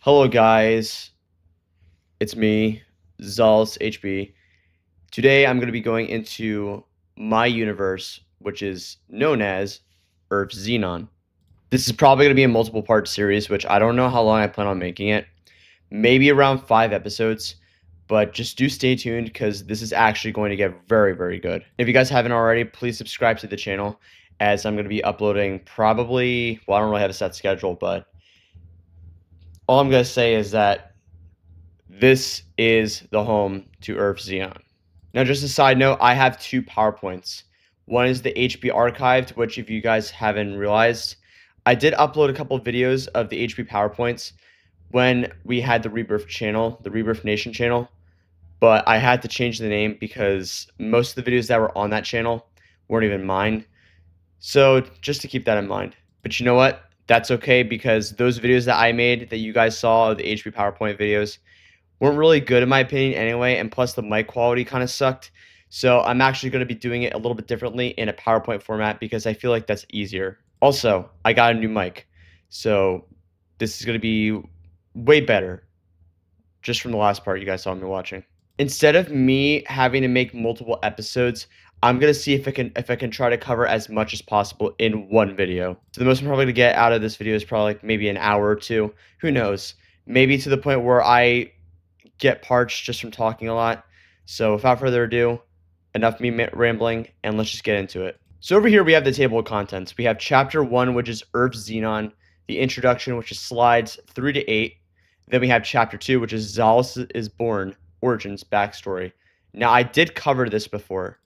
Hello guys, it's me, Xalus HB. Today I'm going to be going into my universe, which is known as Earth Xenon. This is probably going to be a multiple part series, which I don't know how long I plan on making it. Maybe around 5 episodes, but just do stay tuned because this is actually going to get very, very good. If you guys haven't already, please subscribe to the channel as I'm going to be uploading probably, well, I don't really have a set schedule, but all I'm going to say is that this is the home to Earth Xenon. Now, just a side note, I have 2 PowerPoints. One is the HP archived, which if you guys haven't realized, I did upload a couple of videos of the HP PowerPoints when we had the Rebirth channel, the Rebirth Nation channel, but I had to change the name because most of the videos that were on that channel weren't even mine. So just to keep that in mind. But you know what? That's okay because those videos that I made that you guys saw, the HP PowerPoint videos, weren't really good in my opinion anyway, and plus the mic quality kind of sucked. So I'm actually going to be doing it a little bit differently in a PowerPoint format because I feel like that's easier. Also, I got a new mic, so this is going to be way better just from the last part you guys saw me watching. Instead of me having to make multiple episodes, I'm gonna see if I can try to cover as much as possible in one video. So the most I'm probably gonna get out of this video is probably like maybe an hour or two. Who knows? Maybe to the point where I get parched just from talking a lot. So without further ado, enough me rambling, and let's just get into it. So over here we have the table of contents. We have chapter 1, which is Earth Xenon, the introduction, which is slides 3 to 8. Then we have chapter 2, which is Xalus is Born, Origins, Backstory. Now I did cover this before,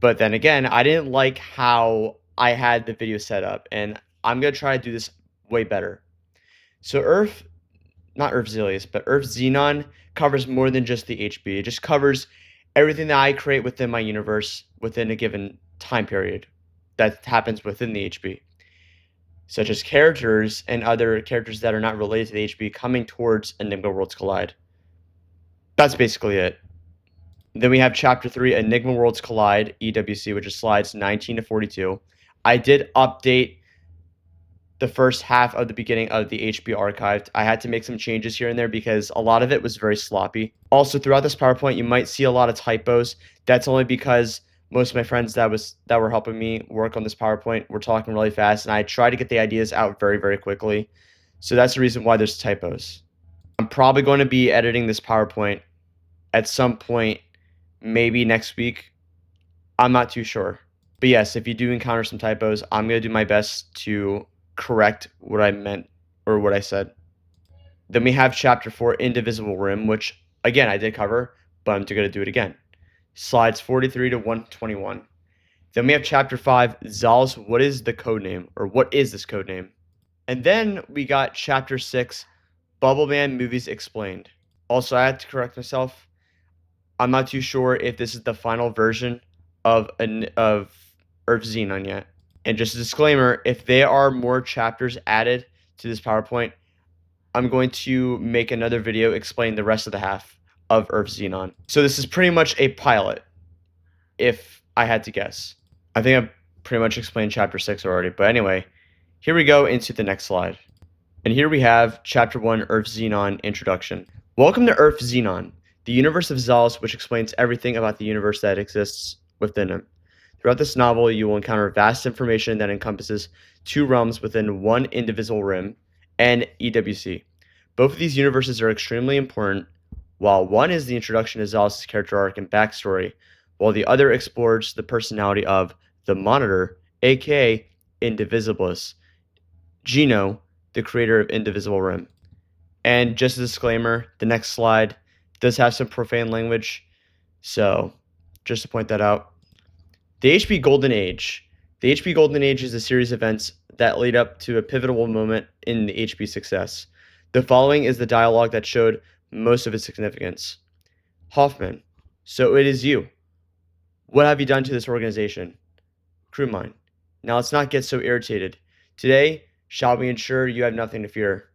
but then again, I didn't like how I had the video set up, and I'm going to try to do this way better. So not Earth Xilius, but Earth Xenon covers more than just the HB. It just covers everything that I create within my universe within a given time period that happens within the HB, such as characters and other characters that are not related to the HB coming towards Enigma Worlds Collide. That's basically it. Then we have Chapter 3, Enigma Worlds Collide, EWC, which is slides 19 to 42. I did update the first half of the beginning of the HB archived. I had to make some changes here and there because a lot of it was very sloppy. Also, throughout this PowerPoint, you might see a lot of typos. That's only because most of my friends that were helping me work on this PowerPoint were talking really fast, and I tried to get the ideas out very, very quickly. So that's the reason why there's typos. I'm probably going to be editing this PowerPoint at some point, maybe next week. I'm not too sure. But yes, if you do encounter some typos, I'm going to do my best to correct what I meant or what I said. Then we have chapter 4, Indivisible Rim, which again I did cover, but I'm going to do it again. Slides 43 to 121. Then we have chapter 5, Xalus, what is the code name, or what is this code name? And then we got chapter 6, Bubbleman Movies Explained. Also, I had to correct myself. I'm not too sure if this is the final version of Earth Xenon yet. And just a disclaimer, if there are more chapters added to this PowerPoint, I'm going to make another video explaining the rest of the half of Earth Xenon. So this is pretty much a pilot, if I had to guess. I think I've pretty much explained chapter 6 already, but anyway, here we go into the next slide. And here we have chapter 1, Earth Xenon Introduction. Welcome to Earth Xenon, the universe of Xalus, which explains everything about the universe that exists within him. Throughout this novel, you will encounter vast information that encompasses 2 realms within one indivisible rim and EWC. Both of these universes are extremely important, while one is the introduction to Xalus' character arc and backstory, while the other explores the personality of the Monitor, aka Indivisibilis, Gino, the creator of Indivisible Rim. And just a disclaimer, the next slide does have some profane language, so just to point that out. The HP Golden Age. The HP Golden Age is a series of events that lead up to a pivotal moment in the HP success. The following is the dialogue that showed most of its significance. Hoffman, so it is you. What have you done to this organization? Crewmine, now let's not get so irritated. Today, shall we ensure you have nothing to fear?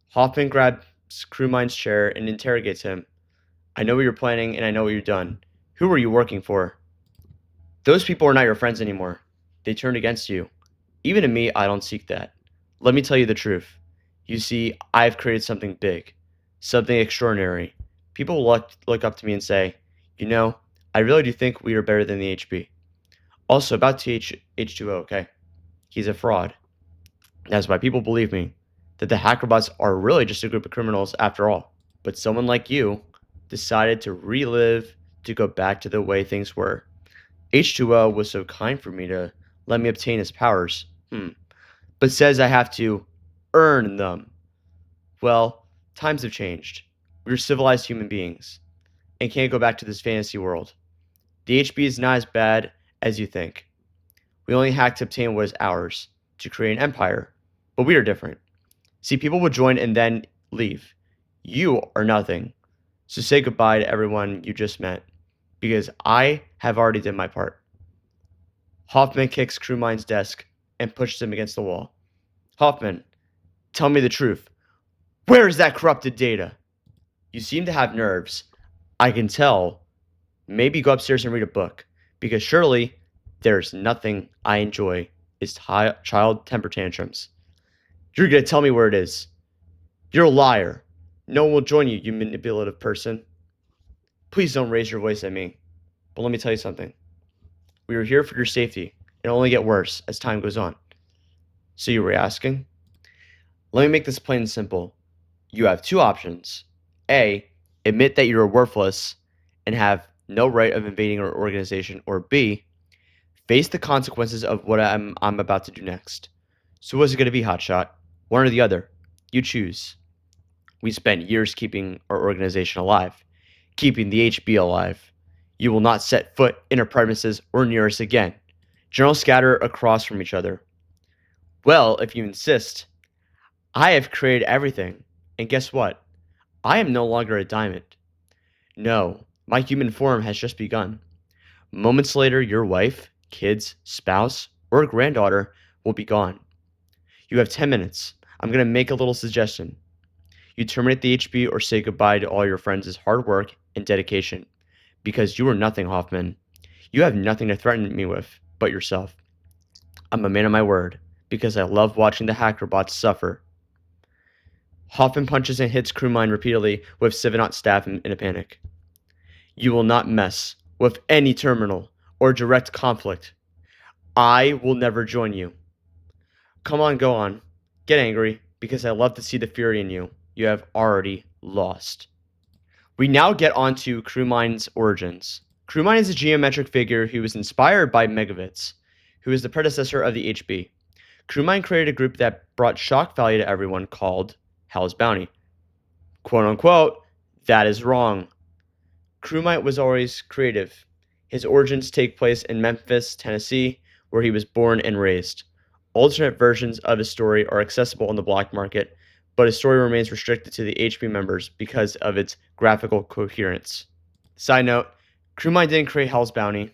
Hoffman grabs Crewmine's chair and interrogates him. I know what you're planning and I know what you've done. Who are you working for? Those people are not your friends anymore. They turned against you. Even to me, I don't seek that. Let me tell you the truth. You see, I've created something big, something extraordinary. People look up to me and say, I really do think we are better than the HB. Also, about H2O, okay? He's a fraud. That's why people believe me, that the hackerbots are really just a group of criminals after all. But someone like you decided to relive, to go back to the way things were. H2O was so kind for me to let me obtain his powers, but says I have to earn them. Well, times have changed. We're civilized human beings and can't go back to this fantasy world. The HB is not as bad as you think. We only hack to obtain what is ours, to create an empire, but we are different. See, people will join and then leave. You are nothing. So say goodbye to everyone you just met, because I have already done my part. Hoffman kicks Crewmine's desk and pushes him against the wall. Hoffman, tell me the truth. Where is that corrupted data? You seem to have nerves. I can tell. Maybe go upstairs and read a book, because surely there's nothing I enjoy is child temper tantrums. You're going to tell me where it is. You're a liar. No one will join you, you manipulative person. Please don't raise your voice at me. But let me tell you something. We are here for your safety. It'll only get worse as time goes on. So you were asking? Let me make this plain and simple. You have two options. A, admit that you are worthless and have no right of invading our organization. Or B, face the consequences of what I'm about to do next. So what's it going to be, Hotshot? One or the other. You choose. We spent years keeping our organization alive, keeping the HB alive. You will not set foot in our premises or near us again. General scatter across from each other. Well, if you insist, I have created everything. And guess what? I am no longer a diamond. No, my human form has just begun. Moments later, your wife, kids, spouse, or granddaughter will be gone. You have 10 minutes. I'm going to make a little suggestion. You terminate the HB or say goodbye to all your friends' hard work and dedication. Because you are nothing, Hoffman. You have nothing to threaten me with but yourself. I'm a man of my word, because I love watching the hackerbots suffer. Hoffman punches and hits Crewmine repeatedly with Selvadon staff in a panic. You will not mess with any terminal or direct conflict. I will never join you. Come on, go on. Get angry, because I love to see the fury in you. You have already lost. We now get on to Crewmine's origins. Crewmine is a geometric figure who was inspired by Megavitz, who is the predecessor of the HB. Crewmine created a group that brought shock value to everyone called Hell's Bounty. Quote unquote, that is wrong. Crewmine was always creative. His origins take place in Memphis, Tennessee, where he was born and raised. Alternate versions of his story are accessible on the black market, but his story remains restricted to the HB members because of its graphical coherence. Side note, Crewmine didn't create Hell's Bounty.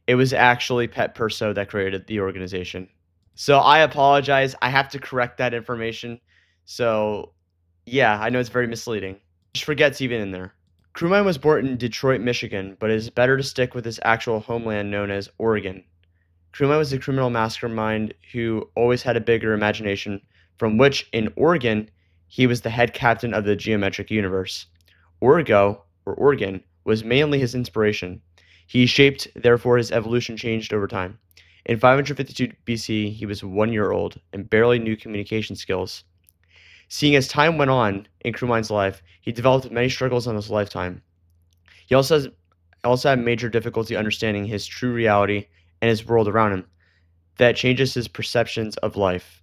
It was actually Pet Perso that created the organization. So I apologize. I have to correct that information. So yeah, I know it's very misleading. Just forget's even in there. Crewmine was born in Detroit, Michigan, but it is better to stick with his actual homeland known as Oregon. Crewmine was a criminal mastermind who always had a bigger imagination, from which, in Oregon, he was the head captain of the geometric universe. Oregon, was mainly his inspiration. He shaped, therefore his evolution changed over time. In 552 BC, he was 1 year old and barely knew communication skills. Seeing as time went on in Crewmine's life, he developed many struggles in his lifetime. He also had major difficulty understanding his true reality and his world around him. That changes his perceptions of life.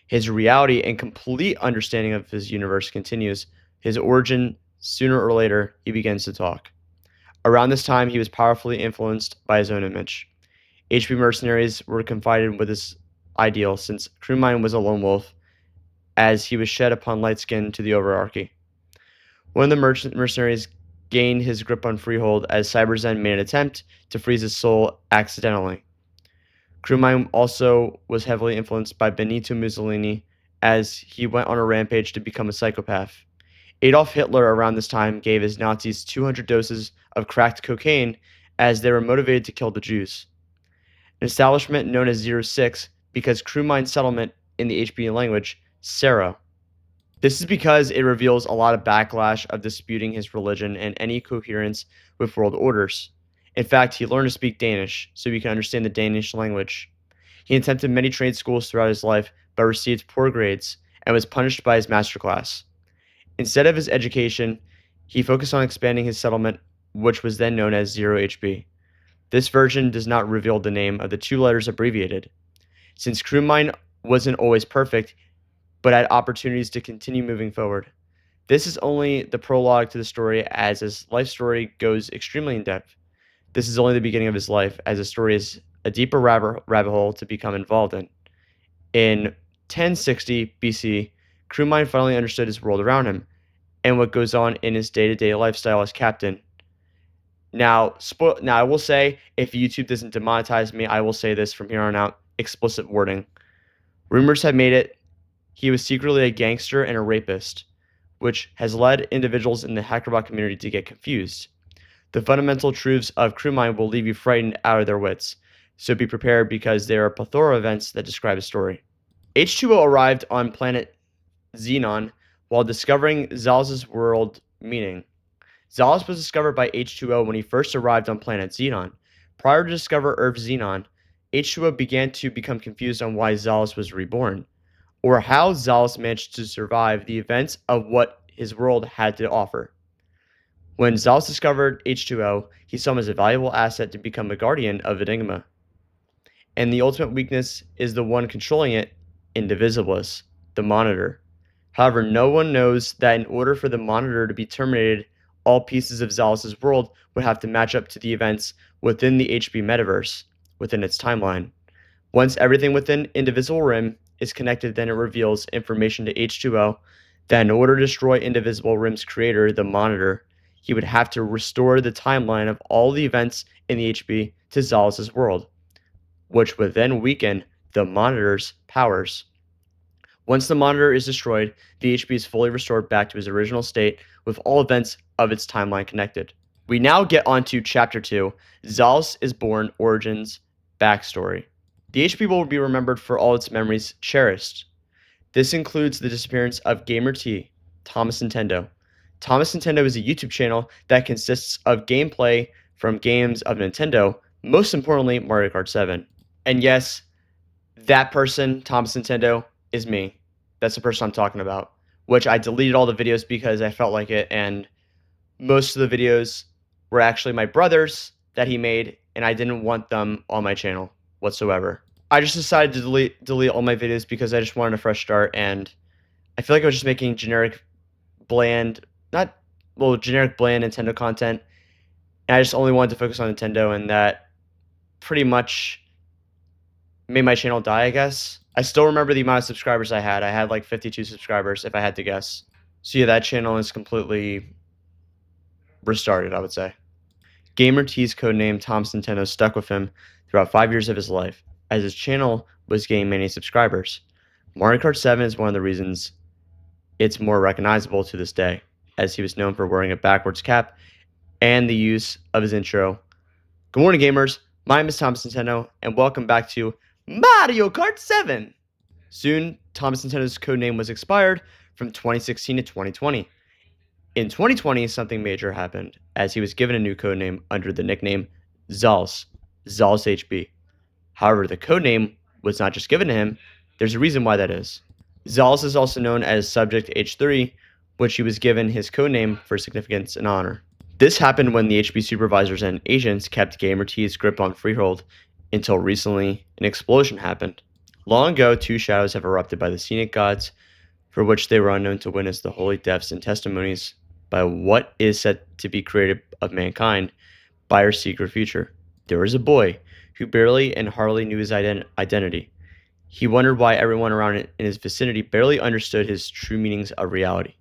His reality and complete understanding of his universe continues. His origin, sooner or later, he begins to talk. Around this time, he was powerfully influenced by his own image. HB mercenaries were confided with this ideal since Crewmine was a lone wolf, as he was shed upon light skin to the overarchy. One of the mercenaries gained his grip on Freehold as Cyberzens made an attempt to freeze his soul accidentally. Crewmine also was heavily influenced by Benito Mussolini as he went on a rampage to become a psychopath. Adolf Hitler around this time gave his Nazis 200 doses of cracked cocaine as they were motivated to kill the Jews. An establishment known as 06 because Crewmine's settlement in the HB language, Sarah, This is because it reveals a lot of backlash of disputing his religion and any coherence with world orders. In fact, he learned to speak Danish so he can understand the Danish language. He attempted many trade schools throughout his life but received poor grades and was punished by his master class. Instead of his education, he focused on expanding his settlement, which was then known as 0HB. This version does not reveal the name of the two letters abbreviated. Since Crewmine wasn't always perfect, but had opportunities to continue moving forward. This is only the prologue to the story, as his life story goes extremely in depth. This is only the beginning of his life, as the story is a deeper rabbit hole to become involved in. In 1060 BC, Crewmine finally understood his world around him and what goes on in his day-to-day lifestyle as captain. Now, I will say, if YouTube doesn't demonetize me, I will say this from here on out, explicit wording. Rumors have made it he was secretly a gangster and a rapist, which has led individuals in the hackerbot community to get confused. The fundamental truths of Crewmine will leave you frightened out of their wits, so be prepared because there are a plethora of events that describe his story. H2O arrived on planet ZENON while discovering Xalus' world meaning. Xalus was discovered by H2O when he first arrived on planet ZENON. Prior to discover Earth ZENON, H2O began to become confused on why Xalus was reborn, or how Xalus managed to survive the events of what his world had to offer. When Xalus discovered H2O, he saw him as a valuable asset to become a guardian of Enigma. And the ultimate weakness is the one controlling it, Indivisible, the Monitor. However, no one knows that in order for the Monitor to be terminated, all pieces of Xalus' world would have to match up to the events within the HB metaverse, within its timeline. Once everything within Indivisible Rim is connected, then it reveals information to H2O that in order to destroy Indivisible Rim's creator, the Monitor, he would have to restore the timeline of all the events in the HB to Xalus' world, which would then weaken the Monitor's powers. Once the Monitor is destroyed, the HB is fully restored back to his original state with all events of its timeline connected. We now get onto Chapter 2, Xalus is Born Origins Backstory. The HB will be remembered for all its memories cherished. This includes the disappearance of Gamer T, Thomas Nintendo. Thomas Nintendo is a YouTube channel that consists of gameplay from games of Nintendo, most importantly Mario Kart 7. And yes, that person, Thomas Nintendo, is me. That's the person I'm talking about, which I deleted all the videos because I felt like it, and most of the videos were actually my brother's that he made, and I didn't want them on my channel whatsoever. I just decided to delete all my videos because I just wanted a fresh start, and I feel like I was just making generic bland Nintendo content, and I just only wanted to focus on Nintendo, and that pretty much made my channel die, I guess. I still remember the amount of subscribers I had. I had like 52 subscribers, if I had to guess. So yeah, that channel is completely restarted, I would say. Gamer T's codename Thomas Nintendo stuck with him throughout 5 years of his life, as his channel was gaining many subscribers. Mario Kart 7 is one of the reasons it's more recognizable to this day, as he was known for wearing a backwards cap and the use of his intro. Good morning, gamers. My name is Thomas Nintendo, and welcome back to Mario Kart 7! Soon, Thomas Nintendo's codename was expired from 2016 to 2020. In 2020, something major happened, as he was given a new codename under the nickname Xalus HB. However, the codename was not just given to him, there's a reason why that is. Xalus is also known as Subject H3, which he was given his codename for significance and honor. This happened when the HB supervisors and agents kept Gamer T's grip on Freehold until recently an explosion happened. Long ago, two shadows have erupted by the scenic gods, for which they were unknown to witness the holy deaths and testimonies by what is said to be created of mankind by our secret future. There was a boy who barely and hardly knew his identity. He wondered why everyone around in his vicinity barely understood his true meanings of reality.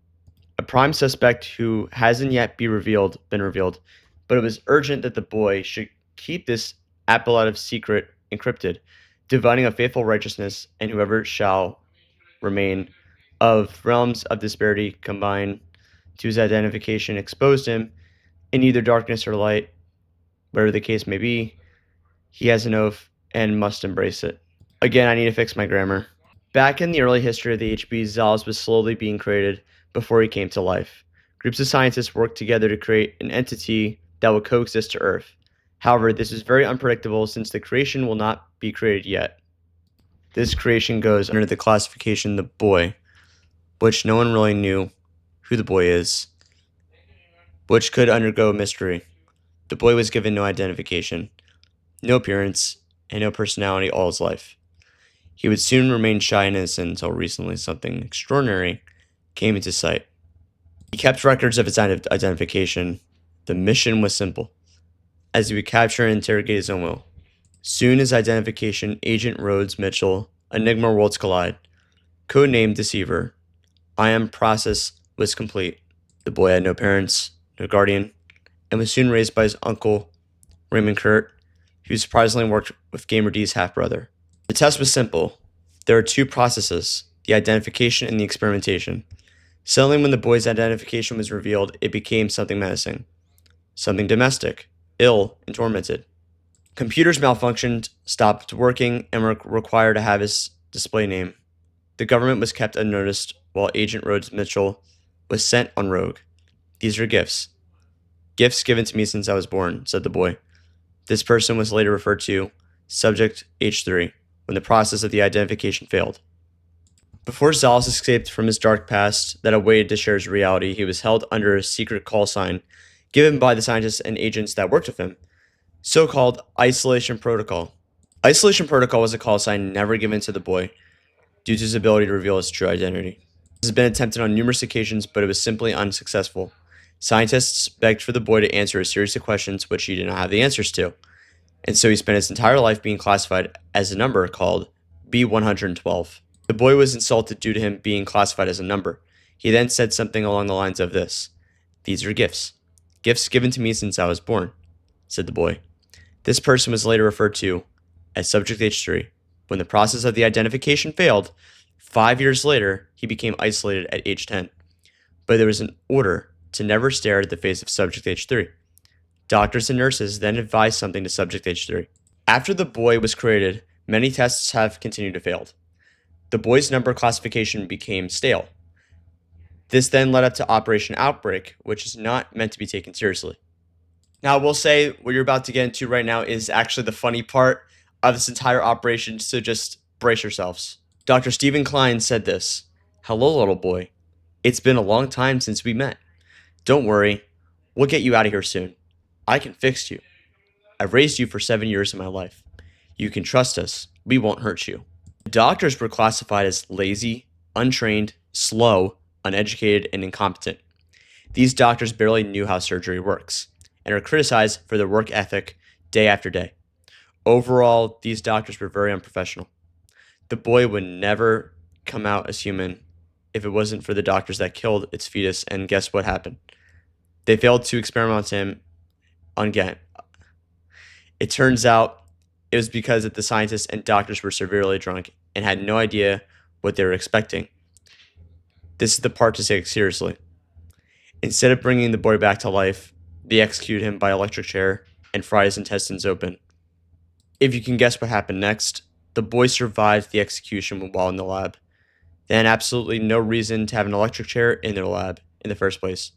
A prime suspect who hasn't yet been revealed, but it was urgent that the boy should keep this appellative secret encrypted, dividing a faithful righteousness, and whoever shall remain of realms of disparity combined to his identification exposed him in either darkness or light, whatever the case may be. He has an oath and must embrace it. Again, I need to fix my grammar. Back in the early history of the HB, Xalus was slowly being created before he came to life. Groups of scientists worked together to create an entity that would coexist to Earth. However, this is very unpredictable since the creation will not be created yet. This creation goes under the classification the boy, which no one really knew who the boy is, which could undergo mystery. The boy was given no identification, no appearance, and no personality all his life. He would soon remain shy and innocent until recently something extraordinary came into sight. He kept records of his identification. The mission was simple, as he would capture and interrogate his own will. Soon his identification, Agent Rhodes Mitchell, Enigma Worlds Collide, codenamed Deceiver, IM process was complete. The boy had no parents, no guardian, and was soon raised by his uncle, Raymond Kurt, who surprisingly worked with Gamer D's half-brother. The test was simple. There are two processes, the identification and the experimentation. Suddenly, when the boy's identification was revealed, it became something menacing, something domestic, ill, and tormented. Computers malfunctioned, stopped working, and were required to have his display name. The government was kept unnoticed, while Agent Rhodes Mitchell was sent on rogue. These are gifts. Gifts given to me since I was born, said the boy. This person was later referred to Subject H3, when the process of the identification failed. Before Xalus escaped from his dark past that awaited to share his reality, he was held under a secret call sign given by the scientists and agents that worked with him, so-called Isolation Protocol. Isolation Protocol was a call sign never given to the boy due to his ability to reveal his true identity. This has been attempted on numerous occasions, but it was simply unsuccessful. Scientists begged for the boy to answer a series of questions which he did not have the answers to, and so he spent his entire life being classified as a number called B112. The boy was insulted due to him being classified as a number. He then said something along the lines of this: "These are gifts. Gifts given to me since I was born," said the boy. This person was later referred to as Subject H3. When the process of the identification failed, 5 years later, he became isolated at age 10. But there was an order to never stare at the face of Subject H3. Doctors and nurses then advised something to Subject H3. After the boy was created, many tests have continued to fail. The boy's number classification became stale. This then led up to Operation Outbreak, which is not meant to be taken seriously. Now, we'll say what you're about to get into right now is actually the funny part of this entire operation, so just brace yourselves. Dr. Stephen Klein said this: "Hello, little boy. It's been a long time since we met. Don't worry, we'll get you out of here soon. I can fix you. I've raised you for 7 years of my life. You can trust us. We won't hurt you." The doctors were classified as lazy, untrained, slow, uneducated, and incompetent. These doctors barely knew how surgery works, and are criticized for their work ethic day after day. Overall, these doctors were very unprofessional. The boy would never come out as human if it wasn't for the doctors that killed its fetus, and guess what happened? They failed to experiment on him again. It turns out it was because that the scientists and doctors were severely drunk and had no idea what they were expecting. This is the part to take seriously. Instead of bringing the boy back to life, they executed him by electric chair and fried his intestines open. If you can guess what happened next, the boy survived the execution while in the lab. They had absolutely no reason to have an electric chair in their lab in the first place.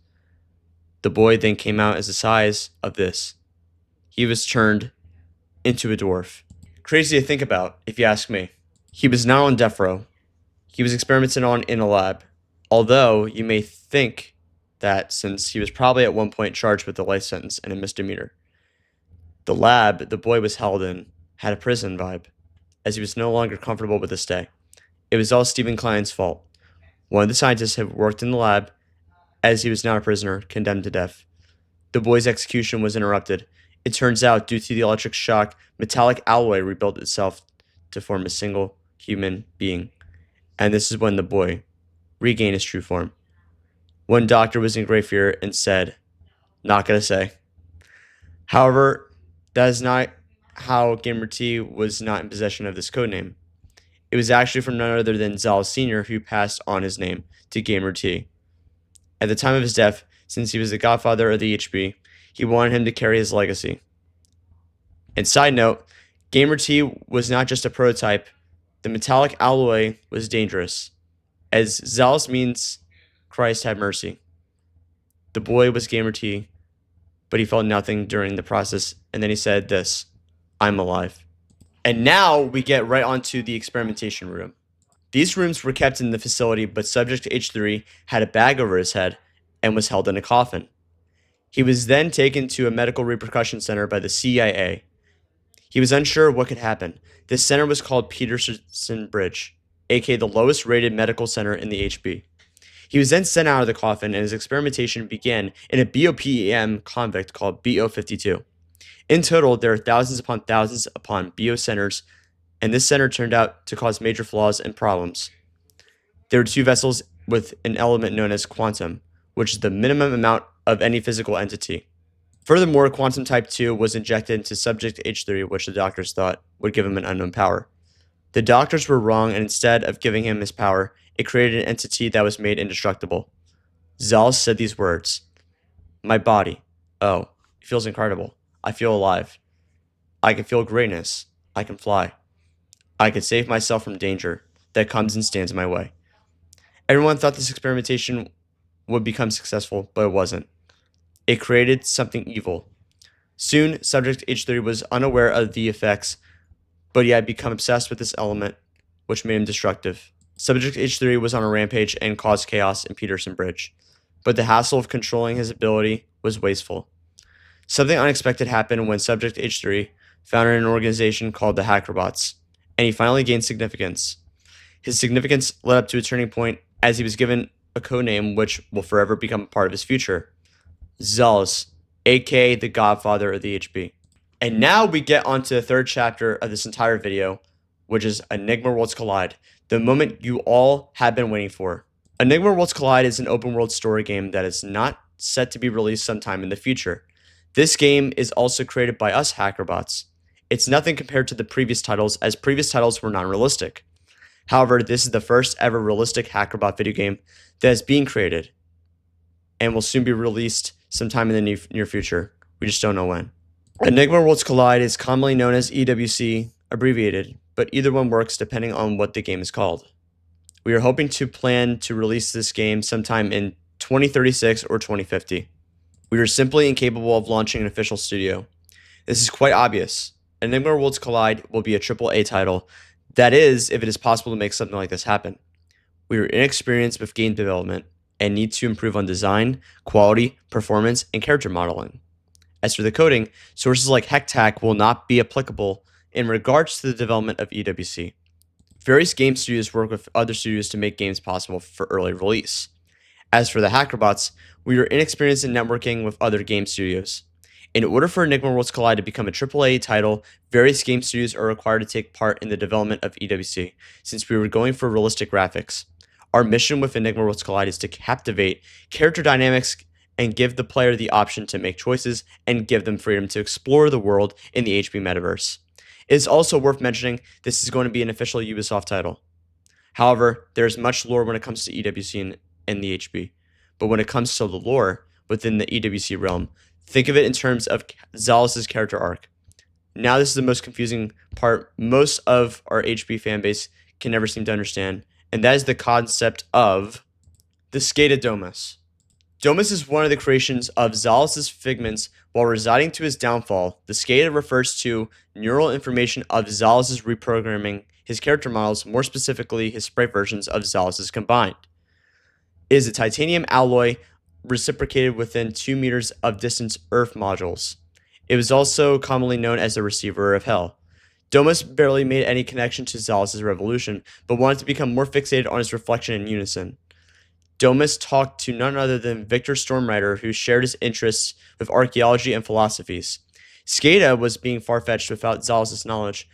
The boy then came out as the size of this. He was turned into a dwarf. Crazy to think about, if you ask me. He was not on death row. He was experimented on in a lab. Although you may think that since he was probably at one point charged with a life sentence and a misdemeanor. The lab the boy was held in had a prison vibe, as he was no longer comfortable with the stay. It was all Stephen Klein's fault. One of the scientists had worked in the lab, as he was now a prisoner, condemned to death. The boy's execution was interrupted. It turns out, due to the electric shock, metallic alloy rebuilt itself to form a single human being. And this is when the boy regained his true form. One doctor was in great fear and said, "Not gonna say." However, that is not how Gamer T was not in possession of this codename. It was actually from none other than Xalus Sr. who passed on his name to Gamer T. At the time of his death, since he was the godfather of the HB, he wanted him to carry his legacy. And side note, Gamer T was not just a prototype The metallic alloy was dangerous, as Xalus means Christ have mercy. The boy was Gamer T, but he felt nothing during the process, and then he said this, "I'm alive." And now we get right onto the experimentation room. These rooms were kept in the facility, but Subject H3 had a bag over his head and was held in a coffin. He was then taken to a medical repercussion center by the CIA. He was unsure of what could happen. This center was called Peterson Bridge, aka the lowest rated medical center in the HB. He was then sent out of the coffin, and his experimentation began in a BOPM convict called BO52. In total, there are thousands upon BO centers, and this center turned out to cause major flaws and problems. There were two vessels with an element known as quantum, which is the minimum amount of any physical entity. Furthermore, quantum type 2 was injected into Subject H3, which the doctors thought would give him an unknown power. The doctors were wrong, and instead of giving him his power, it created an entity that was made indestructible. Xalus said these words, "My body, oh, it feels incredible. I feel alive. I can feel greatness. I can fly. I can save myself from danger that comes and stands in my way." Everyone thought this experimentation would become successful, but it wasn't. It created something evil. Soon, Subject H3 was unaware of the effects, but he had become obsessed with this element, which made him destructive. Subject H3 was on a rampage and caused chaos in Peterson Bridge, but the hassle of controlling his ability was wasteful. Something unexpected happened when Subject H3 founded an organization called the Hackerbots, and he finally gained significance. His significance led up to a turning point as he was given a codename which will forever become a part of his future. Xalus, aka the Godfather of the HB. And now we get onto the third chapter of this entire video, which is Enigma Worlds Collide, the moment you all have been waiting for. Enigma Worlds Collide is an open world story game that is not set to be released sometime in the future. This game is also created by us Hackerbots. It's nothing compared to the previous titles, as previous titles were non-realistic. However, this is the first ever realistic Hackerbot video game that is being created and will soon be released sometime in the near future. We just don't know when. Enigma Worlds Collide is commonly known as EWC, abbreviated, but either one works depending on what the game is called. We are hoping to plan to release this game sometime in 2036 or 2050. We are simply incapable of launching an official studio. This is quite obvious. Enigma Worlds Collide will be a AAA title. That is, if it is possible to make something like this happen. We are inexperienced with game development and need to improve on design, quality, performance, and character modeling. As for the coding, sources like HECTAC will not be applicable in regards to the development of EWC. Various game studios work with other studios to make games possible for early release. As for the Hackerbots, we are inexperienced in networking with other game studios. In order for Enigma Worlds Collide to become a AAA title, various game studios are required to take part in the development of EWC, since we were going for realistic graphics. Our mission with Enigma Worlds Collide is to captivate character dynamics and give the player the option to make choices and give them freedom to explore the world in the HB metaverse. It is also worth mentioning this is going to be an official Ubisoft title. However, there is much lore when it comes to EWC and the HB, but when it comes to the lore within the EWC realm, think of it in terms of Xalus' character arc. Now this is the most confusing part most of our HB fanbase can never seem to understand, and that is the concept of the Skata Domus. Domus is one of the creations of Xalus' figments while residing to his downfall. The Skata refers to neural information of Xalus' reprogramming his character models, more specifically his sprite versions of Xalus' combined. It is a titanium alloy reciprocated within 2 meters of distance Earth modules. It was also commonly known as the Receiver of Hell. Domus barely made any connection to Xalus' revolution, but wanted to become more fixated on his reflection in unison. Domus talked to none other than Victor Stormrider, who shared his interests with archaeology and philosophies. Skata was being far-fetched without Xalus' knowledge,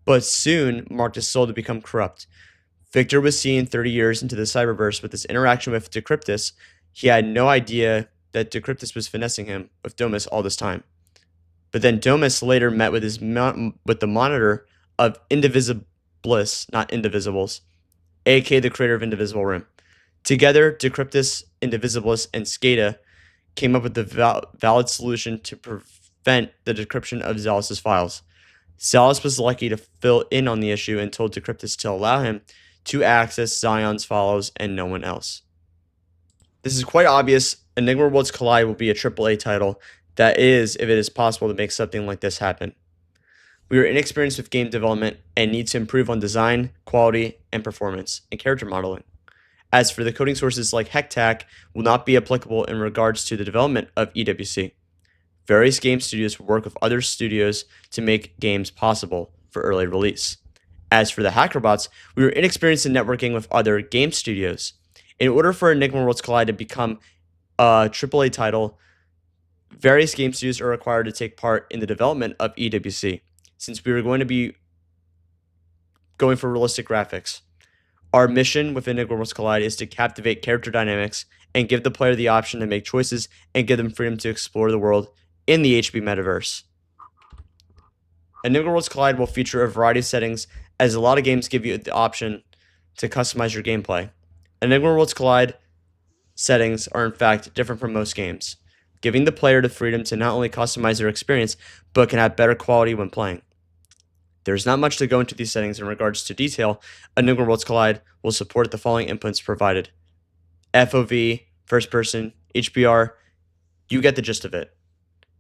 but soon marked his soul to become corrupt. Victor was seen 30 years into the cyberverse with his interaction with Decryptus. He had no idea that Decryptus was finessing him with Domus all this time. But then Domus later met with the monitor of Indivisibles, not Indivisibles, aka the creator of Indivisible Rim. Together, Decryptus, Indivisibles, and Skata came up with the valid solution to prevent the decryption of Xalus' files. Xalus was lucky to fill in on the issue and told Decryptus to allow him to access Zion's follows and no one else. This is quite obvious. Enigma Worlds Collide will be a AAA title. That is, if it is possible to make something like this happen. We are inexperienced with game development and need to improve on design, quality, and performance, and character modeling. As for the coding sources like HECTAC will not be applicable in regards to the development of EWC. Various game studios work with other studios to make games possible for early release. As for the hackerbots, we were inexperienced in networking with other game studios. In order for Enigma Worlds Collide to become a AAA title, various game studios are required to take part in the development of EWC, since we are going to be going for realistic graphics. Our mission with Enigma Worlds Collide is to captivate character dynamics and give the player the option to make choices and give them freedom to explore the world in the HB metaverse. Enigma Worlds Collide will feature a variety of settings, as a lot of games give you the option to customize your gameplay. Enigma Worlds Collide settings are in fact different from most games, giving the player the freedom to not only customize their experience, but can have better quality when playing. There's not much to go into these settings in regards to detail. Enigma Worlds Collide will support the following inputs provided: FOV, first person, HBR. You get the gist of it.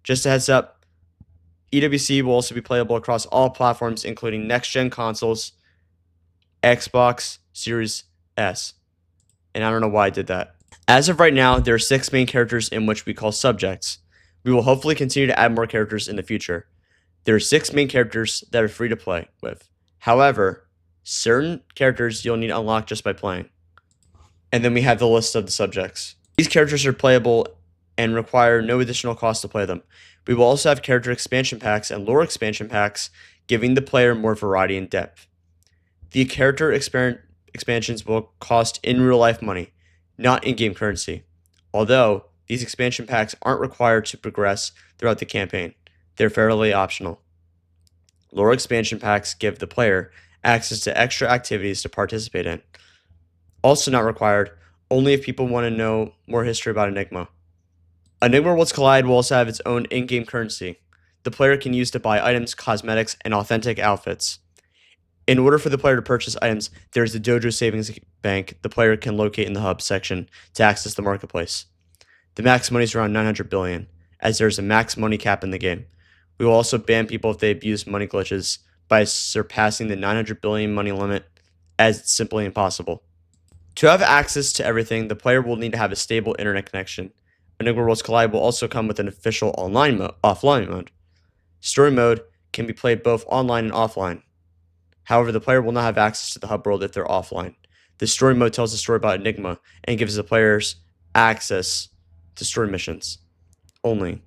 Just a heads up, EWC will also be playable across all platforms, including next-gen consoles, Xbox Series S. And I don't know why I did that. As of right now, there are 6 main characters in which we call subjects. We will hopefully continue to add more characters in the future. There are 6 main characters that are free to play with. However, certain characters you'll need to unlock just by playing. And then we have the list of the subjects. These characters are playable and require no additional cost to play them. We will also have character expansion packs and lore expansion packs, giving the player more variety and depth. The character expansions will cost in real life money, not in-game currency. Although, these expansion packs aren't required to progress throughout the campaign. They're fairly optional. Lore expansion packs give the player access to extra activities to participate in. Also not required, only if people want to know more history about Enigma. Enigma Worlds Collide will also have its own in-game currency the player can use to buy items, cosmetics, and authentic outfits. In order for the player to purchase items, there is the Dojo Savings Bank the player can locate in the hub section to access the marketplace. The max money is around 900 billion, as there is a max money cap in the game. We will also ban people if they abuse money glitches by surpassing the 900 billion money limit, as it's simply impossible. To have access to everything, the player will need to have a stable internet connection. Enigma Worlds Collide will also come with an official offline mode. Story mode can be played both online and offline. However, the player will not have access to the hub world if they're offline. The story mode tells a story about Enigma and gives the players access to story missions only.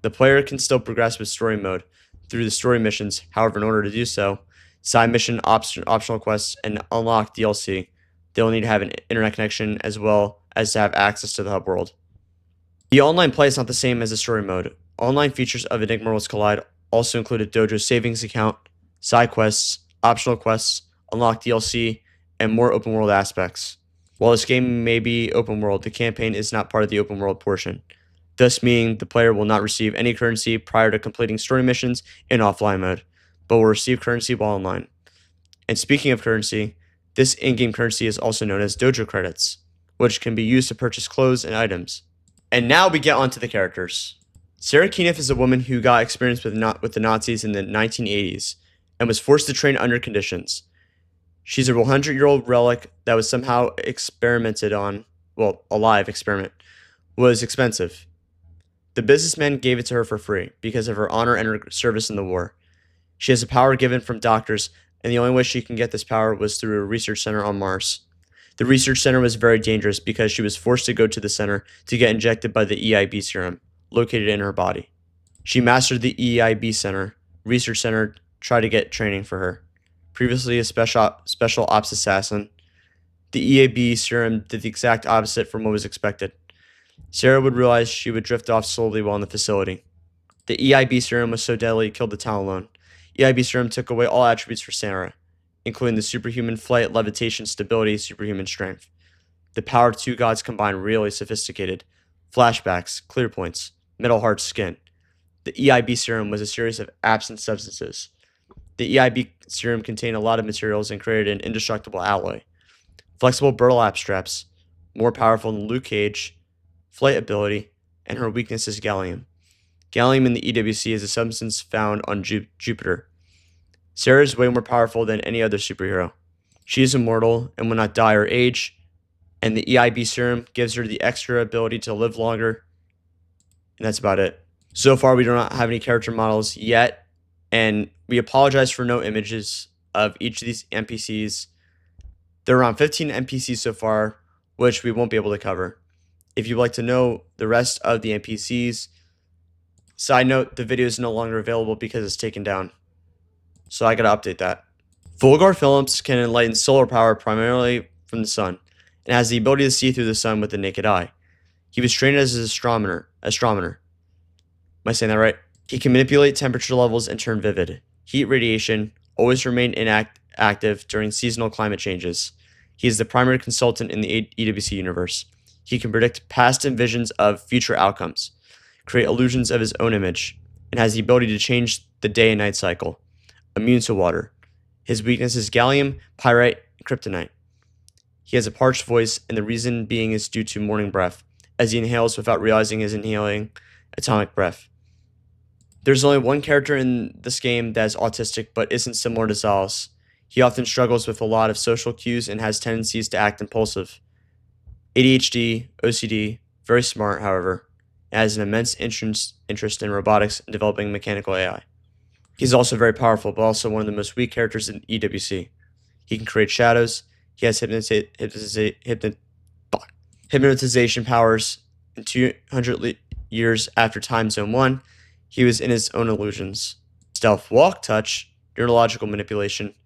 The player can still progress with story mode through the story missions. However, in order to do so, side mission, optional quests, and unlock DLC, they'll need to have an internet connection as well as to have access to the hub world. The online play is not the same as the story mode. Online features of Enigma Worlds Collide also include a dojo savings account, side quests, optional quests, unlock DLC, and more open world aspects. While this game may be open world, the campaign is not part of the open world portion, thus meaning the player will not receive any currency prior to completing story missions in offline mode, but will receive currency while online. And speaking of currency, this in-game currency is also known as dojo credits, which can be used to purchase clothes and items. And now we get onto the characters. Sarah Keniff is a woman who got experience with the Nazis in the 1980s and was forced to train under conditions. She's a 100-year-old relic that was somehow experimented on, well, a live experiment, was expensive. The businessman gave it to her for free because of her honor and her service in the war. She has a power given from doctors, and the only way she can get this power was through a research center on Mars. The research center was very dangerous because she was forced to go to the center to get injected by the EIB serum, located in her body. She mastered the EIB research center tried to get training for her. Previously a special ops assassin, the EIB serum did the exact opposite from what was expected. Sarah would realize she would drift off slowly while in the facility. The EIB serum was so deadly it killed the town alone. EIB serum took away all attributes for Sarah, including the superhuman flight, levitation, stability, superhuman strength. The power of two gods combined really sophisticated. Flashbacks, clear points, metal hard skin. The The EIB serum was a series of absent substances. The EIB serum contained a lot of materials and created an indestructible alloy. Flexible burlap straps, more powerful than Luke Cage, flight ability, and her weakness is gallium. Gallium in the EWC is a substance found on Jupiter. Sarah is way more powerful than any other superhero. She is immortal and will not die or age, and the EIB serum gives her the extra ability to live longer, and that's about it. So far, we do not have any character models yet, and we apologize for no images of each of these NPCs. There are around 15 NPCs so far, which we won't be able to cover. If you'd like to know the rest of the NPCs, side note, the video is no longer available because it's taken down. So I gotta update that. Volgar Phillips can enlighten solar power primarily from the sun, and has the ability to see through the sun with the naked eye. He was trained as an astronomer. Am I saying that right? He can manipulate temperature levels and turn vivid. Heat radiation, always remain inactive during seasonal climate changes. He is the primary consultant in the EWC universe. He can predict past and visions of future outcomes, create illusions of his own image, and has the ability to change the day and night cycle. Immune to water. His weakness is gallium, pyrite, and kryptonite. He has a parched voice, and the reason being is due to morning breath, as he inhales without realizing he's inhaling atomic breath. There's only one character in this game that is autistic but isn't similar to Xalus. He often struggles with a lot of social cues and has tendencies to act impulsive. ADHD, OCD, very smart, however, and has an immense interest in robotics and developing mechanical AI. He's also very powerful, but also one of the most weak characters in EWC. He can create shadows. He has hypnotization powers. In 200 years after Time Zone 1, he was in his own illusions. Stealth, walk, touch, neurological manipulation,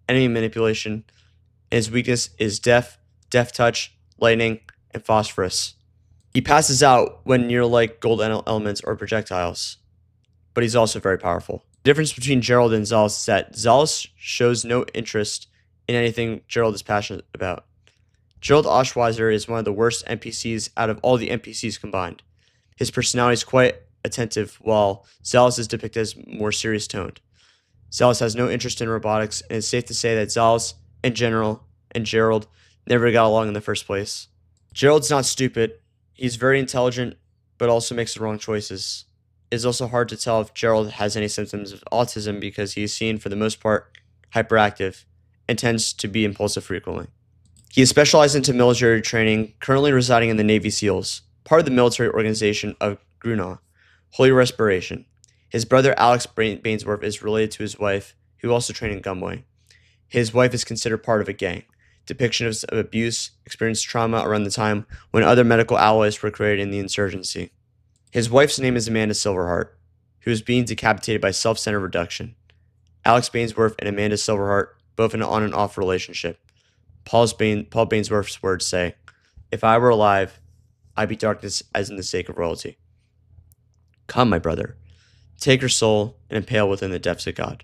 enemy manipulation, and his weakness is death touch, lightning, and phosphorus. He passes out when near like gold elements or projectiles, but he's also very powerful. The difference between Gerald and Xalus is that Xalus shows no interest in anything Gerald is passionate about. Gerald Oshweiser is one of the worst NPCs out of all the NPCs combined. His personality is quite attentive, while Xalus is depicted as more serious toned. Xalus has no interest in robotics, and it's safe to say that Xalus and Gerald never got along in the first place. Gerald's not stupid. He's very intelligent, but also makes the wrong choices. It is also hard to tell if Gerald has any symptoms of autism because he is seen, for the most part, hyperactive and tends to be impulsive frequently. He is specialized into military training, currently residing in the Navy SEALs, part of the military organization of Grunau, Holy Respiration. His brother Alex Bainsworth is related to his wife, who also trained in Gunboy. His wife is considered part of a gang. Depictions of abuse, experienced trauma around the time when other medical alloys were created in the insurgency. His wife's name is Amanda Silverheart, who is being decapitated by self-centered reduction. Alex Bainsworth and Amanda Silverheart, both in an on and off relationship. Paul Bainsworth's words say, "If I were alive, I'd be darkness as in the sake of royalty. Come, my brother, take her soul and impale within the depths of God."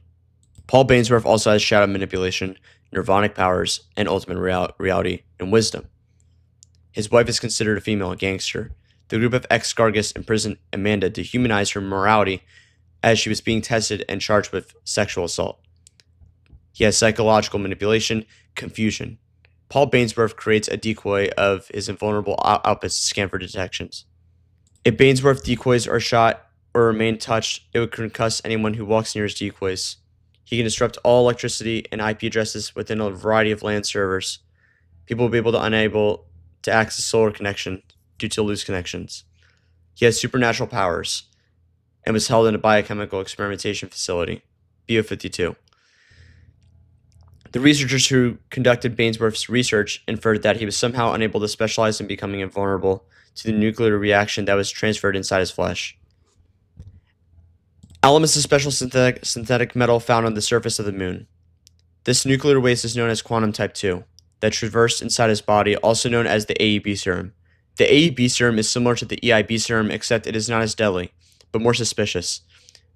Paul Bainsworth also has shadow manipulation, nirvanic powers, and ultimate reality and wisdom. His wife is considered a female gangster. The group of ex-Gargus imprisoned Amanda to humanize her morality as she was being tested and charged with sexual assault. He has psychological manipulation, confusion. Paul Bainsworth creates a decoy of his invulnerable outputs to scan for detections. If Bainsworth decoys are shot or remain touched, it would concuss anyone who walks near his decoys. He can disrupt all electricity and IP addresses within a variety of LAN servers. People will be unable to access solar connection due to loose connections. He has supernatural powers and was held in a biochemical experimentation facility, BO52. The researchers who conducted Bainsworth's research inferred that he was somehow unable to specialize in becoming invulnerable to the nuclear reaction that was transferred inside his flesh. Alum is a special synthetic metal found on the surface of the moon. This nuclear waste is known as quantum type 2, that traversed inside his body, also known as the AEB serum. The AEB serum is similar to the EIB serum, except it is not as deadly, but more suspicious.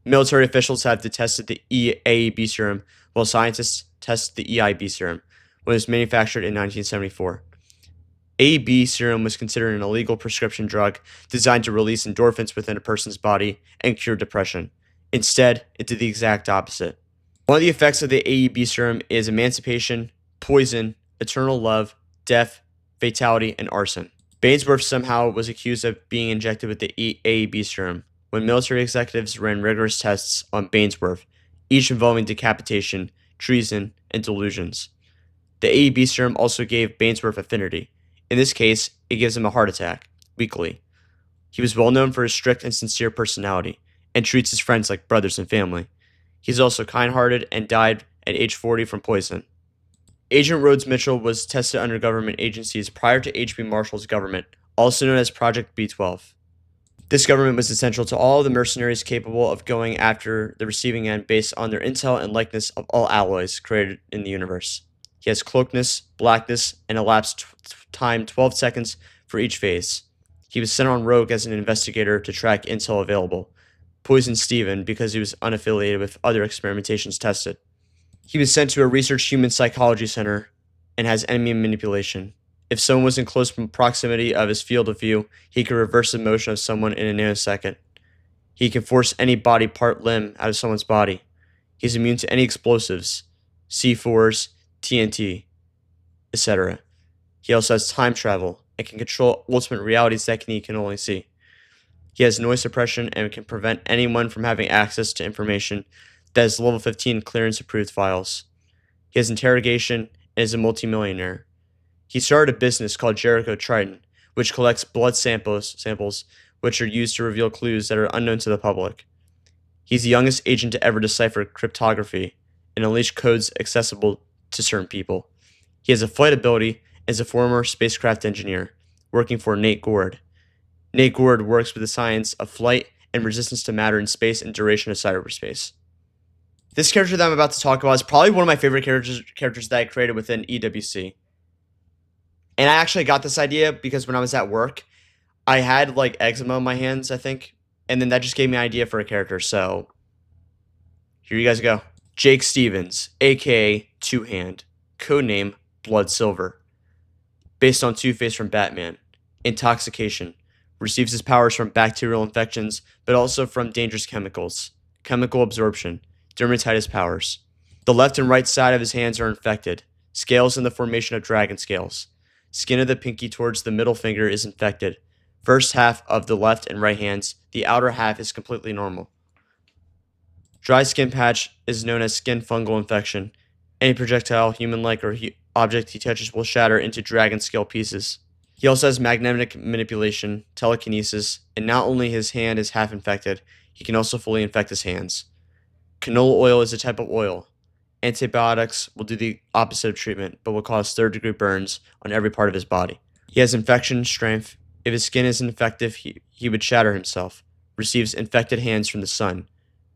Military officials have detested the AEB serum, while scientists tested the EIB serum when it was manufactured in 1974. AEB serum was considered an illegal prescription drug designed to release endorphins within a person's body and cure depression. Instead, it did the exact opposite. One of the effects of the AEB serum is emancipation, poison, eternal love, death, fatality, and arson. Bainsworth somehow was accused of being injected with the AEB serum when military executives ran rigorous tests on Bainsworth, each involving decapitation, treason, and delusions. The AEB serum also gave Bainsworth affinity. In this case, it gives him a heart attack, weekly. He was well known for his strict and sincere personality, and treats his friends like brothers and family. He's also kind-hearted and died at age 40 from poison. Agent Rhodes Mitchell was tested under government agencies prior to H.B. Marshall's government, also known as Project B-12. This government was essential to all of the mercenaries capable of going after the receiving end based on their intel and likeness of all alloys created in the universe. He has cloakness, blackness, and elapsed time 12 seconds for each phase. He was sent on rogue as an investigator to track intel available. Poisoned Steven because he was unaffiliated with other experimentations tested. He was sent to a research human psychology center and has enemy manipulation. If someone was in close proximity of his field of view, he could reverse the motion of someone in a nanosecond. He can force any body part limb out of someone's body. He's immune to any explosives, C4s, TNT, etc. He also has time travel and can control ultimate realities that he can only see. He has noise suppression and can prevent anyone from having access to information that is level 15 clearance approved files. He has interrogation and is a multimillionaire. He started a business called Jericho Triton, which collects blood samples which are used to reveal clues that are unknown to the public. He's the youngest agent to ever decipher cryptography and unleash codes accessible to certain people. He has a flight ability and is a former spacecraft engineer, working for Nate Gord. Nate Gord works with the science of flight and resistance to matter in space and duration of cyberspace. This character that I'm about to talk about is probably one of my favorite characters that I created within EWC. And I actually got this idea because when I was at work, I had like eczema on my hands, I think. And then that just gave me an idea for a character. So here you guys go. Jake Stevens, aka Two Hand, codename Blood Silver. Based on Two-Face from Batman. Intoxication. Receives his powers from bacterial infections, but also from dangerous chemicals. Chemical absorption. Dermatitis powers. The left and right side of his hands are infected. Scales in the formation of dragon scales. Skin of the pinky towards the middle finger is infected. First half of the left and right hands, the outer half is completely normal. Dry skin patch is known as skin fungal infection. Any projectile, human-like, or object he touches will shatter into dragon scale pieces. He also has magnetic manipulation, telekinesis, and not only his hand is half infected, he can also fully infect his hands. Canola oil is a type of oil. Antibiotics will do the opposite of treatment, but will cause third-degree burns on every part of his body. He has infection strength. If his skin is infective, he would shatter himself. Receives infected hands from the sun,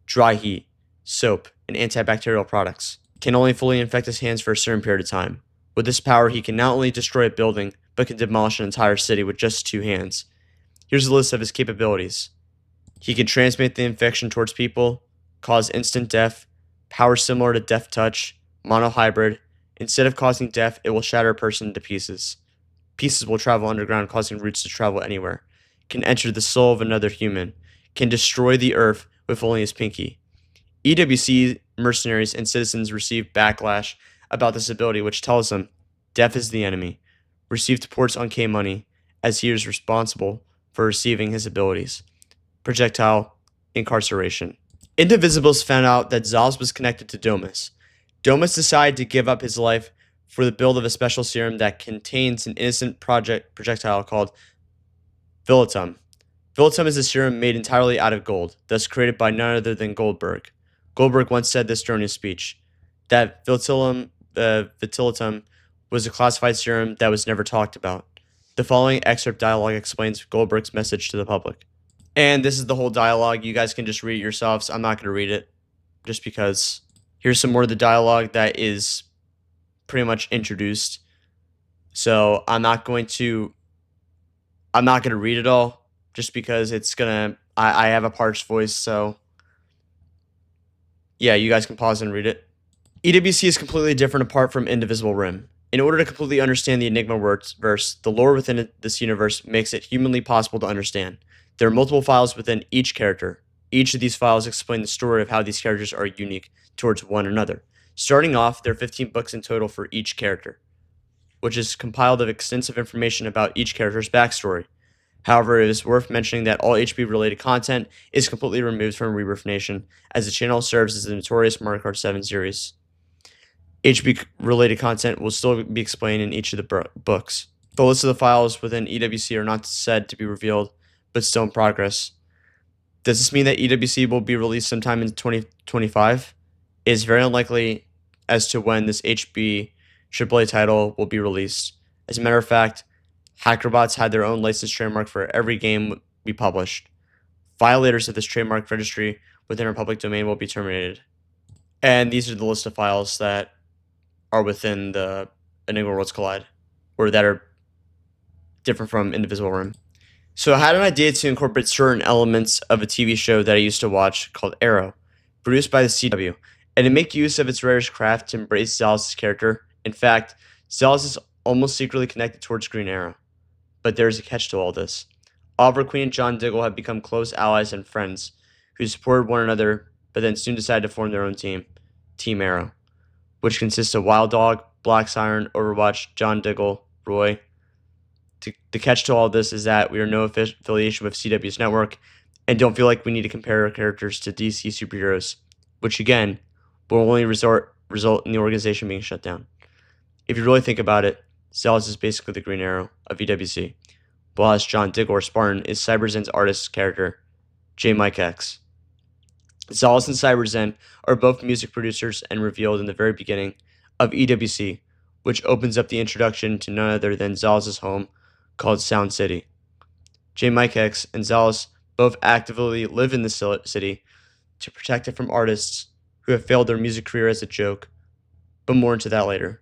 dry heat, soap, and antibacterial products. Can only fully infect his hands for a certain period of time. With this power, he can not only destroy a building, but can demolish an entire city with just 2 hands. Here's a list of his capabilities. He can transmit the infection towards people, cause instant death, power similar to Death Touch, monohybrid. Instead of causing death, it will shatter a person into pieces. Pieces will travel underground, causing roots to travel anywhere. Can enter the soul of another human. Can destroy the earth with only his pinky. EWC mercenaries and citizens receive backlash about this ability, which tells them death is the enemy. Received reports on K-Money, as he is responsible for receiving his abilities. Projectile incarceration. Indivisibles found out that Xalus was connected to Domus. Domus decided to give up his life for the build of a special serum that contains an innocent projectile called Vilitum. Vilitum is a serum made entirely out of gold, thus created by none other than Goldberg. Goldberg once said this during his speech, that Vilitum was a classified serum that was never talked about. The following excerpt dialogue explains Goldberg's message to the public. And this is the whole dialogue. You guys can just read it yourselves. I'm not going to read it just because. Here's some more of the dialogue that is pretty much introduced. So I'm not going to read it all just because it's going to, I have a parched voice. So yeah, you guys can pause and read it. EWC is completely different apart from Indivisible Rim. In order to completely understand the Enigma verse, the lore within this universe makes it humanly possible to understand. There are multiple files within each character. Each of these files explain the story of how these characters are unique towards one another. Starting off, there are 15 books in total for each character, which is compiled of extensive information about each character's backstory. However, it is worth mentioning that all HB-related content is completely removed from Rebirth Nation, as the channel serves as the notorious Mario Kart 7 series. HB-related content will still be explained in each of the books. The list of the files within EWC are not said to be revealed, but still in progress. Does this mean that EWC will be released sometime in 2025? It is very unlikely as to when this HB AAA title will be released. As a matter of fact, Hackerbots had their own licensed trademark for every game we published. Violators of this trademark registry within our public domain will be terminated. And these are the list of files that are within the Enigma Worlds Collide, or that are different from Indivisible Rim. So I had an idea to incorporate certain elements of a TV show that I used to watch called Arrow, produced by the CW, and to make use of its rarest craft to embrace Xalus' character. In fact, Xalus is almost secretly connected towards Green Arrow. But there is a catch to all this. Oliver Queen and John Diggle have become close allies and friends who supported one another, but then soon decided to form their own team, Team Arrow, which consists of Wild Dog, Black Siren, Overwatch, John Diggle, Roy. The catch to all this is that we are no affiliation with CW's network and don't feel like we need to compare our characters to DC superheroes, which again will only result in the organization being shut down. If you really think about it, Xalus is basically the Green Arrow of EWC, while as John Diggle or Spartan is Cyberzens artist character J. Mike X. Xalus and Cyberzen are both music producers and revealed in the very beginning of EWC, which opens up the introduction to none other than Xalus' home called Sound City. J. Mike X and Xalus both actively live in the city to protect it from artists who have failed their music career as a joke, but more into that later.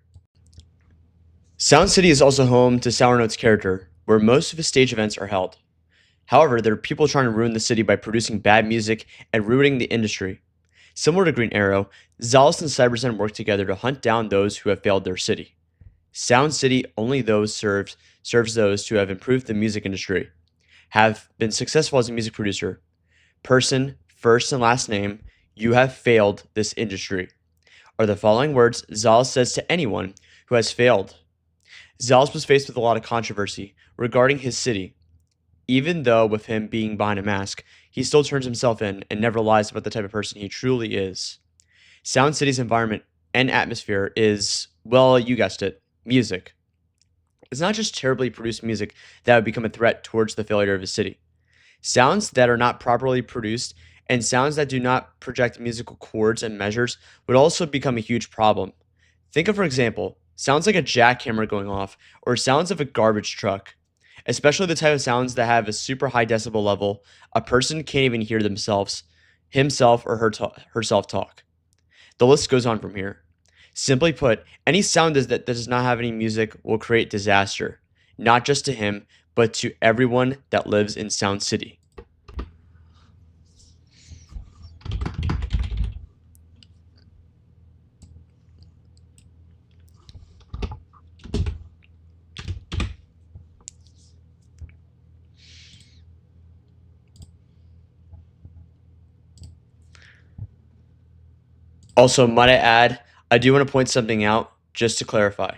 Sound City is also home to Sour Note's character, where most of his stage events are held. However, there are people trying to ruin the city by producing bad music and ruining the industry. Similar to Green Arrow, Xalus and Cyberzen work together to hunt down those who have failed their city. Sound City only serves those who have improved the music industry, have been successful as a music producer. Person, first and last name, you have failed this industry, are the following words Xalus says to anyone who has failed. Xalus was faced with a lot of controversy regarding his city. Even though with him being behind a mask, he still turns himself in and never lies about the type of person he truly is. Sound City's environment and atmosphere is, well, you guessed it, music. It's not just terribly produced music that would become a threat towards the failure of his city. Sounds that are not properly produced and sounds that do not project musical chords and measures would also become a huge problem. Think of, for example, sounds like a jackhammer going off or sounds of a garbage truck. Especially the type of sounds that have a super high decibel level, a person can't even hear himself or herself talk. The list goes on from here. Simply put, any sound that does not have any music will create disaster, not just to him, but to everyone that lives in Sound City. Also, might I add, I do want to point something out, just to clarify.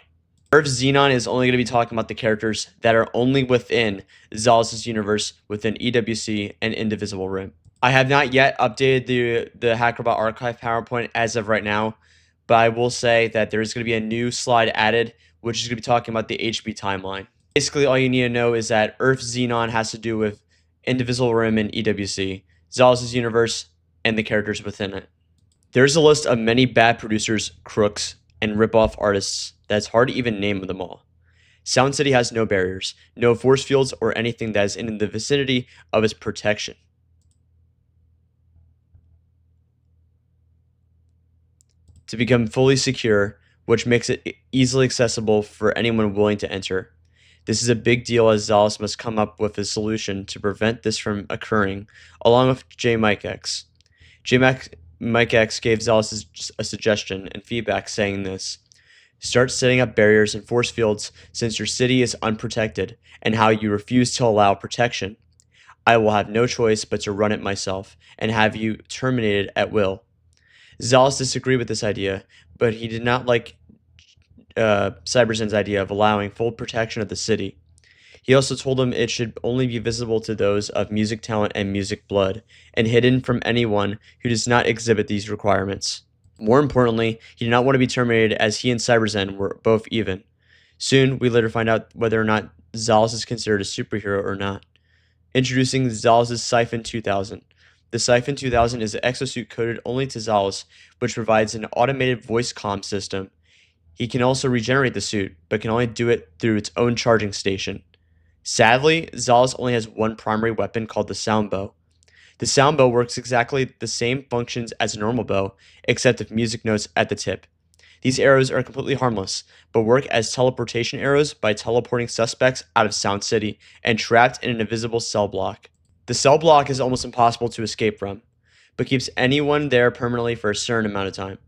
ZENON is only going to be talking about the characters that are only within Xalus' universe within EWC and Indivisible Rim. I have not yet updated the Hackerbot Archive PowerPoint as of right now, but I will say that there is going to be a new slide added, which is going to be talking about the HB timeline. Basically, all you need to know is that Earth ZENON has to do with Indivisible Rim and EWC, Xalus' universe, and the characters within it. There's a list of many bad producers, crooks, and rip-off artists that's hard to even name them all. Sound City has no barriers, no force fields, or anything that is in the vicinity of its protection. To become fully secure, which makes it easily accessible for anyone willing to enter. This is a big deal as Xalus must come up with a solution to prevent this from occurring, along with J. Mike X. Mike X gave Xalus a suggestion and feedback saying this: Start setting up barriers and force fields since your city is unprotected and how you refuse to allow protection. I will have no choice but to run it myself and have you terminated at will. Xalus disagreed with this idea, but he did not like Cyberzens' idea of allowing full protection of the city. He also told him it should only be visible to those of music talent and music blood, and hidden from anyone who does not exhibit these requirements. More importantly, he did not want to be terminated as he and Cyberzen were both even. Soon, we later find out whether or not Xalus is considered a superhero or not. Introducing Xalus' Siphon 2000. The Siphon 2000 is an exosuit coded only to Xalus, which provides an automated voice comm system. He can also regenerate the suit, but can only do it through its own charging station. Sadly, Xalus only has one primary weapon called the sound bow. The sound bow works exactly the same functions as a normal bow, except with music notes at the tip. These arrows are completely harmless, but work as teleportation arrows by teleporting suspects out of Sound City and trapped in an invisible cell block. The cell block is almost impossible to escape from, but keeps anyone there permanently for a certain amount of time.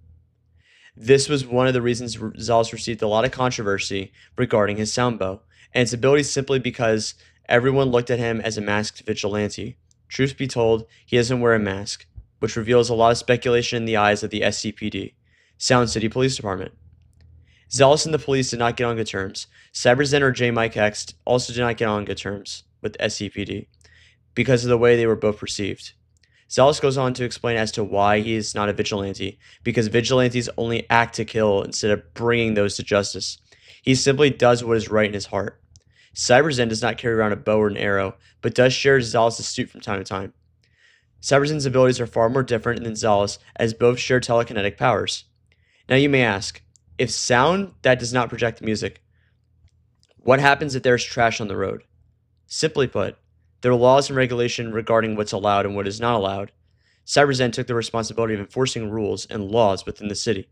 This was one of the reasons Xalus received a lot of controversy regarding his sound bow, and its ability simply because everyone looked at him as a masked vigilante. Truth be told, he doesn't wear a mask, which reveals a lot of speculation in the eyes of the SCPD, Sound City Police Department. Xalus and the police did not get on good terms. Cyberzen or J. Mike X also did not get on good terms with the SCPD because of the way they were both perceived. Xalus goes on to explain as to why he is not a vigilante, because vigilantes only act to kill instead of bringing those to justice. He simply does what is right in his heart. Cyberzen does not carry around a bow or an arrow, but does share Xalus' suit from time to time. Cyberzen's abilities are far more different than Xalus, as both share telekinetic powers. Now you may ask, if sound that does not project music, what happens if there's trash on the road? Simply put, there are laws and regulation regarding what's allowed and what is not allowed. Cyberzen took the responsibility of enforcing rules and laws within the city,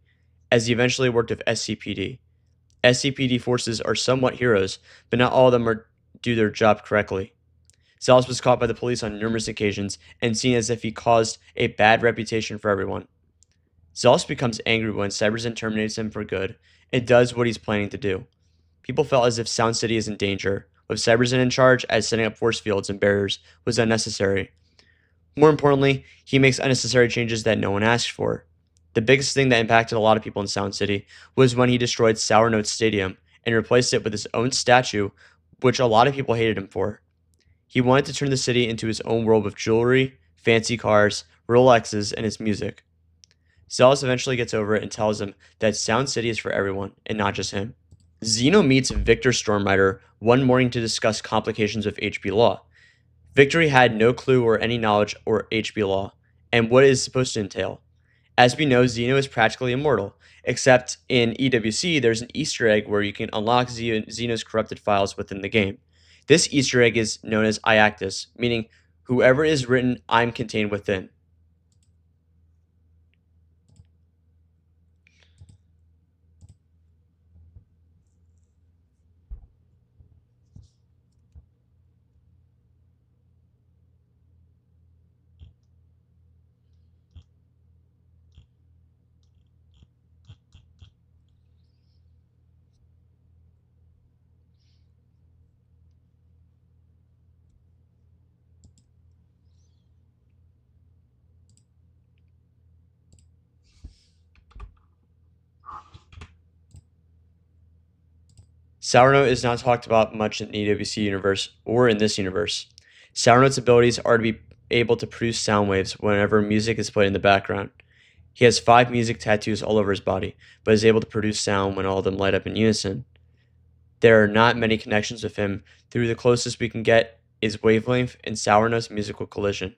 as he eventually worked with SCPD. SCPD forces are somewhat heroes, but not all of them do their job correctly. Xalus was caught by the police on numerous occasions and seen as if he caused a bad reputation for everyone. Xalus becomes angry when Cyberzen terminates him for good and does what he's planning to do. People felt as if Sound City is in danger, with Cyberzen in charge, as setting up force fields and barriers was unnecessary. More importantly, he makes unnecessary changes that no one asked for. The biggest thing that impacted a lot of people in Sound City was when he destroyed Sour Notes Stadium and replaced it with his own statue, which a lot of people hated him for. He wanted to turn the city into his own world with jewelry, fancy cars, Rolexes, and his music. Xalus eventually gets over it and tells him that Sound City is for everyone, and not just him. Zeno meets Victor Stormrider one morning to discuss complications with HB Law. Victory had no clue or any knowledge or HB Law, and what it is supposed to entail. As we know, Zeno is practically immortal, except in EWC there's an Easter egg where you can unlock Zeno's corrupted files within the game. This Easter egg is known as Iactus, meaning whoever is written, I'm contained within. Sournote is not talked about much in the EWC universe or in this universe. Sournote's abilities are to be able to produce sound waves whenever music is played in the background. He has 5 music tattoos all over his body, but is able to produce sound when all of them light up in unison. There are not many connections with him. Through the closest we can get is Wavelength and Sournote's musical collision.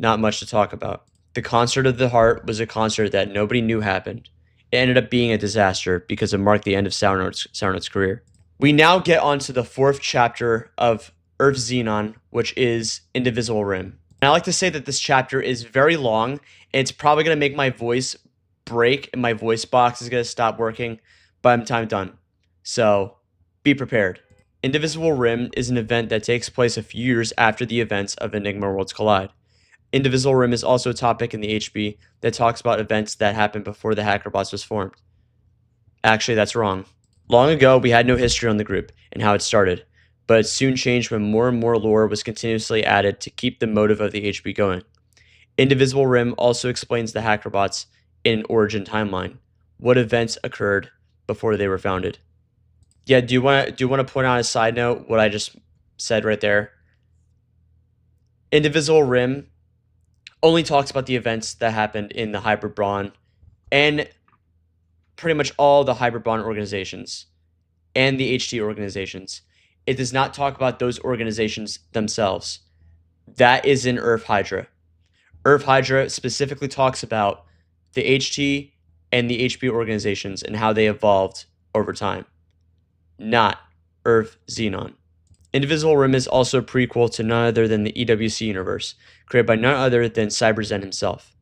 Not much to talk about. The Concert of the Heart was a concert that nobody knew happened. It ended up being a disaster because it marked the end of Sournote's career. We now get on to the 4th chapter of Earth Xenon, which is Indivisible Rim. And I like to say that this chapter is very long, and it's probably going to make my voice break, and my voice box is going to stop working by the time I'm done. So, be prepared. Indivisible Rim is an event that takes place a few years after the events of Enigma Worlds Collide. Indivisible Rim is also a topic in the HB that talks about events that happened before the Hackerbots was formed. Actually, that's wrong. Long ago, we had no history on the group and how it started, but it soon changed when more and more lore was continuously added to keep the motive of the HB going. Indivisible Rim also explains the Hackerbots in an origin timeline, what events occurred before they were founded. Yeah, do you want to point out a side note what I just said right there? Indivisible Rim only talks about the events that happened in the Hybrid Brawn and pretty much all the Hybrid Brawn organizations and the HT organizations. It does not talk about those organizations themselves. That is in Earth Hydra. Earth Hydra specifically talks about the HT and the HP organizations and how they evolved over time, not Earth Xenon. Indivisible Rim is also a prequel to none other than the EWC universe, created by none other than Cyberzens himself.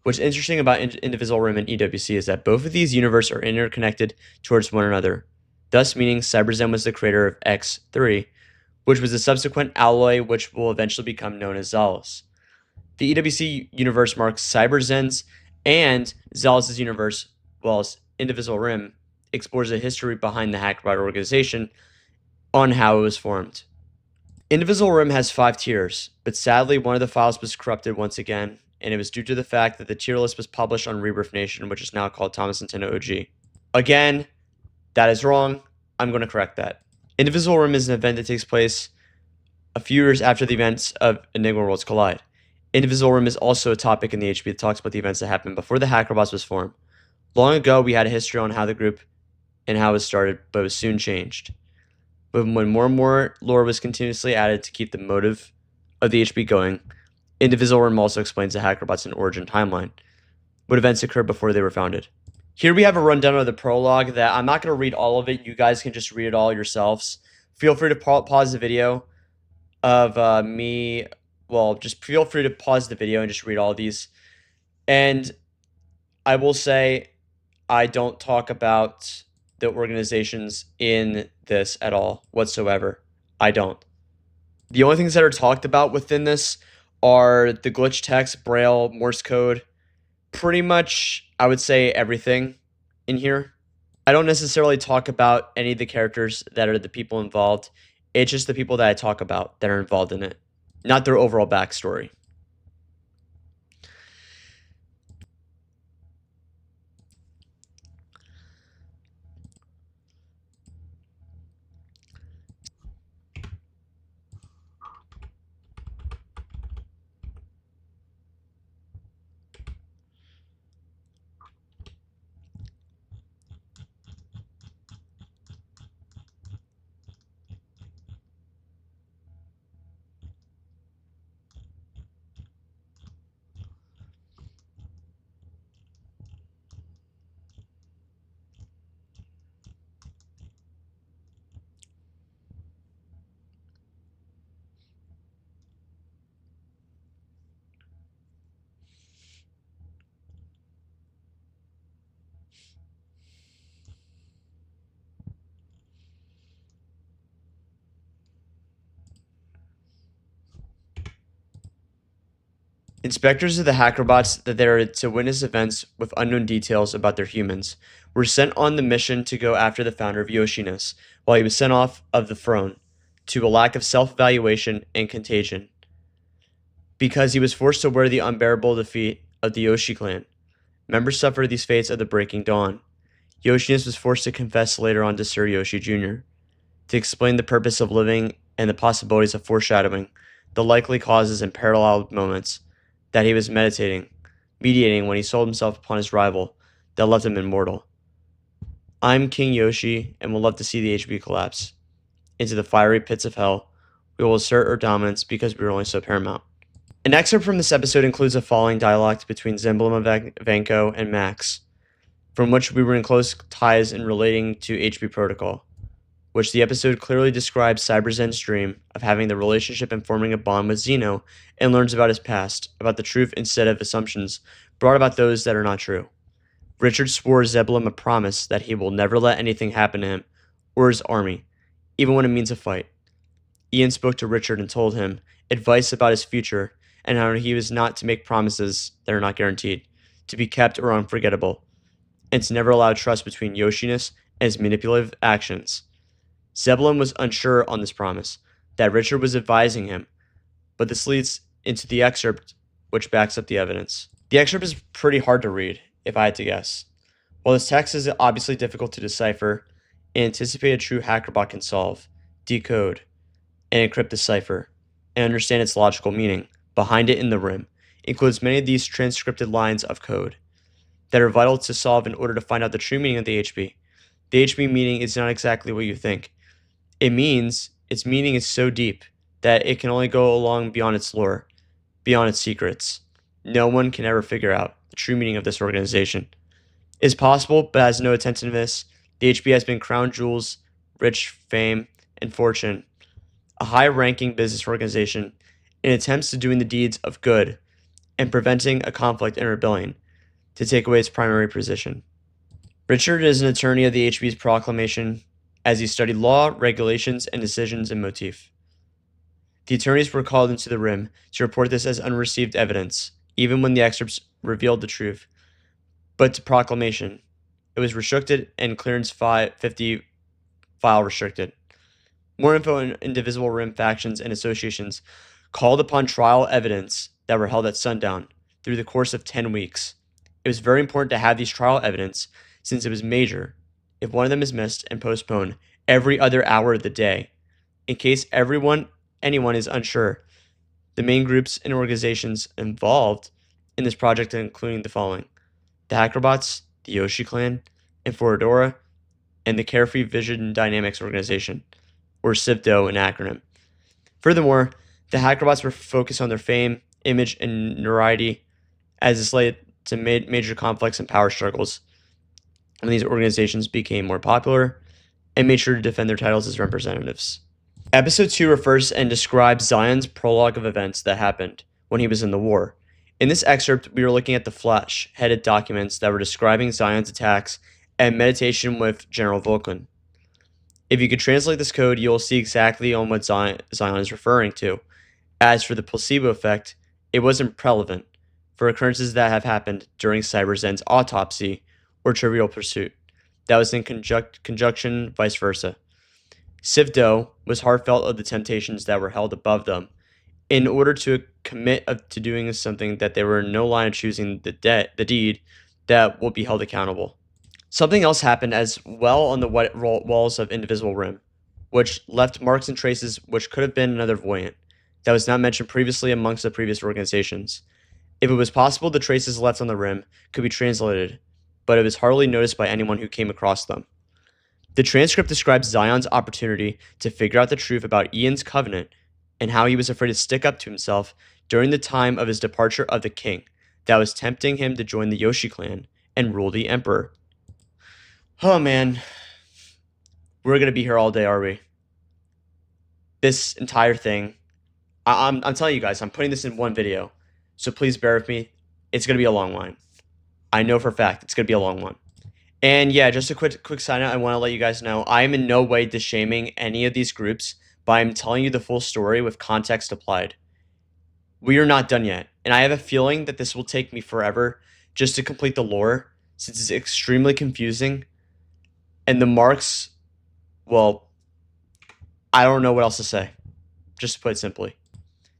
What's interesting about Indivisible Rim and EWC is that both of these universes are interconnected towards one another, thus meaning Cyberzens was the creator of X3, which was a subsequent alloy which will eventually become known as Xalus. The EWC universe marks Cyberzens, and Xalus' universe, whilst Indivisible Rim explores the history behind the Hackerbot organization on how it was formed. Indivisible Rim has 5 tiers, but sadly one of the files was corrupted once again, and it was due to the fact that the tier list was published on Rebirth Nation, which is now called Thomas Nintendo OG. Again, that is wrong. I'm going to correct that. Indivisible Rim is an event that takes place a few years after the events of Enigma Worlds Collide. Indivisible Rim is also a topic in the HB that talks about the events that happened before the Hackerbots was formed. Long ago, we had a history on how the group and how it started, but it was soon changed. But when more and more lore was continuously added to keep the motive of the HB going, Indivisible Rim also explains the Hackerbots in origin timeline, what events occurred before they were founded. Here we have a rundown of the prologue that I'm not going to read all of it. You guys can just read it all yourselves. Feel free to pause the video of me. Well, just feel free to pause the video and just read all of these. And I will say I don't talk about the organizations in this at all whatsoever. I don't. The only things that are talked about within this are the glitch text, Braille, Morse code, pretty much, I would say, everything in here. I don't necessarily talk about any of the characters that are the people involved. It's just the people that I talk about that are involved in it, not their overall backstory. Inspectors of the Hackerbots that are to witness events with unknown details about their humans were sent on the mission to go after the founder of Yoshiness while he was sent off of the throne to a lack of self-evaluation and contagion because he was forced to wear the unbearable defeat of the Yoshi clan. Members suffered these fates of the Breaking Dawn. Yoshiness was forced to confess later on to Sir Yoshi Jr. to explain the purpose of living and the possibilities of foreshadowing the likely causes and parallel moments that he was mediating when he sold himself upon his rival that left him immortal. I'm King Yoshi and would love to see the HB collapse into the fiery pits of hell. We will assert our dominance because we are only so paramount. An excerpt from this episode includes a following dialogue between Zemblema Vanko and Max, from which we were in close ties in relating to HB Protocol, which the episode clearly describes Cyberzen's dream of having the relationship and forming a bond with Xeno, and learns about his past, about the truth instead of assumptions brought about those that are not true. Richard swore Zeblem a promise that he will never let anything happen to him or his army, even when it means a fight. Ian spoke to Richard and told him advice about his future and how he was not to make promises that are not guaranteed, to be kept or unforgettable, and to never allow trust between Yoshiness and his manipulative actions. Zebulon was unsure on this promise, that Richard was advising him, but this leads into the excerpt which backs up the evidence. The excerpt is pretty hard to read, if I had to guess. While this text is obviously difficult to decipher, and anticipate a true hackerbot can solve, decode, and encrypt the cipher, and understand its logical meaning behind it in the rim, includes many of these transcripted lines of code that are vital to solve in order to find out the true meaning of the HB. The HB meaning is not exactly what you think. Its meaning is so deep that it can only go along beyond its lore, beyond its secrets. No one can ever figure out the true meaning of this organization. It is possible, but has no attentiveness. The HB has been crowned jewels, rich fame, and fortune, a high-ranking business organization, in attempts to doing the deeds of good and preventing a conflict and rebellion to take away its primary position. Richard is an attorney of the HB's proclamation as he studied law, regulations, and decisions in motif. The attorneys were called into the rim to report this as unreceived evidence, even when the excerpts revealed the truth. But to proclamation, it was restricted and clearance 50 file restricted. More info on Indivisible Rim factions and associations called upon trial evidence that were held at sundown through the course of 10 weeks. It was very important to have these trial evidence since it was major if one of them is missed and postponed every other hour of the day. In case anyone is unsure, the main groups and organizations involved in this project including the following: the Hackerbots, the Yoshi Clan, and Foradora, and the Carefree Vision Dynamics Organization, or CIVDO in acronym. Furthermore, the Hackerbots were focused on their fame, image, and notoriety as this led to major conflicts and power struggles when these organizations became more popular and made sure to defend their titles as representatives. Episode 2 refers and describes Zion's prologue of events that happened when he was in the war. In this excerpt, we are looking at the flash-headed documents that were describing Zion's attacks and meditation with General Vulcan. If you could translate this code, you will see exactly on what Zion is referring to. As for the placebo effect, it wasn't relevant for occurrences that have happened during Cyberzens autopsy or Trivial Pursuit. That was in conjunction vice versa. CIVDO was heartfelt of the temptations that were held above them in order to commit to doing something that they were in no line of choosing the deed that will be held accountable. Something else happened as well on the white walls of Indivisible Rim, which left marks and traces which could have been another Voyant that was not mentioned previously amongst the previous organizations. If it was possible, the traces left on the rim could be translated, but it was hardly noticed by anyone who came across them. The transcript describes Zion's opportunity to figure out the truth about Ian's covenant and how he was afraid to stick up to himself during the time of his departure of the king that was tempting him to join the Yoshi clan and rule the emperor. Oh man, we're going to be here all day, are we? This entire thing, I'm telling you guys, I'm putting this in one video, so please bear with me. It's going to be a long one. I know for a fact it's going to be a long one. And yeah, just a quick sign out, I want to let you guys know, I am in no way dishaming any of these groups, but I'm telling you the full story with context applied. We are not done yet, and I have a feeling that this will take me forever just to complete the lore, since it's extremely confusing. And the marks, well, I don't know what else to say, just to put it simply.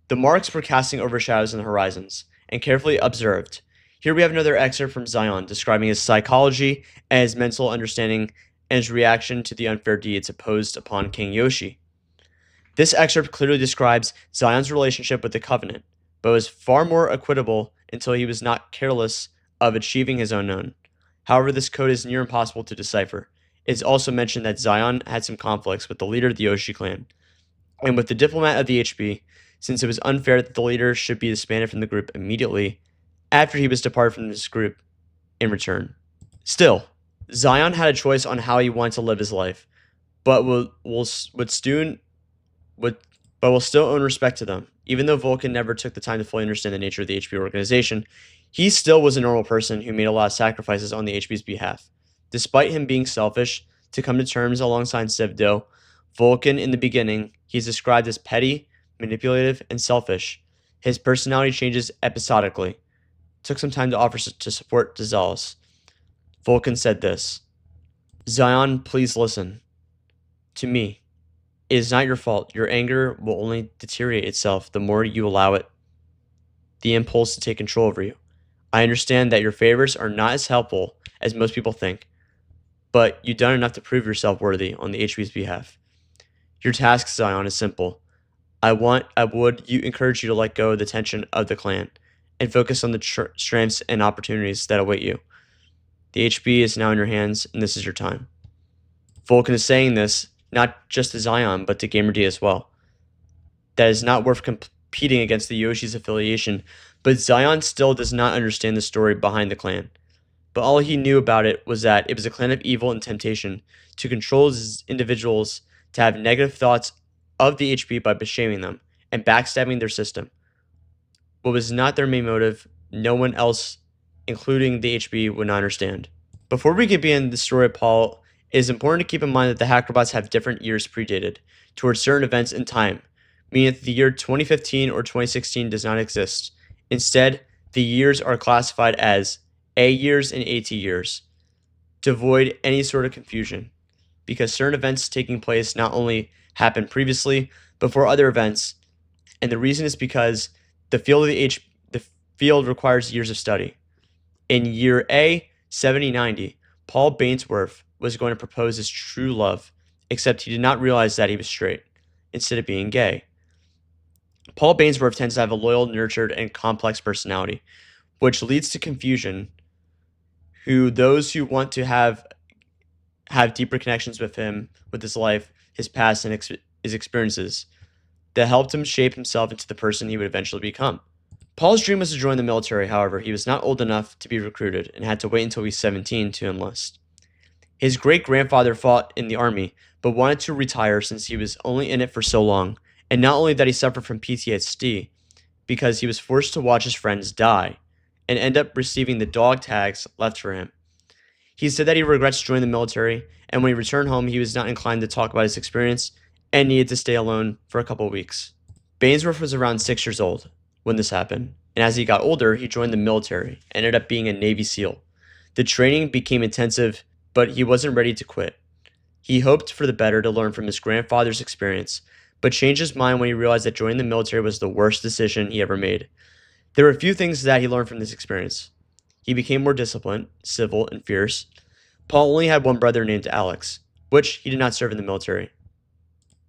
The marks were casting overshadows in the horizons, and carefully observed. Here we have another excerpt from Zion describing his psychology and his mental understanding and his reaction to the unfair deeds imposed upon King Yoshi. This excerpt clearly describes Zion's relationship with the Covenant, but was far more equitable until he was not careless of achieving his own known. However, this code is near impossible to decipher. It is also mentioned that Zion had some conflicts with the leader of the Yoshi clan and with the diplomat of the HB, since it was unfair that the leader should be disbanded from the group immediately after he was departed from this group in return. Still, Zion had a choice on how he wanted to live his life, but will still own respect to them. Even though Vulcan never took the time to fully understand the nature of the HB organization, he still was a normal person who made a lot of sacrifices on the HB's behalf. Despite him being selfish, to come to terms alongside CIVDO, Vulcan in the beginning, he's described as petty, manipulative, and selfish. His personality changes episodically. Took some time to offer to support to Xalus. Vulcan said this: Zion, please listen to me. It is not your fault. Your anger will only deteriorate itself the more you allow it, the impulse to take control over you. I understand that your favors are not as helpful as most people think, but you've done enough to prove yourself worthy on the HB's behalf. Your task, Zion, is simple. I would encourage you to let go of the tension of the clan and focus on the strengths and opportunities that await you. The HB is now in your hands, and this is your time. Vulcan is saying this not just to Zion, but to GamerD as well. That is not worth competing against the Yoshi's affiliation, but Zion still does not understand the story behind the clan. But all he knew about it was that it was a clan of evil and temptation to control individuals to have negative thoughts of the HB by shaming them and backstabbing their system. What was not their main motive, no one else, including the HB, would not understand. Before we get begin the story of Paul, it is important to keep in mind that the Hackerbots have different years predated towards certain events in time, meaning that the year 2015 or 2016 does not exist. Instead, the years are classified as A years and AT years to avoid any sort of confusion, because certain events taking place not only happened previously, but for other events, and the reason is because the field requires years of study. In year A, 7090, Paul Bainsworth was going to propose his true love, except he did not realize that he was straight, instead of being gay. Paul Bainsworth tends to have a loyal, nurtured, and complex personality, which leads to confusion. Those who want to have deeper connections with him, with his life, his past, and his experiences, that helped him shape himself into the person he would eventually become. Paul's dream was to join the military. However, he was not old enough to be recruited and had to wait until he was 17 to enlist. His great-grandfather fought in the army, but wanted to retire since he was only in it for so long, and not only that, he suffered from PTSD because he was forced to watch his friends die and end up receiving the dog tags left for him. He said that he regrets joining the military, and when he returned home, he was not inclined to talk about his experience and needed to stay alone for a couple of weeks. Bainsworth was around 6 years old when this happened, and as he got older, he joined the military and ended up being a Navy SEAL. The training became intensive, but he wasn't ready to quit. He hoped for the better to learn from his grandfather's experience, but changed his mind when he realized that joining the military was the worst decision he ever made. There were a few things that he learned from this experience. He became more disciplined, civil, and fierce. Paul only had one brother named Alex, which he did not serve in the military.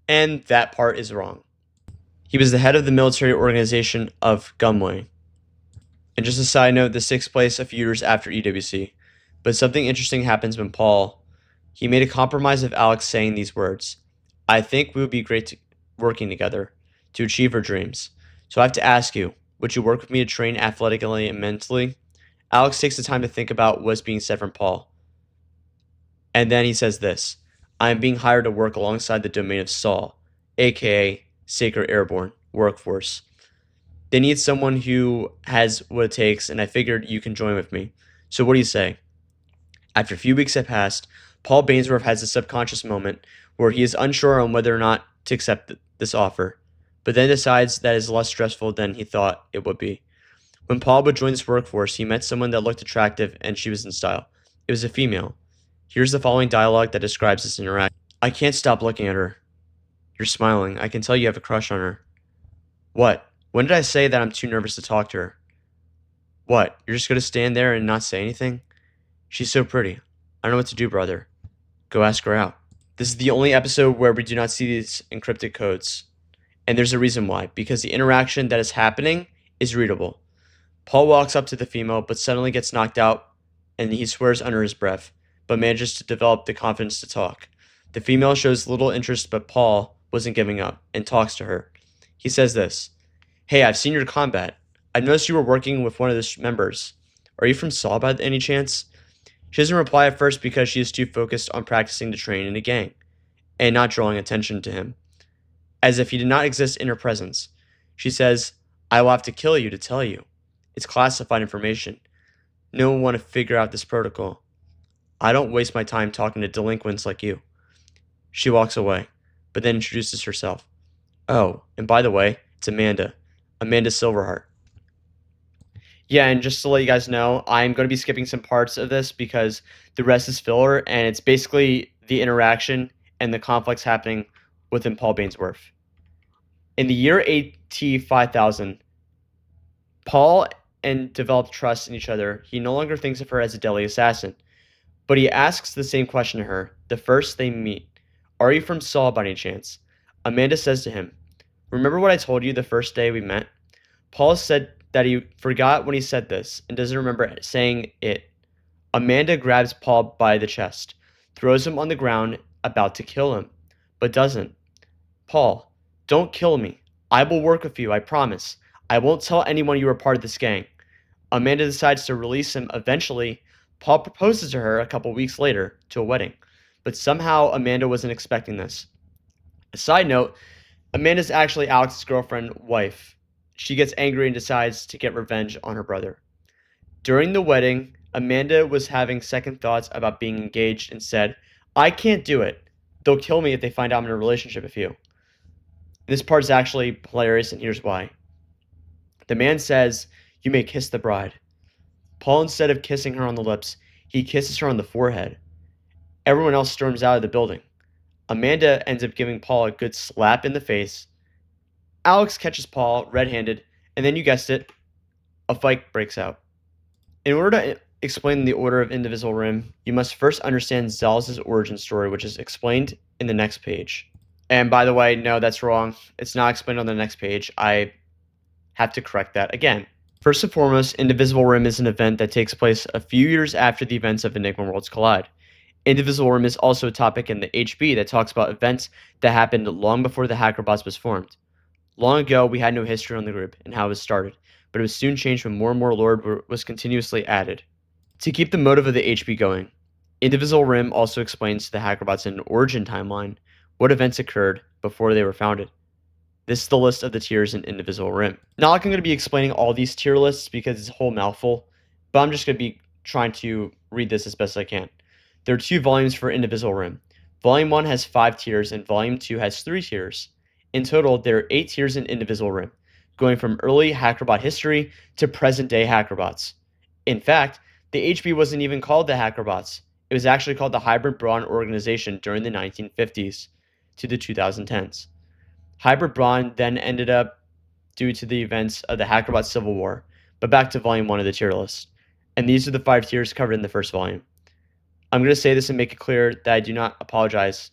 And that part is wrong. He was the head of the military organization of Gumway. And just a side note, this takes place a few years after EWC. But something interesting happens when he made a compromise of Alex saying these words: I think we would be great working together to achieve our dreams. So I have to ask you, would you work with me to train athletically and mentally? Alex takes the time to think about what's being said from Paul. And then he says this: I am being hired to work alongside the domain of Saul, aka Sacred Airborne Workforce. They need someone who has what it takes, and I figured you can join with me. So what do you say? After a few weeks have passed, Paul Bainsworth has a subconscious moment where he is unsure on whether or not to accept this offer, but then decides that it is less stressful than he thought it would be. When Paul would join this workforce, he met someone that looked attractive and she was in style. It was a female. Here's the following dialogue that describes this interaction. I can't stop looking at her. You're smiling. I can tell you have a crush on her. What? When did I say that I'm too nervous to talk to her? What? You're just going to stand there and not say anything? She's so pretty. I don't know what to do, brother. Go ask her out. This is the only episode where we do not see these encrypted codes. And there's a reason why. Because the interaction that is happening is readable. Paul walks up to the female, but suddenly gets knocked out, and he swears under his breath, but manages to develop the confidence to talk. The female shows little interest, but Paul wasn't giving up, and talks to her. He says this: Hey, I've seen your combat. I noticed you were working with one of the members. Are you from Saul by any chance? She doesn't reply at first because she is too focused on practicing to train in a gang, and not drawing attention to him, as if he did not exist in her presence. She says, I will have to kill you to tell you. It's classified information. No one want to figure out this protocol. I don't waste my time talking to delinquents like you. She walks away, but then introduces herself. Oh, and by the way, it's Amanda. Amanda Silverheart. Yeah, and just to let you guys know, I'm going to be skipping some parts of this because the rest is filler, and it's basically the interaction and the conflicts happening within Paul Bainsworth. In the year AT 5000, Paul and developed trust in each other. He no longer thinks of her as a deadly assassin, but he asks the same question to her the first they meet. Are you from Saul by any chance? Amanda says to him, remember what I told you the first day we met? Paul said that he forgot when he said this and doesn't remember saying it. Amanda grabs Paul by the chest, throws him on the ground, about to kill him, but doesn't. Paul, don't kill me. I will work with you, I promise. I won't tell anyone you are part of this gang. Amanda decides to release him eventually. Paul proposes to her a couple weeks later to a wedding, but somehow Amanda wasn't expecting this. A side note, Amanda's actually Alex's girlfriend, wife. She gets angry and decides to get revenge on her brother. During the wedding, Amanda was having second thoughts about being engaged and said, I can't do it. They'll kill me if they find out I'm in a relationship with you. This part is actually hilarious, and here's why. The man says, you may kiss the bride. Paul, instead of kissing her on the lips, he kisses her on the forehead. Everyone else storms out of the building. Amanda ends up giving Paul a good slap in the face. Alex catches Paul red-handed, and then you guessed it, a fight breaks out. In order to explain the Order of Indivisible Rim, you must first understand Xalus' origin story, which is explained in the next page. And by the way, no, that's wrong. It's not explained on the next page. I have to correct that again. First and foremost, Indivisible Rim is an event that takes place a few years after the events of Enigma Worlds Collide. Indivisible Rim is also a topic in the HB that talks about events that happened long before the Hackerbots was formed. Long ago, we had no history on the group and how it was started, but it was soon changed when more and more lore was continuously added. To keep the motive of the HB going, Indivisible Rim also explains to the Hackerbots in an origin timeline what events occurred before they were founded. This is the list of the tiers in Indivisible Rim. Not like I'm going to be explaining all these tier lists because it's a whole mouthful, but I'm just going to be trying to read this as best as I can. There are 2 volumes for Indivisible Rim. Volume 1 has 5 tiers and Volume 2 has 3 tiers. In total, there are 8 tiers in Indivisible Rim, going from early Hackerbot history to present-day Hackerbots. In fact, the HB wasn't even called the Hackerbots. It was actually called the Hybrid Brawn Organization during the 1950s to the 2010s. Hybrid Brawn then ended up due to the events of the Hackerbot Civil War, but back to Volume 1 of the tier list. And these are the 5 tiers covered in the first volume. I'm going to say this and make it clear that I do not apologize.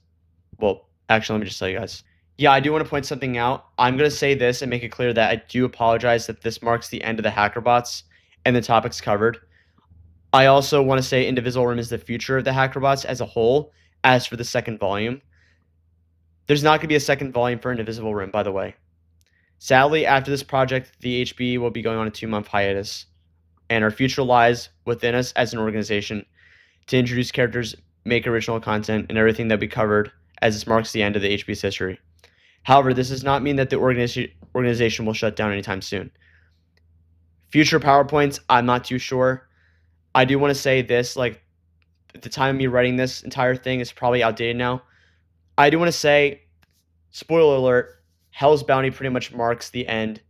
Well, actually, let me just tell you guys. Yeah, I do want to point something out. I'm going to say this and make it clear that I do apologize that this marks the end of the Hackerbots and the topics covered. I also want to say Indivisible Rim is the future of the Hackerbots as a whole. As for the second volume, there's not going to be a second volume for Indivisible Rim, by the way. Sadly, after this project, the HB will be going on a 2-month hiatus, and our future lies within us as an organization to introduce characters, make original content, and everything that we covered as this marks the end of the HB's history. However, this does not mean that the organization will shut down anytime soon. Future PowerPoints, I'm not too sure. I do want to say this, like, at the time of me writing this entire thing is probably outdated now. I do want to say, spoiler alert, Hell's Bounty pretty much marks the end,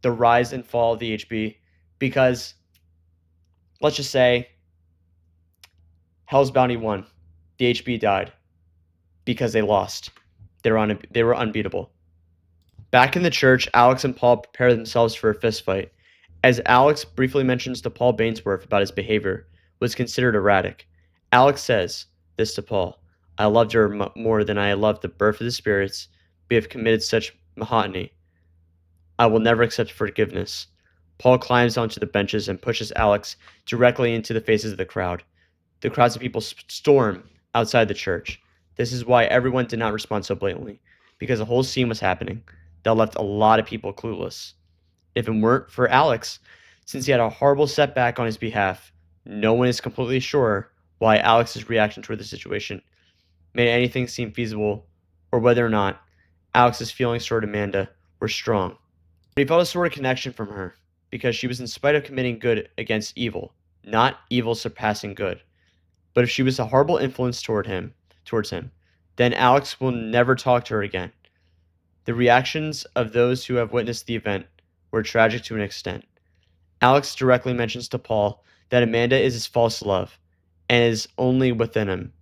the rise and fall of the HB, because, let's just say, Hell's Bounty won. The HB died because they lost. They were unbeatable. Back in the church, Alex and Paul prepare themselves for a fistfight. As Alex briefly mentions to Paul Bainsworth about his behavior, was considered erratic. Alex says this to Paul, I loved her more than I loved the birth of the spirits. We have committed such mahogany. I will never accept forgiveness. Paul climbs onto the benches and pushes Alex directly into the faces of the crowd. The crowds of people storm outside the church. This is why everyone did not respond so blatantly, because a whole scene was happening that left a lot of people clueless. If it weren't for Alex, since he had a horrible setback on his behalf, no one is completely sure why Alex's reaction toward the situation made anything seem feasible, or whether or not Alex's feelings toward Amanda were strong. But he felt a sort of connection from her, because she was in spite of committing good against evil, not evil surpassing good. But if she was a horrible influence towards him, then Alex will never talk to her again. The reactions of those who have witnessed the event were tragic to an extent. Alex directly mentions to Paul that Amanda is his false love and is only within him.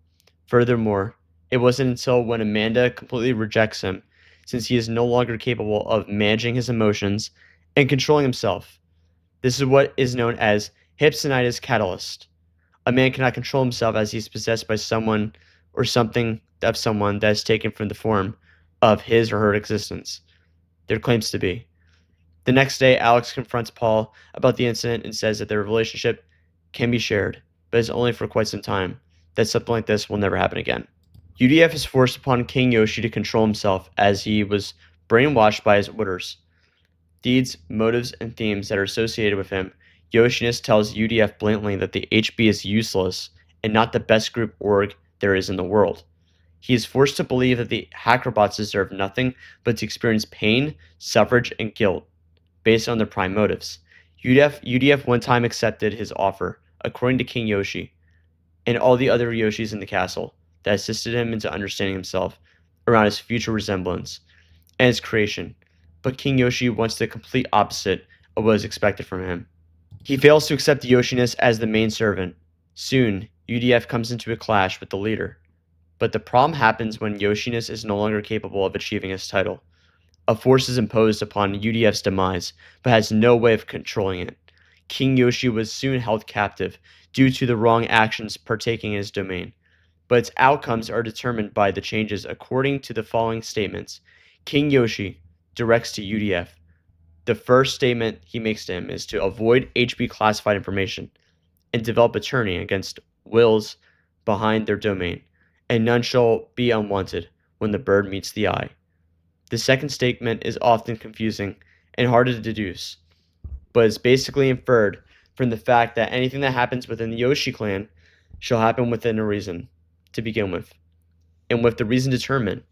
Furthermore, it wasn't until when Amanda completely rejects him, since he is no longer capable of managing his emotions and controlling himself. This is what is known as hypsinitis catalyst. A man cannot control himself as he is possessed by someone or something of someone that is taken from the form of his or her existence. There claims to be. The next day, Alex confronts Paul about the incident and says that their relationship can be shared, but it's only for quite some time, that something like this will never happen again. UDF is forced upon King Yoshi to control himself as he was brainwashed by his orders. Deeds, motives, and themes that are associated with him, Yoshiness tells UDF blatantly that the HB is useless and not the best group org there is in the world. He is forced to believe that the Hackerbots deserve nothing but to experience pain, suffrage, and guilt based on their prime motives. UDF one time accepted his offer, according to King Yoshi, and all the other Yoshis in the castle, that assisted him into understanding himself around his future resemblance and his creation. But King Yoshi wants the complete opposite of what is expected from him. He fails to accept Yoshiness as the main servant. Soon, UDF comes into a clash with the leader. But the problem happens when Yoshiness is no longer capable of achieving his title. A force is imposed upon UDF's demise, but has no way of controlling it. King Yoshi was soon held captive due to the wrong actions partaking in his domain, but its outcomes are determined by the changes according to the following statements. King Yoshi directs to UDF. The first statement he makes to him is to avoid HB classified information and develop a turning against wills behind their domain, and none shall be unwanted when the bird meets the eye. The second statement is often confusing and hard to deduce, but is basically inferred from the fact that anything that happens within the Yoshi clan shall happen within a reason to begin with. And with the reason determined,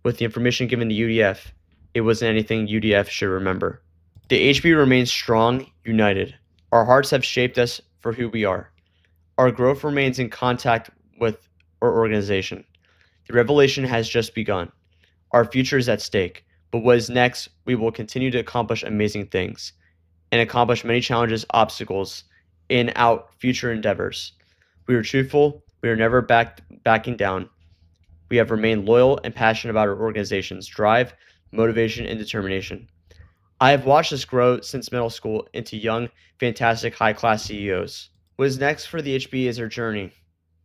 with the information given to UDF, it wasn't anything UDF should remember. The HB remains strong, united. Our hearts have shaped us for who we are. Our growth remains in contact with our organization. The revelation has just begun. Our future is at stake, but what is next, we will continue to accomplish amazing things and accomplish many challenges, obstacles in our future endeavors. We are truthful, we are never backing down. We have remained loyal and passionate about our organization's drive, motivation, and determination. I have watched us grow since middle school into young, fantastic, high-class CEOs. What is next for the HB is our journey.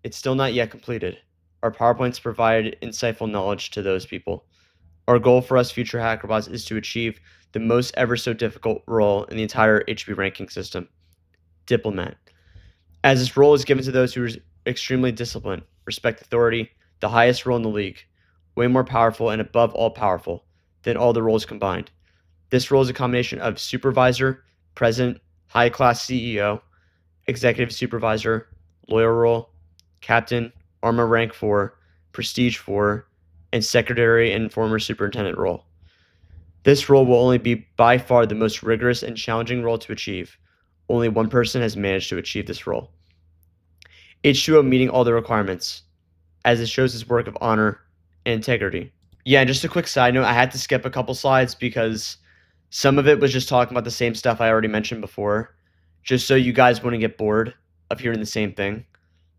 It's still not yet completed. Our PowerPoints provide insightful knowledge to those people. Our goal for us future Hackerbots is to achieve the most ever so difficult role in the entire HB ranking system, Diplomat. As this role is given to those who are extremely disciplined, respect authority, the highest role in the league, way more powerful and above all powerful than all the roles combined. This role is a combination of supervisor, president, high-class CEO, executive supervisor, lawyer role, captain, armor rank 4, prestige 4, and secretary and former superintendent role. This role will only be by far the most rigorous and challenging role to achieve. Only one person has managed to achieve this role. H2O meeting all the requirements, as it shows his work of honor and integrity. Yeah, and just a quick side note, I had to skip a couple slides because some of it was just talking about the same stuff I already mentioned before, just so you guys wouldn't get bored of hearing the same thing.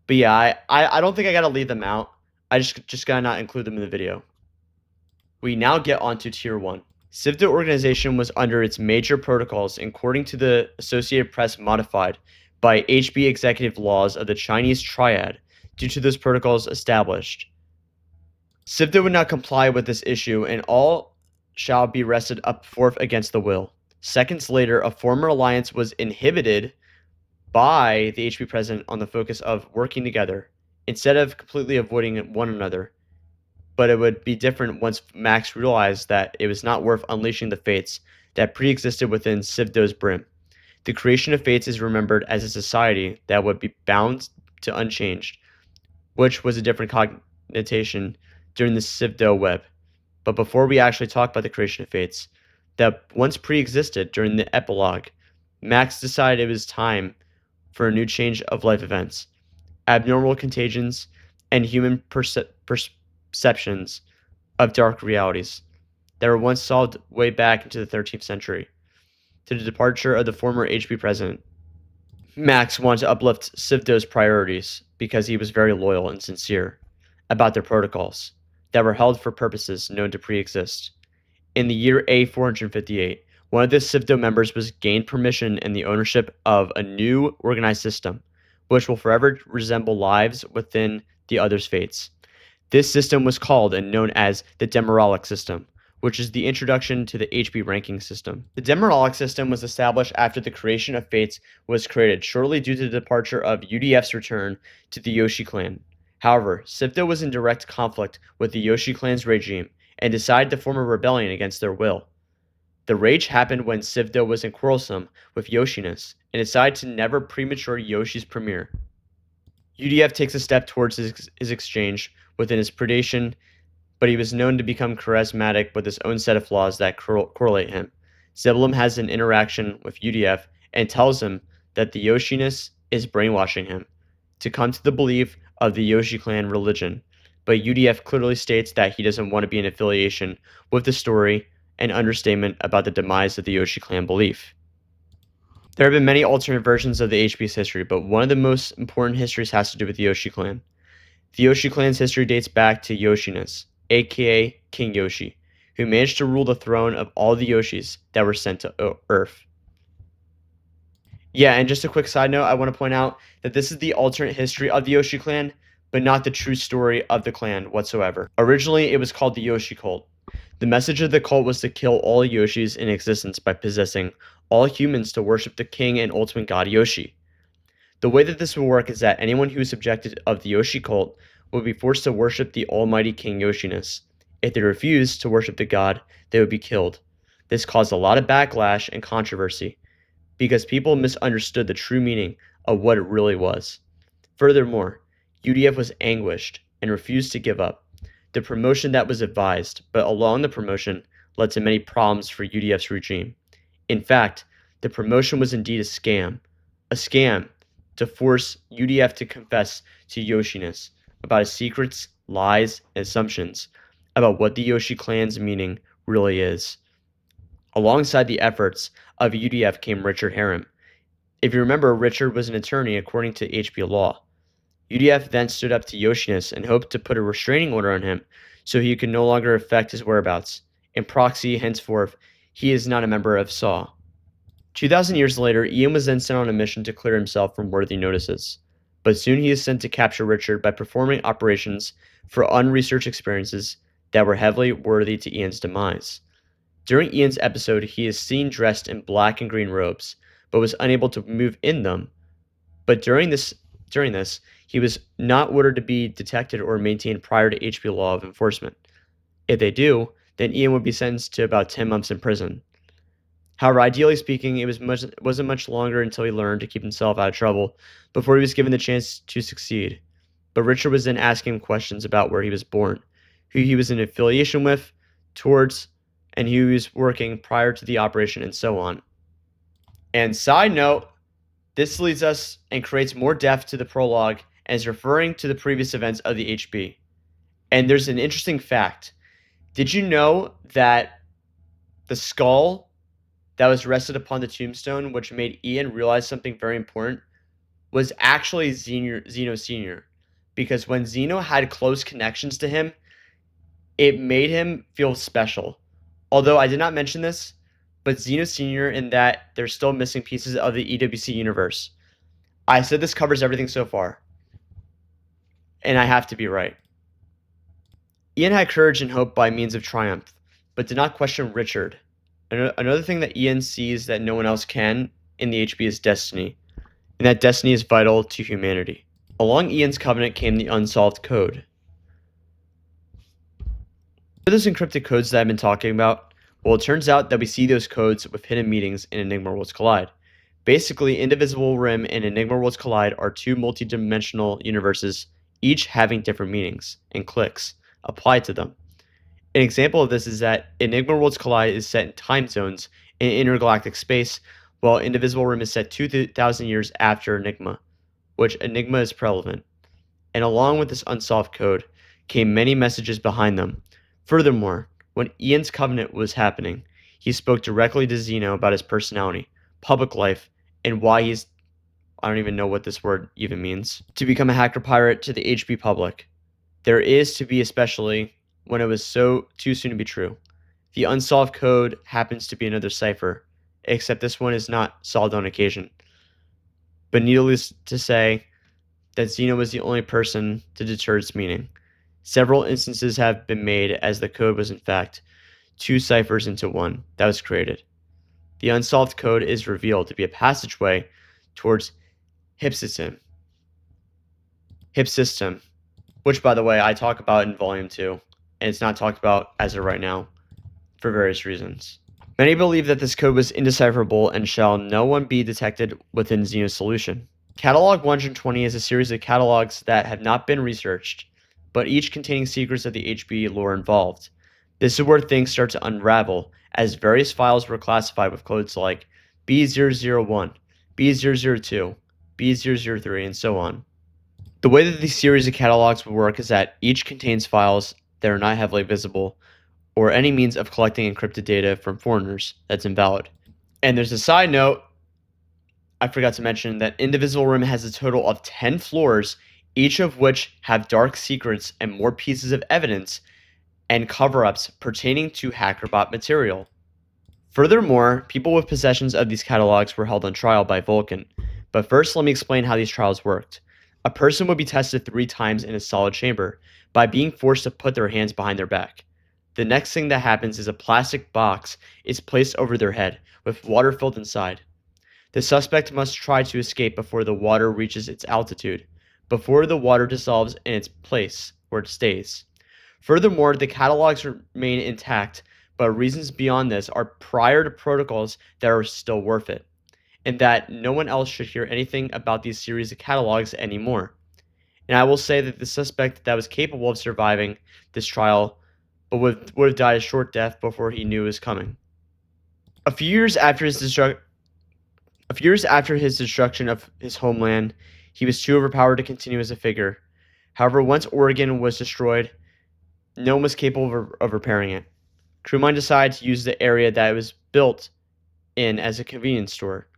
But yeah, I don't think I gotta leave them out. I just gotta not include them in the video. We now get onto Tier 1. Civda organization was under its major protocols according to the Associated Press modified by HB executive laws of the Chinese Triad due to those protocols established. Civda would not comply with this issue and all shall be rested up forth against the will. Seconds later, a former alliance was inhibited by the HB president on the focus of working together instead of completely avoiding one another. But it would be different once Max realized that it was not worth unleashing the fates that pre-existed within Civdo's brim. The creation of fates is remembered as a society that would be bound to unchanged, which was a different connotation during the Civdo web. But before we actually talk about the creation of fates, that once pre-existed during the epilogue, Max decided it was time for a new change of life events, abnormal contagions, and human perceptions of dark realities that were once solved way back into the 13th century. to the departure of the former HP president. Max wanted to uplift Civdo's priorities because he was very loyal and sincere about their protocols that were held for purposes known to pre-exist. In the year A458, one of the Civdo members was gained permission and the ownership of a new organized system, which will forever resemble lives within the other's fates. This system was called and known as the Demerolic system, which is the introduction to the HP ranking system. The Demerolic system was established after the creation of Fates was created, shortly due to the departure of UDF's return to the Yoshi clan. However, Civdo was in direct conflict with the Yoshi clan's regime and decided to form a rebellion against their will. The rage happened when Civdo was in quarrelsome with Yoshiness and decided to never premature Yoshi's premiere. UDF takes a step towards his exchange within his predation, but he was known to become charismatic with his own set of flaws that correlate him. Bubbleman has an interaction with UDF and tells him that the Yoshiness is brainwashing him to come to the belief of the Yoshi clan religion, but UDF clearly states that he doesn't want to be in affiliation with the story and understatement about the demise of the Yoshi clan belief. There have been many alternate versions of the HP's history, but one of the most important histories has to do with the Yoshi clan. The Yoshi clan's history dates back to Yoshiness, aka King Yoshi, who managed to rule the throne of all the Yoshis that were sent to Earth. Yeah, and just a quick side note, I want to point out that this is the alternate history of the Yoshi clan, but not the true story of the clan whatsoever. Originally, it was called the Yoshi cult. The message of the cult was to kill all Yoshis in existence by possessing all humans to worship the king and ultimate god Yoshi. The way that this would work is that anyone who is subjected of the Yoshi cult would be forced to worship the almighty King Yoshiness. If they refused to worship the god, they would be killed. This caused a lot of backlash and controversy because people misunderstood the true meaning of what it really was. Furthermore, UDF was anguished and refused to give up the promotion that was advised, but along the promotion led to many problems for UDF's regime. In fact, the promotion was indeed a scam to force UDF to confess to Yoshiness about his secrets, lies, and assumptions about what the Yoshi clan's meaning really is. Alongside the efforts of UDF came Richard Harem. If you remember, Richard was an attorney according to HP law. UDF then stood up to Yoshiness and hoped to put a restraining order on him so he could no longer affect his whereabouts. In proxy, henceforth, he is not a member of SAW. 2,000 years later, Ian was then sent on a mission to clear himself from worthy notices. But soon he is sent to capture Richard by performing operations for unresearched experiences that were heavily worthy to Ian's demise. During Ian's episode, he is seen dressed in black and green robes, but was unable to move in them. But during this, he was not ordered to be detected or maintained prior to HP law of enforcement. If they do, then Ian would be sentenced to about 10 months in prison. However, ideally speaking, it wasn't much longer until he learned to keep himself out of trouble before he was given the chance to succeed. But Richard was then asking him questions about where he was born, who he was in affiliation with, towards, and who he was working prior to the operation, and so on. And side note, this leads us and creates more depth to the prologue and is referring to the previous events of the HB. And there's an interesting fact. Did you know that the skull that was rested upon the tombstone, which made Ian realize something very important, was actually Zeno Sr.? Because when Zeno had close connections to him, it made him feel special. Although I did not mention this, but Zeno Sr. in that they're still missing pieces of the EWC universe. I said this covers everything so far. And I have to be right. Ian had courage and hope by means of triumph, but did not question Richard. Another thing that Ian sees that no one else can in the HB is destiny, and that destiny is vital to humanity. Along Ian's covenant came the unsolved code. For those encrypted codes that I've been talking about, well, it turns out that we see those codes with hidden meanings in Enigma Worlds Collide. Basically, Indivisible Rim and Enigma Worlds Collide are two multi-dimensional universes, each having different meanings and clicks applied to them. An example of this is that Enigma Worlds Collide is set in time zones in intergalactic space, while Indivisible Rim is set 2,000 years after Enigma, which Enigma is prevalent. And along with this unsolved code came many messages behind them. Furthermore, when Ian's covenant was happening, he spoke directly to Zeno about his personality, public life, and why he's, I don't even know what this word even means, to become a hacker pirate to the HB public. There is to be, especially when it was so too soon to be true. The unsolved code happens to be another cipher, except this one is not solved on occasion. But needless to say, that Zeno was the only person to deter its meaning. Several instances have been made as the code was in fact two ciphers into one that was created. The unsolved code is revealed to be a passageway towards Hypsistem, which, by the way, I talk about in Volume 2, and it's not talked about as of right now for various reasons. Many believe that this code was indecipherable and shall no one be detected within Zeno's solution. Catalog 120 is a series of catalogs that have not been researched, but each containing secrets of the HB lore involved. This is where things start to unravel, as various files were classified with codes like B001, B002, B003, and so on. The way that these series of catalogs will work is that each contains files that are not heavily visible, or any means of collecting encrypted data from foreigners that's invalid. And there's a side note, I forgot to mention that Indivisible Rim has a total of 10 floors, each of which have dark secrets and more pieces of evidence and cover-ups pertaining to HackerBot material. Furthermore, people with possessions of these catalogs were held on trial by Vulcan. But first, let me explain how these trials worked. A person would be tested 3 times in a solid chamber by being forced to put their hands behind their back. The next thing that happens is a plastic box is placed over their head with water filled inside. The suspect must try to escape before the water reaches its altitude, before the water dissolves in its place where it stays. Furthermore, the catalogs remain intact, but reasons beyond this are prior to protocols that are still worth it, and that no one else should hear anything about these series of catalogs anymore. And I will say that the suspect that was capable of surviving this trial but would have died a short death before he knew it was coming. A few years after his destruction of his homeland, he was too overpowered to continue as a figure. However, once Oregon was destroyed, no one was capable of repairing it. Crewmine decided to use the area that it was built in as a convenience store.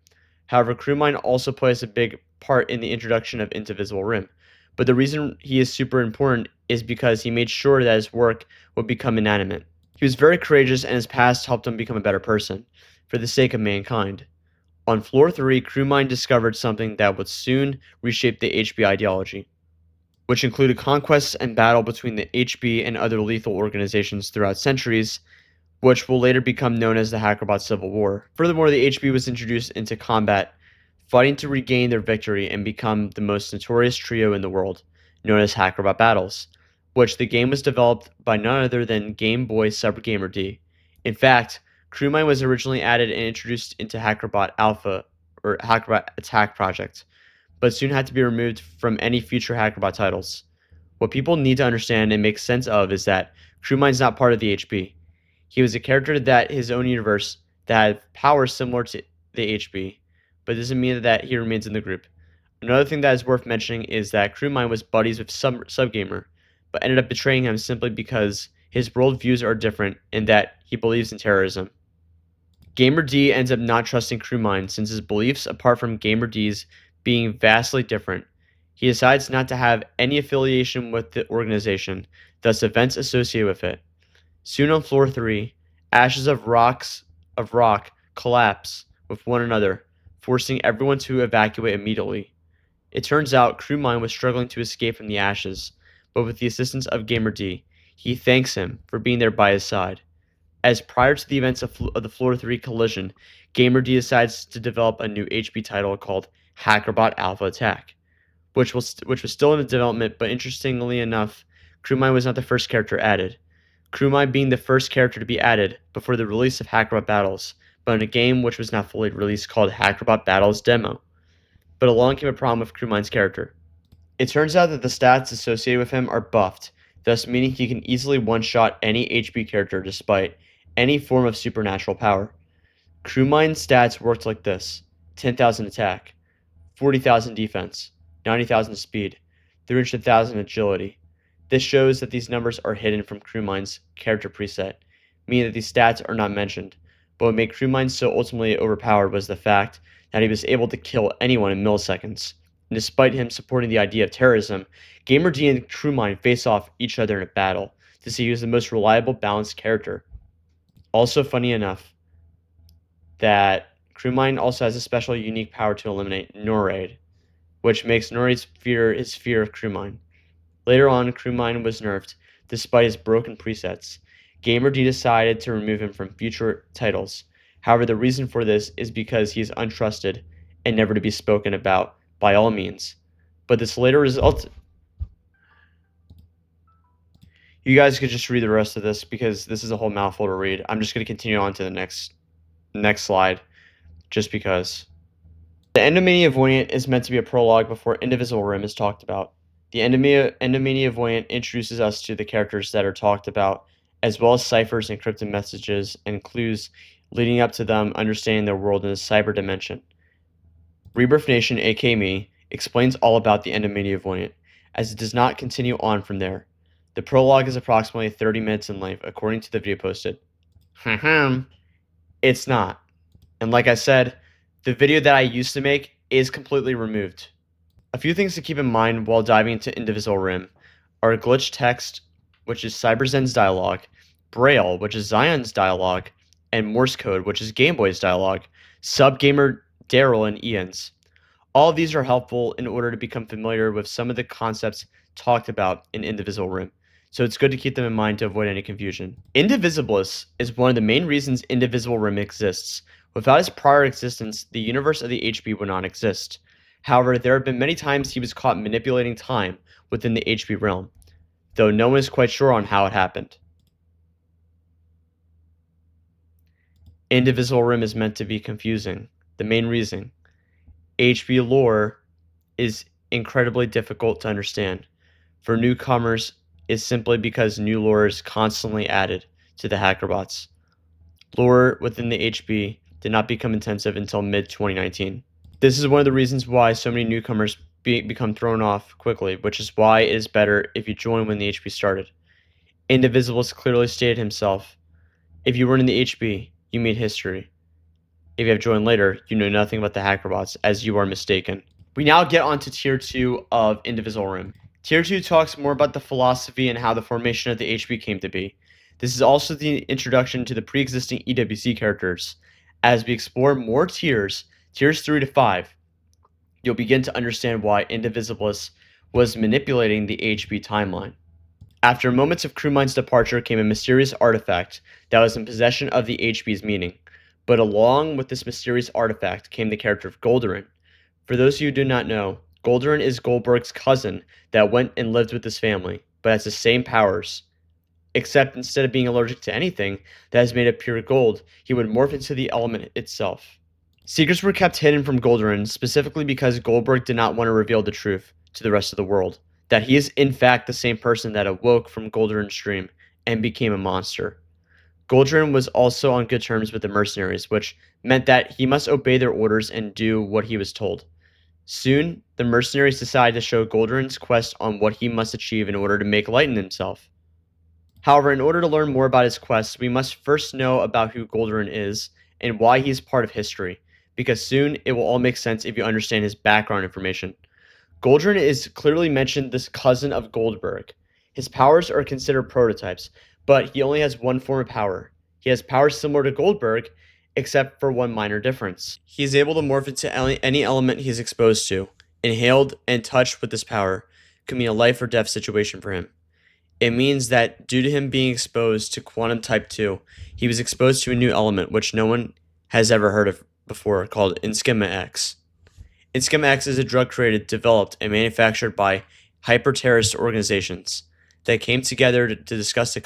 However, Crewmine also plays a big part in the introduction of Indivisible Rim. But the reason he is super important is because he made sure that his work would become inanimate. He was very courageous, and his past helped him become a better person, for the sake of mankind. On Floor 3, Crewmine discovered something that would soon reshape the HB ideology, which included conquests and battle between the HB and other lethal organizations throughout centuries, which will later become known as the HackerBot Civil War. Furthermore, the HB was introduced into combat, fighting to regain their victory and become the most notorious trio in the world, known as HackerBot Battles, which the game was developed by none other than Game Boy Gamer D. In fact, Crewmine was originally added and introduced into HackerBot Alpha, or HackerBot Attack Project, but soon had to be removed from any future HackerBot titles. What people need to understand and make sense of is that Crewmine's not part of the HB. He was a character that his own universe that had powers similar to the HB, but doesn't mean that he remains in the group. Another thing that is worth mentioning is that Crewmine was buddies with Subgamer, but ended up betraying him simply because his worldviews are different and that he believes in terrorism. Gamer D ends up not trusting Crewmine since his beliefs, apart from Gamer D's, being vastly different. He decides not to have any affiliation with the organization, thus events associated with it. Soon on Floor 3, ashes of rock collapse with one another, forcing everyone to evacuate immediately. It turns out Crewmine was struggling to escape from the ashes, but with the assistance of Gamer D, he thanks him for being there by his side. As prior to the events of the Floor 3 collision, Gamer D decides to develop a new HB title called HackerBot Alpha Attack, which was still in development, but interestingly enough, Crewmine was not the first character added. Crewmine being the first character to be added before the release of HackerBot Battles, but in a game which was not fully released called HackerBot Battles Demo. But along came a problem with Crewmine's character. It turns out that the stats associated with him are buffed, thus meaning he can easily one-shot any HB character despite any form of supernatural power. Crewmine's stats worked like this: 10,000 attack, 40,000 defense, 90,000 speed, 300,000 agility. This shows that these numbers are hidden from Crewmine's character preset, meaning that these stats are not mentioned, but what made Crewmine so ultimately overpowered was the fact that he was able to kill anyone in milliseconds. And despite him supporting the idea of terrorism, Gamer D and Crewmine face off each other in a battle to see who's the most reliable, balanced character. Also funny enough that Crewmine also has a special unique power to eliminate Noraid, which makes Noraid's fear his fear of Crewmine. Later on, Crewmine was nerfed despite his broken presets. Gamer D decided to remove him from future titles. However, the reason for this is because he is untrusted and never to be spoken about by all means. But this later result... You guys could just read the rest of this because this is a whole mouthful to read. I'm just going to continue on to the next slide just because. The Endomania Voyant is meant to be a prologue before Indivisible Rim is talked about. The Endomania Voyant introduces us to the characters that are talked about, as well as ciphers, encrypted messages, and clues leading up to them understanding their world in a cyber dimension. Rebirth Nation, aka me, explains all about the Endomania Voyant, as it does not continue on from there. The prologue is approximately 30 minutes in length, according to the video posted. It's not. And like I said, the video that I used to make is completely removed. A few things to keep in mind while diving into Indivisible Rim are glitch text, which is Cyberzens dialogue, Braille, which is Zion's dialogue, and Morse code, which is Game Boy's dialogue, Subgamer Daryl and Ian's. All of these are helpful in order to become familiar with some of the concepts talked about in Indivisible Rim, so it's good to keep them in mind to avoid any confusion. Indivisibilis is one of the main reasons Indivisible Rim exists. Without his prior existence, the universe of the HB would not exist. However, there have been many times he was caught manipulating time within the HB realm, though no one is quite sure on how it happened. Indivisible Rim is meant to be confusing. The main reason. HB lore is incredibly difficult to understand. For newcomers, is simply because new lore is constantly added to the hackerbots. Lore within the HB did not become intensive until mid-2019. This is one of the reasons why so many newcomers become thrown off quickly, which is why it is better if you join when the HB started. Indivisibilis clearly stated himself, if you weren't in the HB, you made history. If you have joined later, you know nothing about the hackerbots, as you are mistaken. We now get on to Tier 2 of Indivisible Rim. Tier 2 talks more about the philosophy and how the formation of the HB came to be. This is also the introduction to the pre-existing EWC characters. As we explore more tiers 3 to 5, you'll begin to understand why Indivisibilis was manipulating the HB timeline. After moments of Crewmine's departure came a mysterious artifact that was in possession of the HB's meaning. But along with this mysterious artifact came the character of Goldorin. For those of you who do not know, Goldorin is Goldberg's cousin that went and lived with his family, but has the same powers. Except instead of being allergic to anything that is made of pure gold, he would morph into the element itself. Secrets were kept hidden from Goldorin specifically because Goldberg did not want to reveal the truth to the rest of the world, that he is in fact the same person that awoke from Goldorin's dream and became a monster. Goldorin was also on good terms with the mercenaries, which meant that he must obey their orders and do what he was told. Soon, the mercenaries decided to show Goldorin's quest on what he must achieve in order to make light in himself. However, in order to learn more about his quest, we must first know about who Goldorin is and why he is part of history, because soon it will all make sense if you understand his background information. Goldorin is clearly mentioned as cousin of Goldberg. His powers are considered prototypes, but he only has one form of power. He has powers similar to Goldberg, except for one minor difference. He is able to morph into any element he is exposed to. Inhaled and touched with this power could mean a life or death situation for him. It means that due to him being exposed to Quantum Type 2, he was exposed to a new element which no one has ever heard of before, called Inschema X. Inschema X is a drug created, developed, and manufactured by hyper-terrorist organizations that came together to discuss the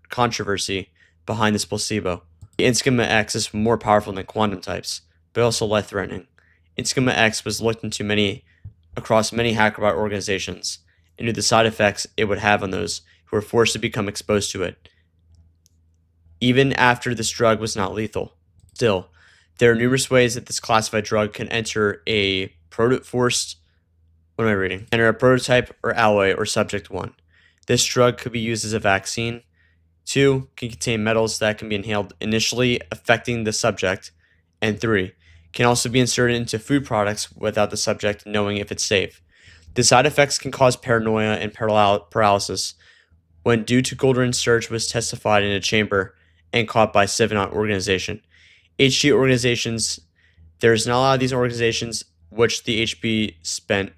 controversy behind this placebo. The Inschema X is more powerful than quantum types, but also life-threatening. Inschema X was looked into across many hackerbot organizations, and knew the side effects it would have on those who were forced to become exposed to it, even after this drug was not lethal. Still, there are numerous ways that this classified drug can enter a prototype or alloy or subject 1. This drug could be used as a vaccine 2. Can contain metals that can be inhaled initially, affecting the subject. And 3. Can also be inserted into food products without the subject knowing if it's safe. The side effects can cause paranoia and paralysis. When due to Goldrin's search was testified in a chamber and caught by ZENON organization. HT organizations, there's not a lot of these organizations which the HB spent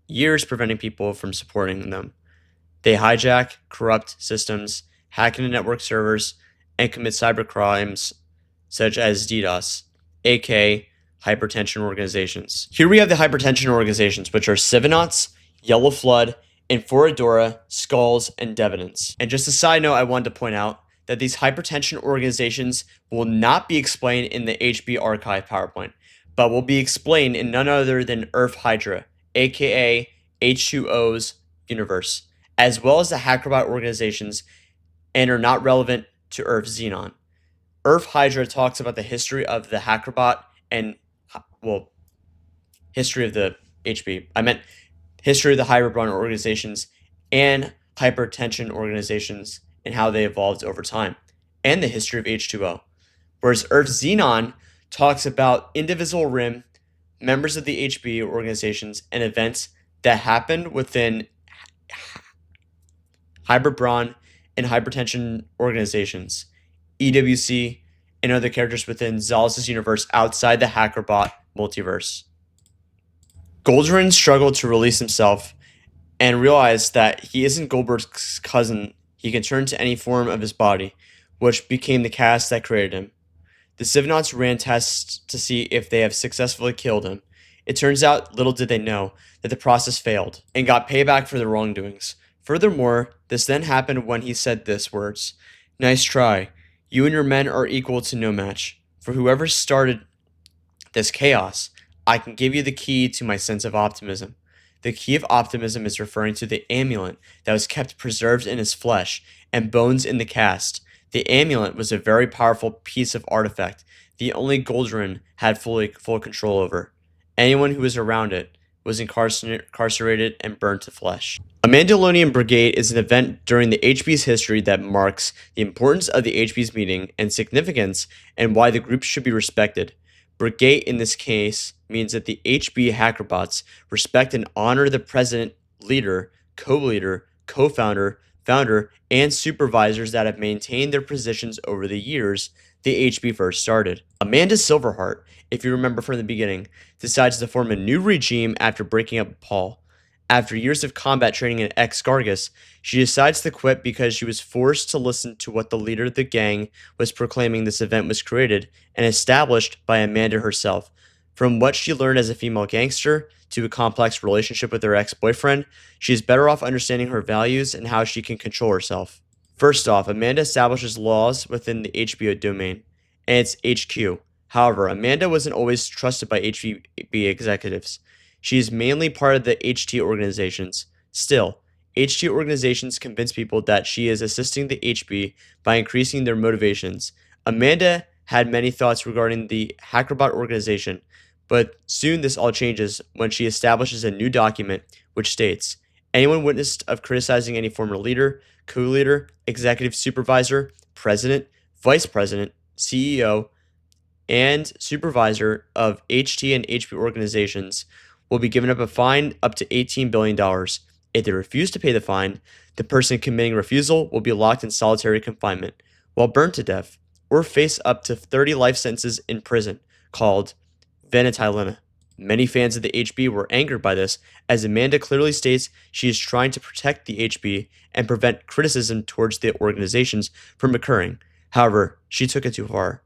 years preventing people from supporting them. They hijack, corrupt systems, hack into network servers, and commit cyber crimes such as DDoS, aka hypertension organizations. Here we have the hypertension organizations, which are Civonauts, Yellow Flood, Inforadora, Skulls, and Devenants. And just a side note, I wanted to point out that these hypertension organizations will not be explained in the HB archive PowerPoint, but will be explained in none other than Earth Hydra, aka H2O's universe, as well as the Hackerbot organizations, and are not relevant to Earth ZENON. Earth Hydra talks about the history of the Hackerbot and, history of the HB. I meant history of the Hybridbron organizations and hypertension organizations and how they evolved over time, and the history of H2O. Whereas Earth ZENON talks about Indivisible Rim, members of the HB organizations, and events that happened within Hybridbron and hypertension organizations, EWC, and other characters within Xalus' universe outside the Hackerbot multiverse. Goldrin struggled to release himself and realized that he isn't Goldberg's cousin. He can turn to any form of his body, which became the cast that created him. The Civonauts ran tests to see if they have successfully killed him. It turns out, little did they know, that the process failed and got payback for their wrongdoings. Furthermore, this then happened when he said this words, "Nice try. You and your men are equal to no match. For whoever started this chaos, I can give you the key to my sense of optimism." The key of optimism is referring to the amulet that was kept preserved in his flesh and bones in the cast. The amulet was a very powerful piece of artifact, the only Goldrin had full control over. Anyone who was around it was incarcerated and burned to flesh. A Mandalorian Brigade is an event during the HB's history that marks the importance of the HB's meeting and significance and why the group should be respected. Brigade in this case means that the HB Hackerbots respect and honor the president, leader, co-leader, co-founder, founder, and supervisors that have maintained their positions over the years the HB first started. Amanda Silverheart, if you remember from the beginning, decides to form a new regime after breaking up with Paul. After years of combat training in Ex-Gargus, she decides to quit because she was forced to listen to what the leader of the gang was proclaiming this event was created and established by Amanda herself. From what she learned as a female gangster to a complex relationship with her ex-boyfriend, she is better off understanding her values and how she can control herself. First off, Amanda establishes laws within the HBO domain, and its HQ. However, Amanda wasn't always trusted by HB executives. She is mainly part of the HT organizations. Still, HT organizations convince people that she is assisting the HB by increasing their motivations. Amanda had many thoughts regarding the Hackerbot organization, but soon this all changes when she establishes a new document which states, anyone witnessed of criticizing any former leader, co-leader, executive supervisor, president, vice president, CEO, and supervisor of HT and HB organizations will be given up a fine up to $18 billion. If they refuse to pay the fine, the person committing refusal will be locked in solitary confinement, while burned to death, or face up to 30 life sentences in prison, called Venetilena. Many fans of the HB were angered by this, as Amanda clearly states she is trying to protect the HB and prevent criticism towards the organizations from occurring. However, she took it too far.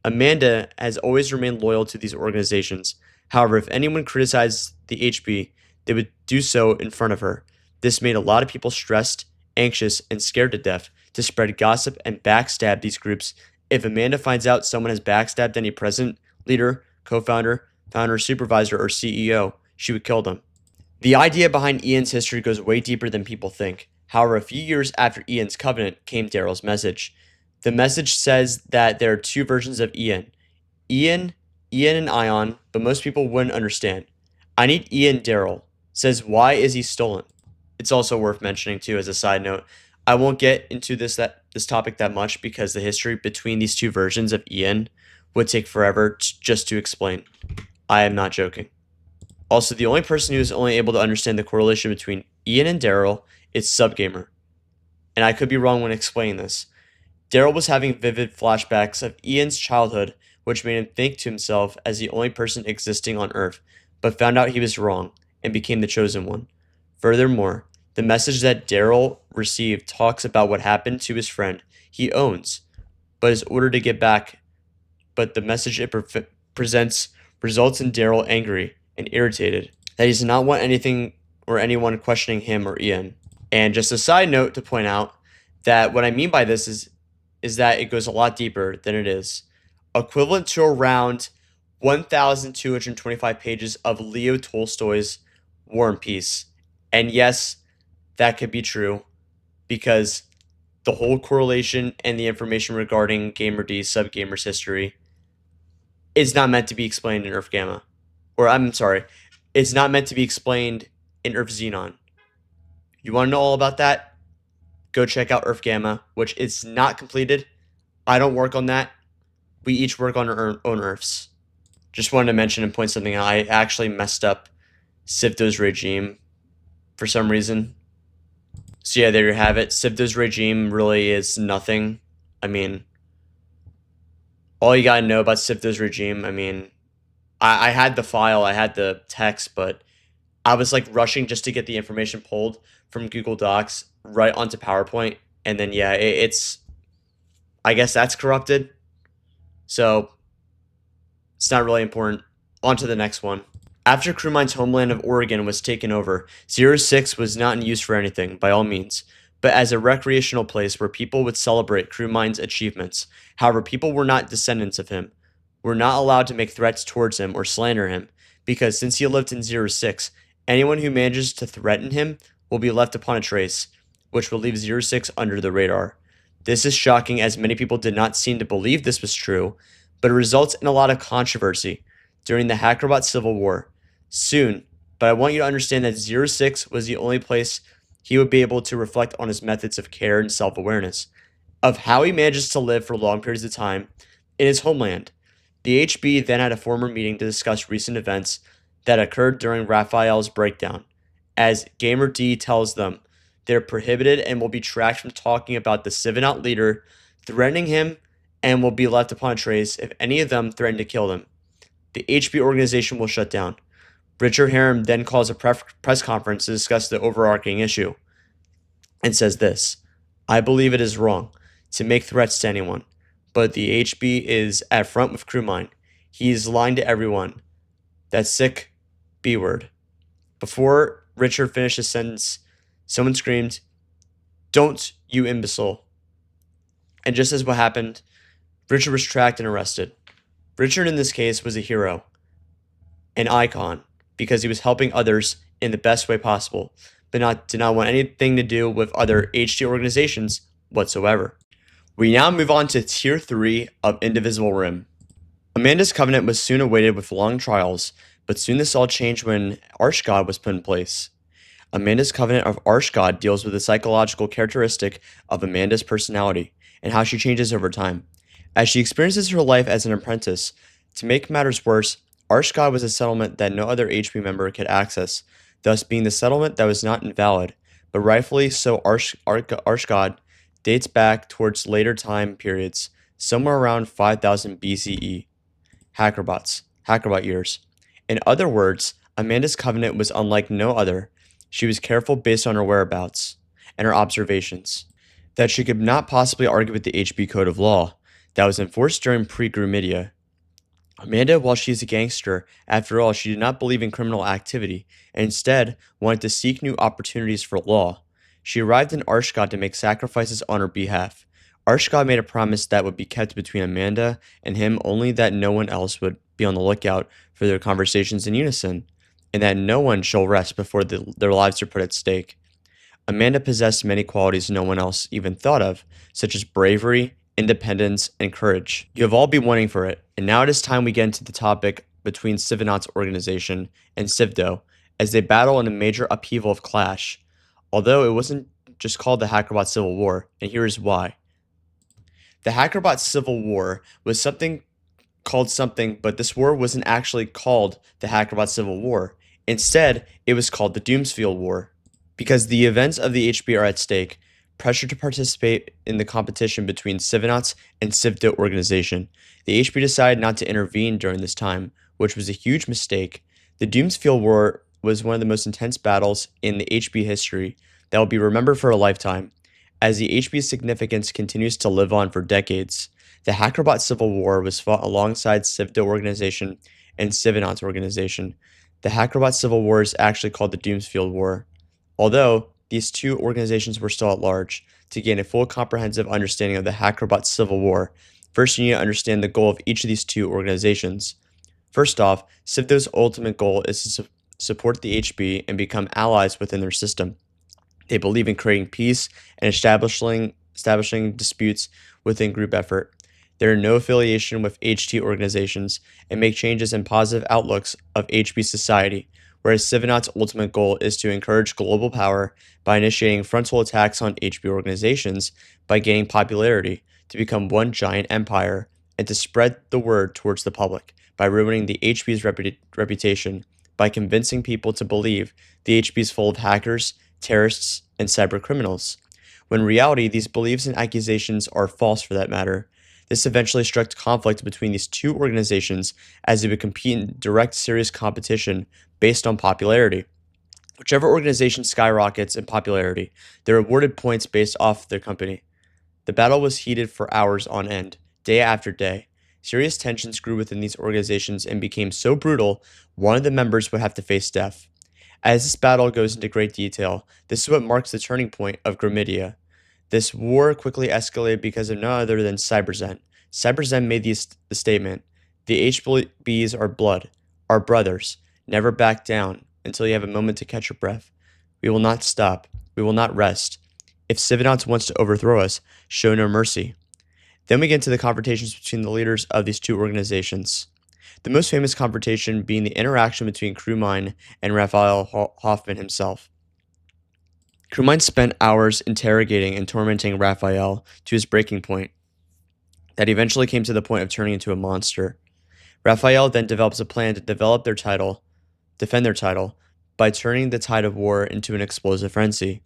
Amanda has always remained loyal to these organizations. However, if anyone criticized the HB, they would do so in front of her. This made a lot of people stressed, anxious, and scared to death to spread gossip and backstab these groups. If Amanda finds out someone has backstabbed any president, leader, co-founder, founder, supervisor, or CEO, she would kill them. The idea behind Ian's history goes way deeper than people think. However, a few years after Ian's covenant came Daryl's message. The message says that there are two versions of Ian, and Ion, but most people wouldn't understand. I need Ian Daryl. Says, why is he stolen? It's also worth mentioning too as a side note. I won't get into this this topic that much because the history between these two versions of Ian would take forever just to explain. I am not joking. Also, the only person who is only able to understand the correlation between Ian and Daryl is Subgamer. And I could be wrong when explaining this. Daryl was having vivid flashbacks of Ian's childhood, which made him think to himself as the only person existing on Earth, but found out he was wrong and became the chosen one. Furthermore, the message that Daryl received talks about what happened to his friend he owns, but is ordered to get back. But the message it presents results in Daryl angry and irritated that he does not want anything or anyone questioning him or Ian. And just a side note to point out that what I mean by this is that it goes a lot deeper than it is. Equivalent to around 1,225 pages of Leo Tolstoy's War and Peace. And yes, that could be true because the whole correlation and the information regarding GamerD Subgamer's history is not meant to be explained in Earth Gamma. Or I'm sorry, it's not meant to be explained in Earth Xenon. You want to know all about that? Go check out Earth Gamma, which is not completed. I don't work on that. We each work on our own Earths. Just wanted to mention and point something out. I actually messed up Sivdo's regime for some reason. So yeah, there you have it. Sivdo's regime really is nothing. I mean, all you gotta know about Sivdo's regime, I mean, I had the file, I had the text, but I was like rushing just to get the information pulled from Google Docs right onto PowerPoint. And then, yeah, it's, I guess that's corrupted. So it's not really important. On to the next one. After Crewmine's homeland of Oregon was taken over, 06 was not in use for anything, by all means, but as a recreational place where people would celebrate Crewmine's achievements. However, people were not descendants of him, were not allowed to make threats towards him or slander him, because since he lived in 06, anyone who manages to threaten him will be left upon a trace, which will leave 06 under the radar. This is shocking as many people did not seem to believe this was true, but it results in a lot of controversy during the Hackerbot Civil War. Soon, but I want you to understand that 06 was the only place he would be able to reflect on his methods of care and self-awareness, of how he manages to live for long periods of time in his homeland. The HB then had a formal meeting to discuss recent events that occurred during Raphael's breakdown. As GamerD tells them, they're prohibited and will be tracked from talking about the Civonaut leader, threatening him, and will be left upon a trace if any of them threaten to kill them. The HB organization will shut down. Richard Harem then calls a press conference to discuss the overarching issue and says this: I believe it is wrong to make threats to anyone, but the HB is at front with Crewmine. He is lying to everyone. That sick B word. Before Richard finished his sentence, someone screamed, "Don't, you imbecile." And just as what happened, Richard was tracked and arrested. Richard in this case was a hero, an icon, because he was helping others in the best way possible, but did not want anything to do with other HD organizations whatsoever. We now move on to Tier 3 of Indivisible Rim. Amanda's Covenant was soon awaited with long trials, but soon this all changed when Archgod was put in place. Amanda's Covenant of Archgod deals with the psychological characteristic of Amanda's personality and how she changes over time. As she experiences her life as an apprentice, to make matters worse, Archgod was a settlement that no other HB member could access, thus being the settlement that was not invalid, but rightfully so. Archgod dates back towards later time periods, somewhere around 5000 BCE. Hackerbot years. In other words, Amanda's Covenant was unlike no other. She was careful based on her whereabouts and her observations, that she could not possibly argue with the HB code of law that was enforced during pre-Gru Media. Amanda, while she is a gangster, after all, she did not believe in criminal activity, and instead wanted to seek new opportunities for law. She arrived in Archgod to make sacrifices on her behalf. Archgod made a promise that would be kept between Amanda and him, only that no one else would be on the lookout for their conversations in unison, and that no one shall rest before their lives are put at stake. Amanda possessed many qualities no one else even thought of, such as bravery, independence, and courage. You have all been waiting for it, and now it is time we get into the topic between Civonaut's organization and Sivdo, as they battle in a major upheaval of clash. Although it wasn't just called the Hackerbot Civil War, and here is why. The HackerBot Civil War was something called something, but this war wasn't actually called the HackerBot Civil War. Instead, it was called the Doomsfield War. Because the events of the HB are at stake, pressure to participate in the competition between Civonauts and Civdo organization, the HB decided not to intervene during this time, which was a huge mistake. The Doomsfield War was one of the most intense battles in the HB history that will be remembered for a lifetime, as the HB's significance continues to live on for decades. The HackerBot Civil War was fought alongside Civdo organization and Civonauts organization. The HackerBot Civil War is actually called the Doomsfield War. Although these two organizations were still at large, to gain a full comprehensive understanding of the HackerBot Civil War, first you need to understand the goal of each of these two organizations. First off, Civdo's ultimate goal is to support the HB and become allies within their system. They believe in creating peace and establishing disputes within group effort. There are no affiliation with HT organizations and make changes in positive outlooks of HB society, whereas Civonauts' ultimate goal is to encourage global power by initiating frontal attacks on HB organizations by gaining popularity to become one giant empire and to spread the word towards the public by ruining the HB's reputation by convincing people to believe the HB is full of hackers, terrorists, and cyber criminals, when in reality these beliefs and accusations are false for that matter. This eventually struck conflict between these two organizations as they would compete in direct serious competition based on popularity. Whichever organization skyrockets in popularity, they're awarded points based off their company. The battle was heated for hours on end, day after day. Serious tensions grew within these organizations and became so brutal, one of the members would have to face death. As this battle goes into great detail, this is what marks the turning point of Grimidia. This war quickly escalated because of none other than Cyberzens. Cyberzens made the statement, "The HBs are blood, are brothers. Never back down until you have a moment to catch your breath. We will not stop. We will not rest. If Civonauts wants to overthrow us, show no mercy." Then we get into the confrontations between the leaders of these two organizations. The most famous confrontation being the interaction between Crewmine and Raphael Hoffman himself. Crewmine spent hours interrogating and tormenting Raphael to his breaking point, that eventually came to the point of turning into a monster. Raphael then develops a plan to defend their title, by turning the tide of war into an explosive frenzy.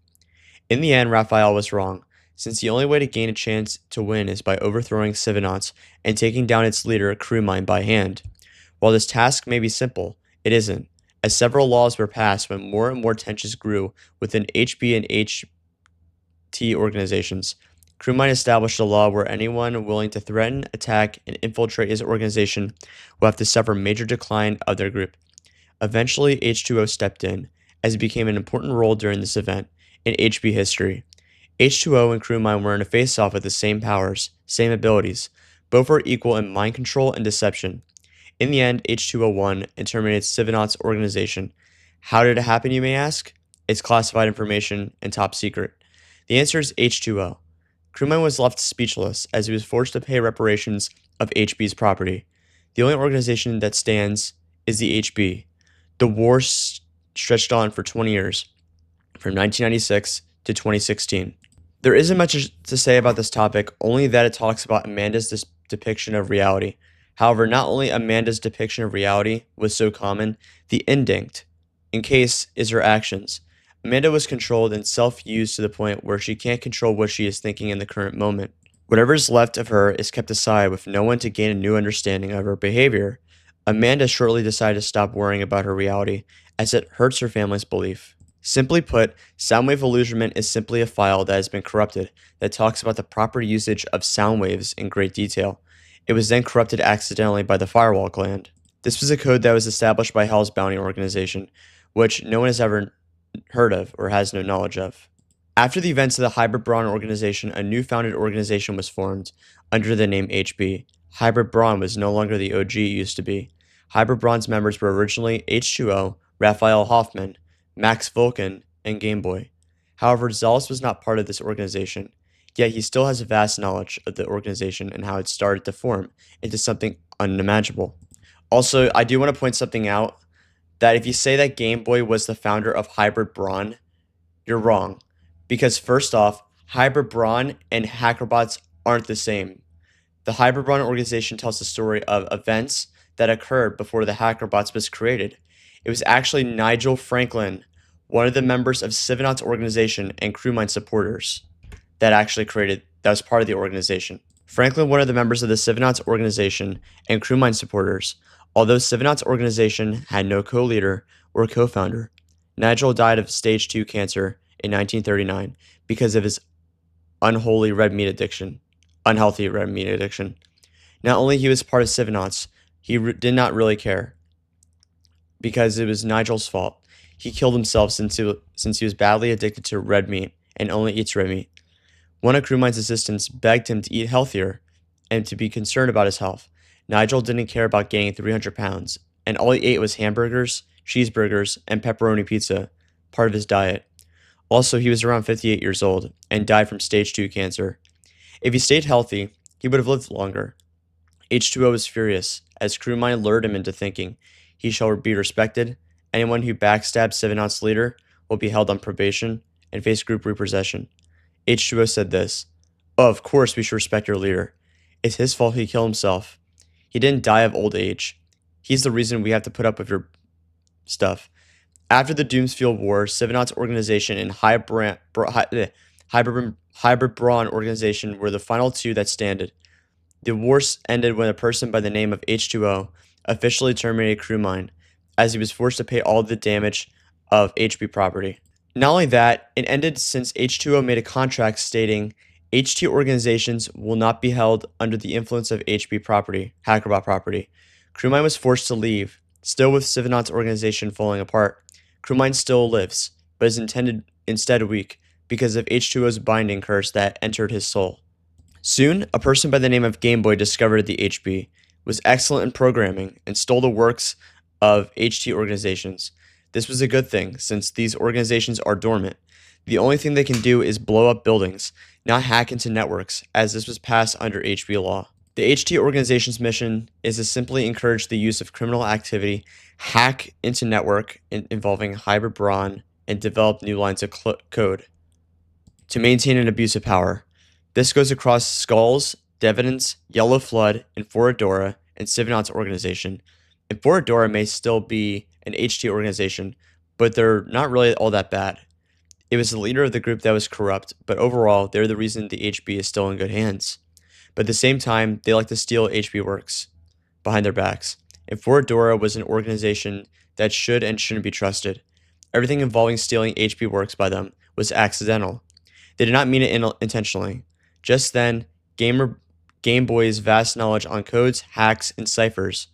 In the end, Raphael was wrong, since the only way to gain a chance to win is by overthrowing Civonauts and taking down its leader, Crewmine, by hand. While this task may be simple, it isn't, as several laws were passed when more and more tensions grew within HB and HT organizations. Crewmine established a law where anyone willing to threaten, attack, and infiltrate his organization will have to suffer major decline of their group. Eventually, H2O stepped in, as it became an important role during this event in HB history. H2O and Crewmine were in a face-off with the same powers, same abilities. Both were equal in mind control and deception. In the end, H2O won and terminated Civonauts' organization. How did it happen, you may ask? It's classified information and top secret. The answer is H2O. Crewmine was left speechless as he was forced to pay reparations of HB's property. The only organization that stands is the HB. The war stretched on for 20 years, from 1996 to 2016. There isn't much to say about this topic, only that it talks about Amanda's depiction of reality. However, not only Amanda's depiction of reality was so common, the indinct, in case, is her actions. Amanda was controlled and self-used to the point where she can't control what she is thinking in the current moment. Whatever is left of her is kept aside with no one to gain a new understanding of her behavior. Amanda shortly decided to stop worrying about her reality, as it hurts her family's belief. Simply put, sound wave illusionment is simply a file that has been corrupted that talks about the proper usage of sound waves in great detail. It was then corrupted accidentally by the Firewall Gland. This was a code that was established by Hell's Bounty organization, which no one has ever heard of or has no knowledge of. After the events of the Hybrid Brawn organization, a new founded organization was formed under the name HB. Hybrid Brawn was no longer the OG it used to be. Hybrid Brawn's members were originally H2O, Raphael Hoffman, Max Vulcan, and Game Boy. However, Xalus was not part of this organization, yet he still has a vast knowledge of the organization and how it started to form into something unimaginable. Also, I do want to point something out, that if you say that Game Boy was the founder of Hybrid Brawn, you're wrong. Because first off, Hybrid Brawn and HackerBots aren't the same. The Cyberzens organization tells the story of events that occurred before the HackerBots was created. It was actually Nigel Franklin, one of the members of Selvadon's organization and crewmine supporters, that was part of the organization. Franklin, one of the members of the Selvadon's organization and crewmine supporters, although Selvadon's organization had no co-leader or co-founder. Nigel died of stage 2 cancer in 1939 because of his unhealthy red meat addiction. Not only he was part of Selvadon's, he did not really care because it was Nigel's fault. He killed himself since he was badly addicted to red meat and only eats red meat. One of crewmine's assistants begged him to eat healthier and to be concerned about his health. Nigel didn't care about gaining 300 pounds, and all he ate was hamburgers, cheeseburgers, and pepperoni pizza, part of his diet. Also, he was around 58 years old and died from stage 2 cancer. If he stayed healthy, he would have lived longer. H2O was furious, as crewmine lured him into thinking, he shall be respected. Anyone who backstabs Selvadon's leader will be held on probation and face group repossession. H2O said this, "Oh, of course we should respect your leader. It's his fault he killed himself. He didn't die of old age. He's the reason we have to put up with your stuff." After the Doomsfield War, Selvadon's organization and Cyberzens organization were the final two that standed. The war ended when a person by the name of H2O officially terminated crewmine, as he was forced to pay all the damage of HB property. Not only that, it ended since H2O made a contract stating HT organizations will not be held under the influence of HB property, HackerBot property. Crewmine was forced to leave, still with Selvadon's organization falling apart. Crewmine still lives, but is instead weak because of H2O's binding curse that entered his soul. Soon, a person by the name of Gameboy discovered the HB, was excellent in programming, and stole the works of HT organizations. This was a good thing, since these organizations are dormant. The only thing they can do is blow up buildings, not hack into networks, as this was passed under HB law. The HT organization's mission is to simply encourage the use of criminal activity, hack into network involving hybrid brawn, and develop new lines of code to maintain an abuse of power. This goes across Skulls, Devidence, Yellow Flood, and Foradora, and Selvadon's organization. And Foradora may still be an HT organization, but they're not really all that bad. It was the leader of the group that was corrupt, but overall, they're the reason the HB is still in good hands. But at the same time, they like to steal HB works behind their backs. And Foradora was an organization that should and shouldn't be trusted. Everything involving stealing HB works by them was accidental. They did not mean it intentionally. Just then, Game Boy's vast knowledge on codes, hacks, and ciphers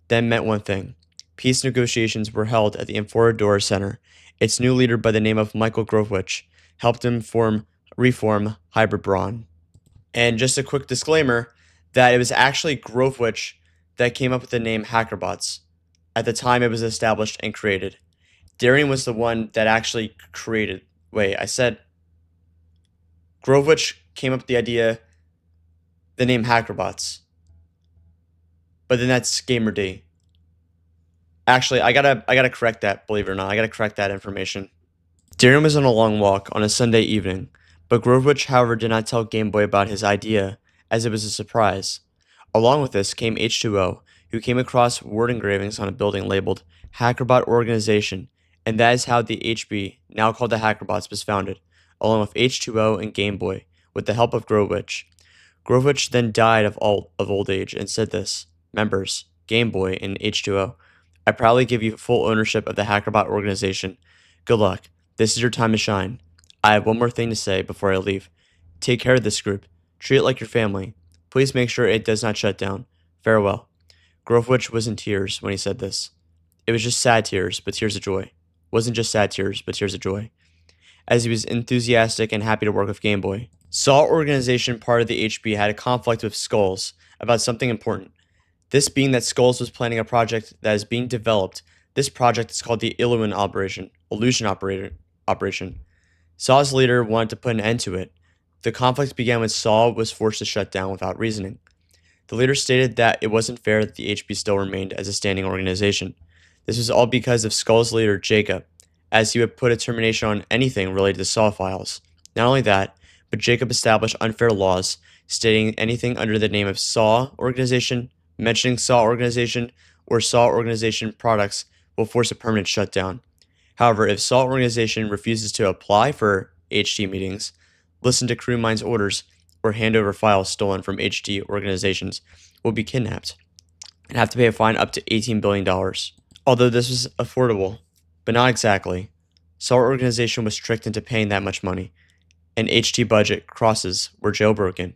then meant one thing. Peace negotiations were held at the Foradora Center. Its new leader by the name of Michael Grovewich helped him reform Hybrid Brawn. And just a quick disclaimer that it was actually Grovewich that came up with the name HackerBots at the time it was established and created. Darian was the one that actually created. Grovewich came up with the name HackerBots. But then that's Gamer D. Actually, I gotta correct that, believe it or not. I gotta correct that information. Darian was on a long walk on a Sunday evening, but Grovewich, however, did not tell Game Boy about his idea, as it was a surprise. Along with this came H2O, who came across word engravings on a building labeled HackerBot Organization, and that is how the HB, now called the HackerBots, was founded, along with H2O and Game Boy, with the help of Grovewich. Grovewich then died of old age and said this, "Members, Game Boy, and H2O, I proudly give you full ownership of the HackerBot organization. Good luck. This is your time to shine. I have one more thing to say before I leave. Take care of this group. Treat it like your family. Please make sure it does not shut down. Farewell." Grovewich was in tears when he said this. It was just sad tears, but tears of joy. It wasn't just sad tears, but tears of joy, as he was enthusiastic and happy to work with Game Boy. Saw organization part of the HB had a conflict with Skulls about something important. This being that Skulls was planning a project that is being developed. This project is called the Illusion Operation. Saw's leader wanted to put an end to it. The conflict began when Saw was forced to shut down without reasoning. The leader stated that it wasn't fair that the HB still remained as a standing organization. This was all because of Skull's leader, Jacob, as he would put a termination on anything related to Saw files. Not only that, but Jacob established unfair laws stating anything under the name of SAW organization, mentioning SAW organization, or SAW organization products will force a permanent shutdown. However, if SAW organization refuses to apply for HT meetings, listen to crew minds' orders, or hand over files stolen from HT organizations, will be kidnapped and have to pay a fine up to $18 billion. Although this was affordable, but not exactly. SAW organization was tricked into paying that much money, and HT budget crosses were jailbroken.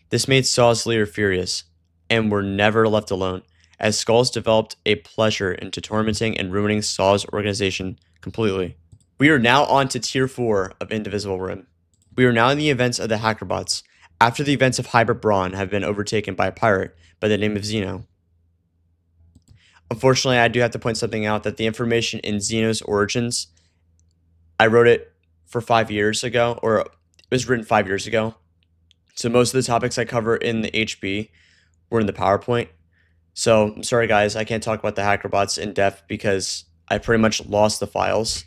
This made SAW's leader furious, and were never left alone, as Skulls developed a pleasure into tormenting and ruining SAW's organization completely. We are now on to Tier 4 of Indivisible Rim. We are now in the events of the Hackerbots, after the events of Hybrid Brawn have been overtaken by a pirate by the name of Zeno. Unfortunately, I do have to point something out, that the information in Zeno's origins, I wrote it for 5 years ago, or it was written 5 years ago. So most of the topics I cover in the HB were in the PowerPoint. So I'm sorry guys, I can't talk about the Hackerbots in depth because I pretty much lost the files.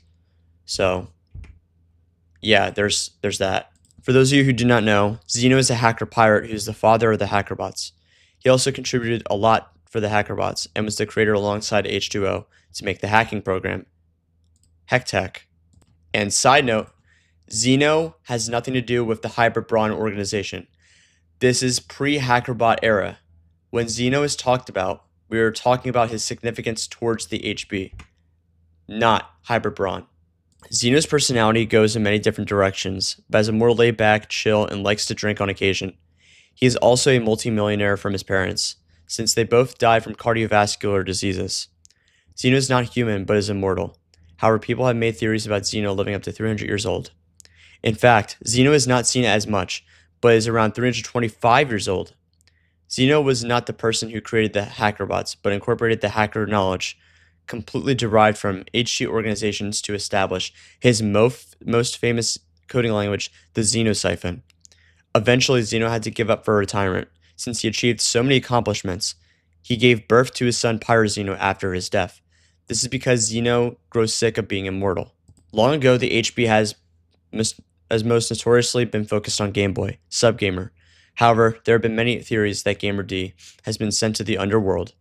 So yeah, there's that. For those of you who do not know, Zeno is a hacker pirate who's the father of the Hackerbots. He also contributed a lot for the Hackerbots and was the creator alongside H2O to make the hacking program, HeckTech. And side note, Zeno has nothing to do with the Hybrid Brawn organization. This is pre-Hackerbot era. When Zeno is talked about, we are talking about his significance towards the HB, not Hybrid Brawn. Zeno's personality goes in many different directions, but is more laid back, chill, and likes to drink on occasion. He is also a multimillionaire from his parents, since they both died from cardiovascular diseases. Zeno is not human, but is immortal. However, people have made theories about Zeno living up to 300 years old. In fact, Zeno is not seen as much, but is around 325 years old. Zeno was not the person who created the Hackerbots, but incorporated the hacker knowledge completely derived from HT organizations to establish his most famous coding language, the Xenosiphon. Eventually, Zeno had to give up for retirement, since he achieved so many accomplishments. He gave birth to his son Pyrzeno after his death. This is because Zeno grows sick of being immortal. Long ago, the HB has most notoriously been focused on Game Boy, Subgamer. However, there have been many theories that Gamer D has been sent to the underworld,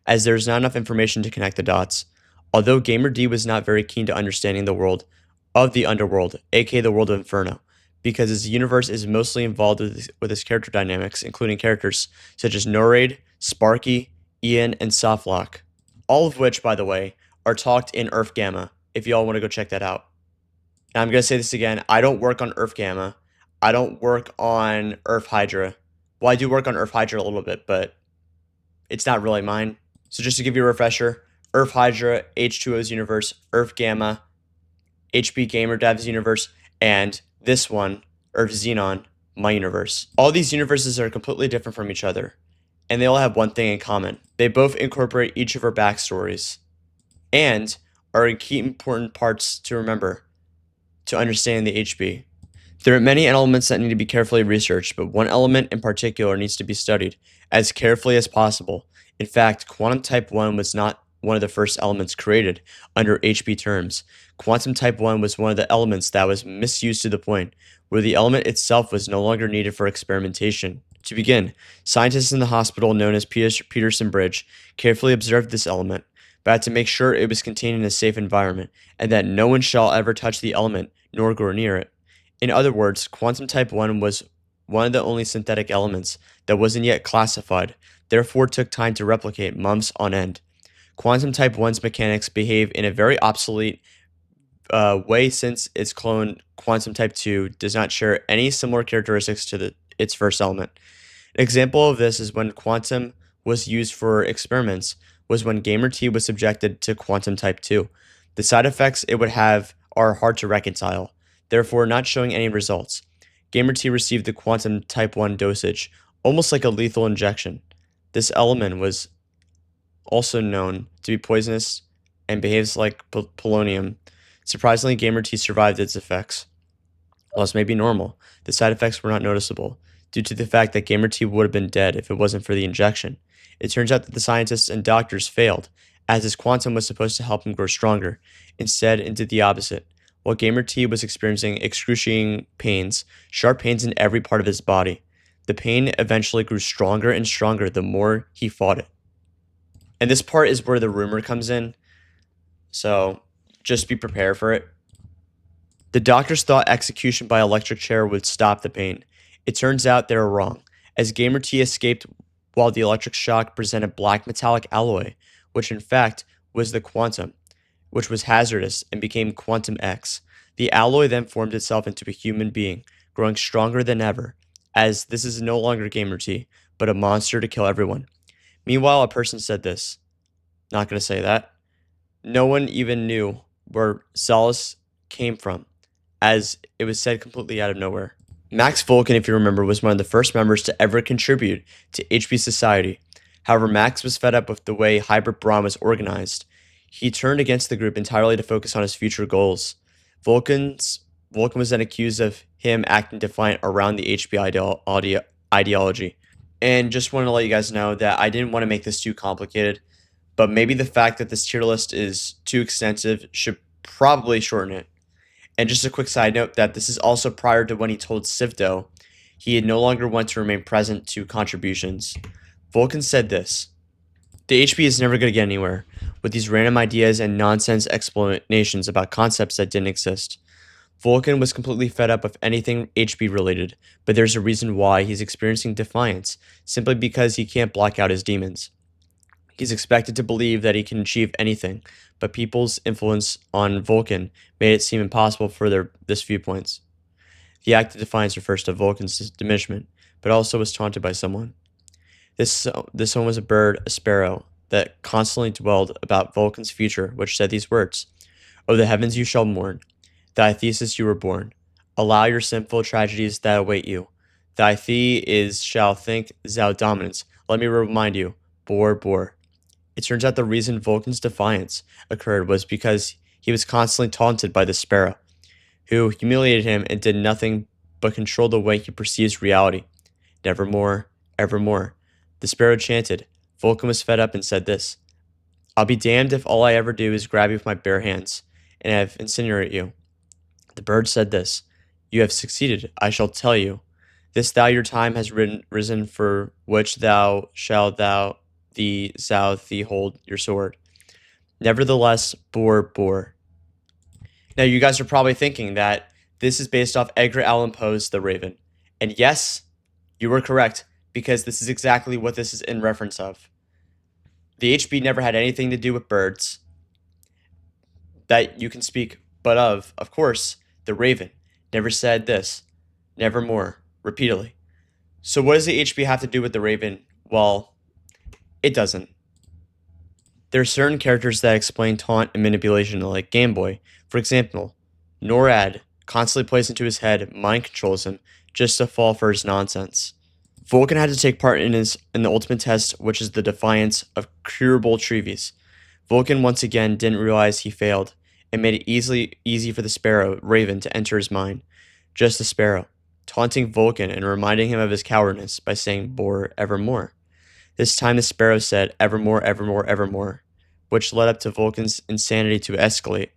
as there is not enough information to connect the dots. Although Gamer D was not very keen to understanding the world of the underworld, aka the world of Inferno, because his universe is mostly involved with his character dynamics, including characters such as Norade, Sparky, Ian, and Softlock. All of which, by the way, are talked in Earth Gamma, if y'all want to go check that out. And I'm going to say this again, I don't work on Earth Gamma. I don't work on Earth Hydra. Well, I do work on Earth Hydra a little bit, but it's not really mine. So just to give you a refresher, Earth Hydra, H2O's universe, Earth Gamma, HB Gamer Dev's universe, and this one, Earth Xenon, my universe. All these universes are completely different from each other, and they all have one thing in common. They both incorporate each of our backstories, and are key important parts to remember to understand the HB. There are many elements that need to be carefully researched, but one element in particular needs to be studied as carefully as possible. In fact, quantum type 1 was not one of the first elements created under HB terms. Quantum type 1 was one of the elements that was misused to the point where the element itself was no longer needed for experimentation. To begin, scientists in the hospital known as Peterson Bridge carefully observed this element, but had to make sure it was contained in a safe environment, and that no one shall ever touch the element nor go near it. In other words, quantum type 1 was one of the only synthetic elements that wasn't yet classified, therefore took time to replicate months on end. Quantum type 1's mechanics behave in a very obsolete way, since its clone, quantum type 2, does not share any similar characteristics to its first element. An example of this is when quantum was used for experiments was when Gamer T was subjected to quantum type 2. The side effects it would have are hard to reconcile, therefore not showing any results. Gamer T received the quantum type 1 dosage, almost like a lethal injection. This element was also known to be poisonous and behaves like polonium. Surprisingly, Gamer T survived its effects. While this may be normal, the side effects were not noticeable, due to the fact that Gamer T would have been dead if it wasn't for the injection. It turns out that the scientists and doctors failed, as his quantum was supposed to help him grow stronger. Instead, it did the opposite. While Gamer T was experiencing excruciating pains, sharp pains in every part of his body. The pain eventually grew stronger and stronger the more he fought it. And this part is where the rumor comes in, so just be prepared for it. The doctors thought execution by electric chair would stop the pain. It turns out they were wrong, as Gamer T escaped while the electric shock presented black metallic alloy, which in fact was the quantum, which was hazardous and became Quantum X. The alloy then formed itself into a human being, growing stronger than ever, as this is no longer Gamer T, but a monster to kill everyone. Meanwhile, a person said this. Not going to say that. No one even knew where Xalus came from, as it was said completely out of nowhere. Max Vulcan, if you remember, was one of the first members to ever contribute to HP Society. However, Max was fed up with the way Hybrid Brawn was organized. He turned against the group entirely to focus on his future goals. Vulcan was then accused of him acting defiant around the HP ideology. And just want to let you guys know that I didn't want to make this too complicated, but maybe the fact that this tier list is too extensive should probably shorten it. And just a quick side note that this is also prior to when he told Sifdo he had no longer want to remain present to contributions. Vulcan said this: "The HP is never going to get anywhere with these random ideas and nonsense explanations about concepts that didn't exist." Vulcan was completely fed up of anything HP related, but there's a reason why he's experiencing defiance, simply because he can't block out his demons. He's expected to believe that he can achieve anything, but people's influence on Vulcan made it seem impossible for this viewpoints. The act of defiance refers to Vulcan's diminishment, but also was taunted by someone. This one was a bird, a sparrow, that constantly dwelled about Vulcan's future, which said these words: "O the heavens you shall mourn, thy thesis you were born. Allow your sinful tragedies that await you. Thy shall think thou dominance. Let me remind you, bore. It turns out the reason Vulcan's defiance occurred was because he was constantly taunted by the sparrow, who humiliated him and did nothing but control the way he perceives reality. Nevermore, evermore. The sparrow chanted. Vulcan was fed up and said this: "I'll be damned if all I ever do is grab you with my bare hands, and have incinerate you." The bird said this: "You have succeeded, I shall tell you. This thou your time has risen, for which thou shalt thee hold your sword. Nevertheless, bore. Now, you guys are probably thinking that this is based off Edgar Allan Poe's The Raven. And yes, you were correct, because this is exactly what this is in reference of. The HB never had anything to do with birds that you can speak, but of course, The Raven never said this, nevermore, repeatedly. So what does the HB have to do with The Raven? Well, it doesn't. There are certain characters that explain taunt and manipulation, like Game Boy. For example, NORAD constantly plays into his head, mind controls him, just to fall for his nonsense. Vulcan had to take part in the ultimate test, which is the defiance of curable Treves. Vulcan once again didn't realize he failed, and made it easy for the sparrow, Raven, to enter his mind. Just the sparrow, taunting Vulcan and reminding him of his cowardice by saying bore evermore. This time the sparrow said evermore, which led up to Vulcan's insanity to escalate.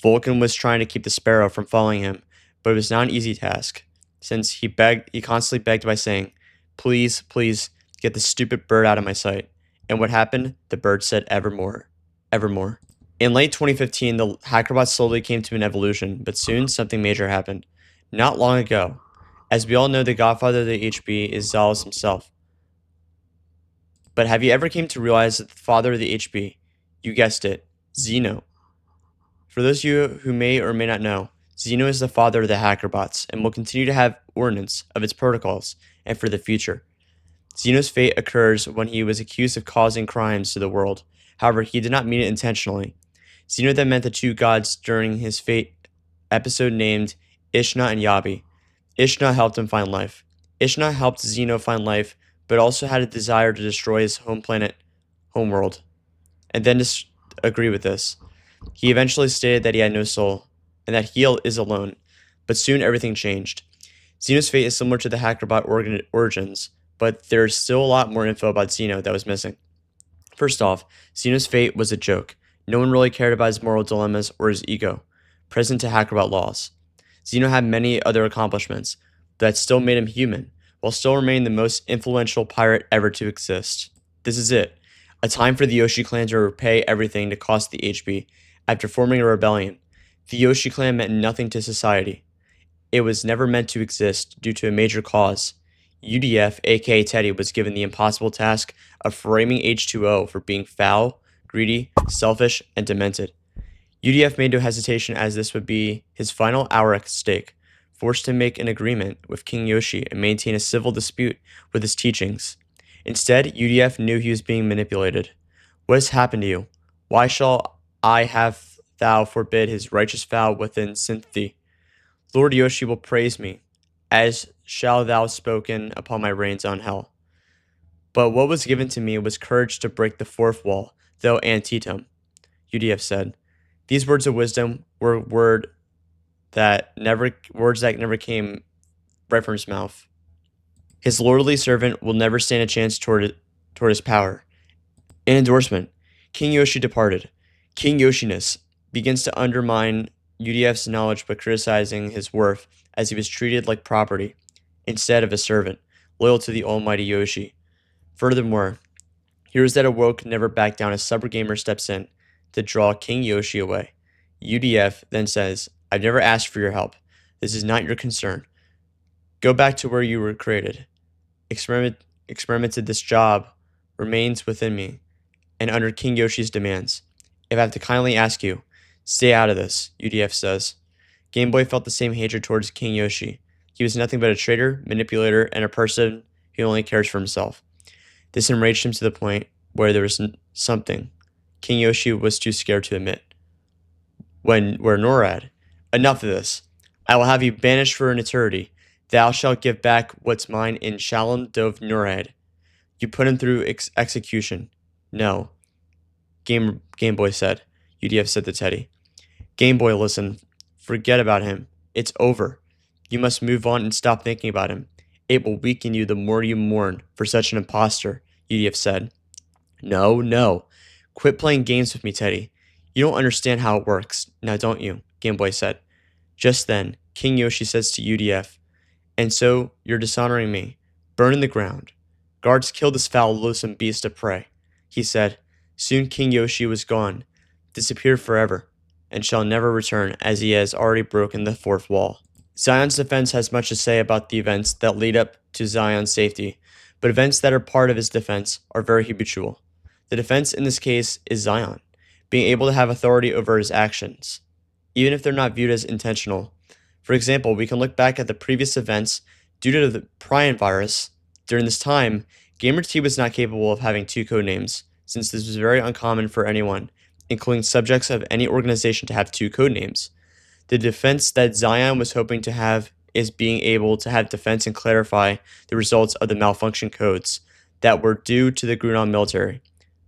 Vulcan was trying to keep the sparrow from following him, but it was not an easy task, since he constantly begged by saying, please, get the stupid bird out of my sight. And what happened? The bird said evermore. In late 2015, the Hackerbot slowly came to an evolution, but soon something major happened. Not long ago. As we all know, the godfather of the HB is Xalus himself. But have you ever came to realize that the father of the HB, you guessed it, Zeno? For those of you who may or may not know, Zeno is the father of the Hackerbots and will continue to have ordnance of its protocols and for the future. Zeno's fate occurs when he was accused of causing crimes to the world. However, he did not mean it intentionally. Zeno then met the two gods during his fate episode named Ishna and Yabi. Ishna helped him find life. Ishna helped Zeno find life, but also had a desire to destroy his home planet, homeworld, and then agree with this. He eventually stated that he had no soul, and that he is alone, but soon everything changed. Zeno's fate is similar to the Hackerbot origins, but there's still a lot more info about Zeno that was missing. First off, Zeno's fate was a joke. No one really cared about his moral dilemmas or his ego, present to Hackerbot laws. Zeno had many other accomplishments that still made him human, while still remaining the most influential pirate ever to exist. This is it, a time for the Yoshi clan to repay everything to cost the HB after forming a rebellion. The Yoshi clan meant nothing to society. It was never meant to exist due to a major cause. UDF, aka Teddy, was given the impossible task of framing H2O for being foul, greedy, selfish, and demented. UDF made no hesitation as this would be his final hour at stake, forced to make an agreement with King Yoshi and maintain a civil dispute with his teachings. Instead, UDF knew he was being manipulated. What has happened to you? Why shall I have thou forbid his righteous vow within sympathy? Lord Yoshi will praise me, as shall thou spoken upon my reigns on hell. But what was given to me was courage to break the fourth wall, though antetum, UDF said. These words of wisdom were words that never came right from his mouth. His lordly servant will never stand a chance toward his power. An endorsement. King Yoshi departed. King Yoshiness begins to undermine UDF's knowledge by criticizing his worth as he was treated like property instead of a servant, loyal to the almighty Yoshi. Furthermore, heroes that awoke never back down as Super Gamer steps in to draw King Yoshi away. UDF then says, I've never asked for your help. This is not your concern. Go back to where you were created. Experimented this job remains within me and under King Yoshi's demands. If I have to kindly ask you, stay out of this, UDF says. Game Boy felt the same hatred towards King Yoshi. He was nothing but a traitor, manipulator, and a person who only cares for himself. This enraged him to the point where there was something King Yoshi was too scared to admit. Where NORAD, enough of this. I will have you banished for an eternity. Thou shalt give back what's mine in Shalom Dove NORAD. You put him through execution. No. Game Boy said. UDF said to Teddy. Game Boy, listen. Forget about him. It's over. You must move on and stop thinking about him. It will weaken you the more you mourn for such an imposter, UDF said. No. Quit playing games with me, Teddy. You don't understand how it works, now don't you? Game Boy said. Just then, King Yoshi says to UDF, and so you're dishonoring me. Burn in the ground. Guards, kill this foul, loathsome beast of prey. He said. Soon King Yoshi was gone, disappeared forever, and shall never return as he has already broken the fourth wall. Zion's defense has much to say about the events that lead up to Zion's safety, but events that are part of his defense are very habitual. The defense in this case is Zion, being able to have authority over his actions, even if they're not viewed as intentional. For example, we can look back at the previous events due to the prion virus. During this time, GamerT was not capable of having two codenames, since this was very uncommon for anyone, including subjects of any organization, to have two codenames. The defense that Zion was hoping to have is being able to have defense and clarify the results of the malfunction codes that were due to the Grunon military.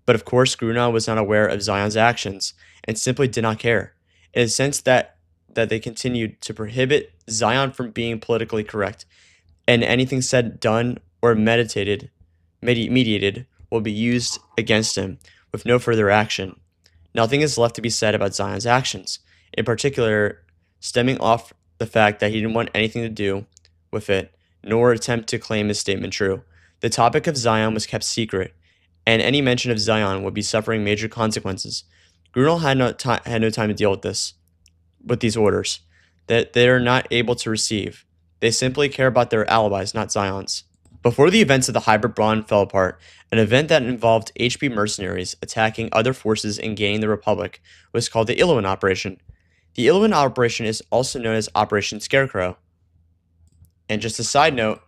But of course, Grunon was not aware of Zion's actions and simply did not care, in a sense that they continued to prohibit Zion from being politically correct, and anything said, done, or mediated will be used against him with no further action. Nothing is left to be said about Zion's actions, in particular stemming off the fact that he didn't want anything to do with it, nor attempt to claim his statement true. The topic of Zion was kept secret, and any mention of Zion would be suffering major consequences. Grunel had no time to deal with these orders that they are not able to receive. They simply care about their alibis, not Zion's. Before the events of the Hybrid Brawn fell apart, an event that involved HP mercenaries attacking other forces and gaining the Republic was called the Illumin Operation. The Illumin Operation is also known as Operation Scarecrow. And just a side note,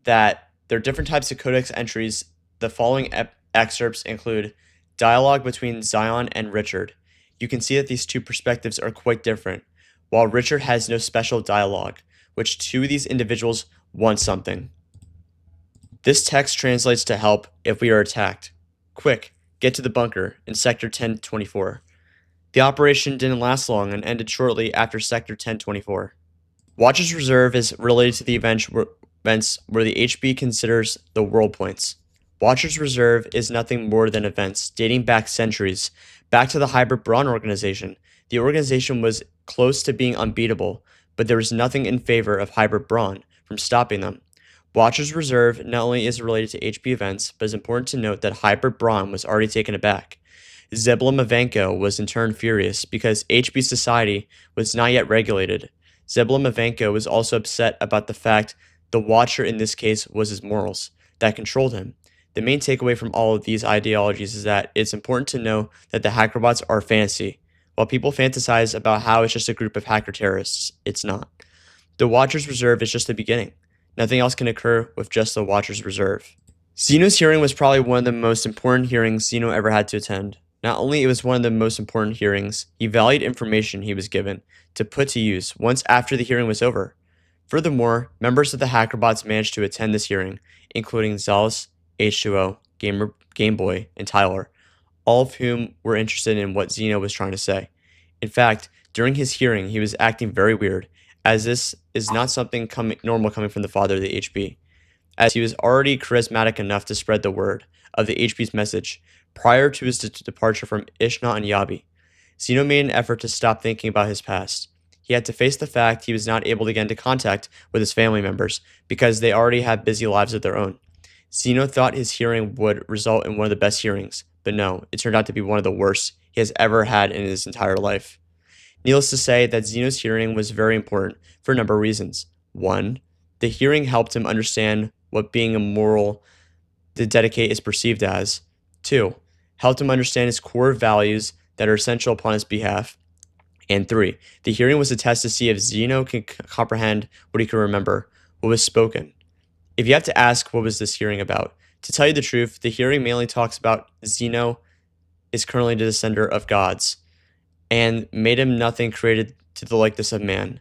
that there are different types of codex entries. The following excerpts include dialogue between Zion and Richard. You can see that these two perspectives are quite different, while Richard has no special dialogue, which two of these individuals want something. This text translates to help if we are attacked. Quick, get to the bunker in Sector 1024. The operation didn't last long and ended shortly after Sector 1024. Watcher's Reserve is related to the events where the HB considers the world points. Watcher's Reserve is nothing more than events dating back centuries, back to the Hybrid Brawn organization. The organization was close to being unbeatable, but there was nothing in favor of Hybrid Brawn from stopping them. Watcher's Reserve not only is related to HP events, but it's important to note that Hybrid Braun was already taken aback. Zebulon was in turn furious because HP society was not yet regulated. Zebulon was also upset about the fact the Watcher in this case was his morals that controlled him. The main takeaway from all of these ideologies is that it's important to know that the hackerbots are fantasy. While people fantasize about how it's just a group of hacker terrorists, it's not. The Watcher's Reserve is just the beginning. Nothing else can occur with just the Watcher's Reserve. Zeno's hearing was probably one of the most important hearings Zeno ever had to attend. Not only it was one of the most important hearings, he valued information he was given to put to use once after the hearing was over. Furthermore, members of the hackerbots managed to attend this hearing, including Xalus, H2O, Game Boy, and Tyler, all of whom were interested in what Zeno was trying to say. In fact, during his hearing, he was acting very weird, as this is not something normal coming from the father of the HB, as he was already charismatic enough to spread the word of the HB's message prior to his departure from Ishna and Yabi. Zeno made an effort to stop thinking about his past. He had to face the fact he was not able to get into contact with his family members because they already had busy lives of their own. Zeno thought his hearing would result in one of the best hearings, but no, it turned out to be one of the worst he has ever had in his entire life. Needless to say that Zeno's hearing was very important for a number of reasons. 1. The hearing helped him understand what being a moral to dedicate is perceived as. 2. Helped him understand his core values that are essential upon his behalf. And 3. The hearing was a test to see if Zeno can comprehend what he could remember, what was spoken. If you have to ask what was this hearing about, to tell you the truth, the hearing mainly talks about Zeno is currently the descender of gods, and made him nothing created to the likeness of man.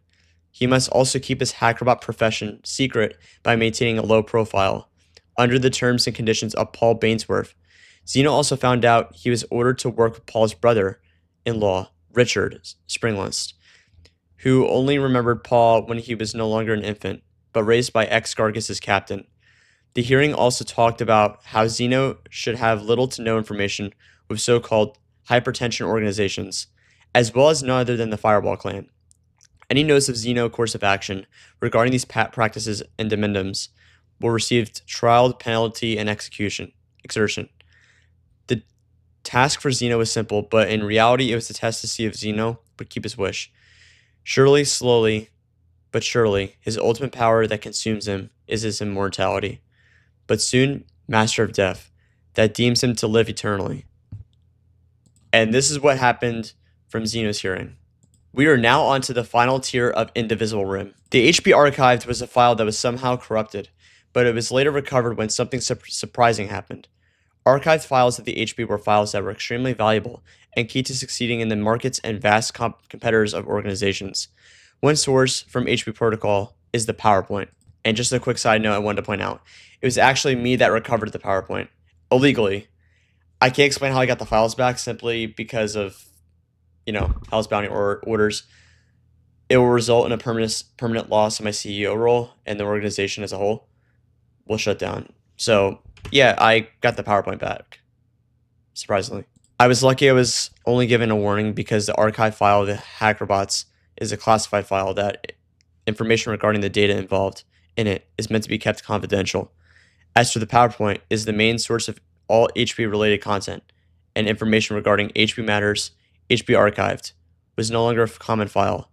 He must also keep his hackerbot profession secret by maintaining a low profile, under the terms and conditions of Paul Bainsworth. Zeno also found out he was ordered to work with Paul's brother-in-law, Richard Springlist, who only remembered Paul when he was no longer an infant, but raised by ex-Gargus's captain. The hearing also talked about how Zeno should have little to no information with so-called hypertension organizations, as well as none other than the Fireball clan. Any notice of Zeno's course of action regarding these practices and demendums will receive trial, penalty, and exertion. The task for Zeno was simple, but in reality it was a test to see if Zeno would keep his wish. Surely, slowly, but surely, his ultimate power that consumes him is his immortality, but soon, master of death, that deems him to live eternally. And this is what happened from Zeno's hearing. We are now on to the final tier of Indivisible Rim. The HP archived was a file that was somehow corrupted, but it was later recovered when something surprising happened. Archived files of the HP were files that were extremely valuable and key to succeeding in the markets and vast competitors of organizations. One source from HP Protocol is the PowerPoint. And just a quick side note I wanted to point out, it was actually me that recovered the PowerPoint, illegally. I can't explain how I got the files back simply because of, House Bounty orders. It will result in a permanent loss of my CEO role, and the organization as a whole will shut down. So, yeah, I got the PowerPoint back, surprisingly. I was lucky I was only given a warning because the archive file of the hackerbots is a classified file that information regarding the data involved in it is meant to be kept confidential. As for the PowerPoint, is the main source of all HP related content, and information regarding HP matters, HP archived, was no longer a common file,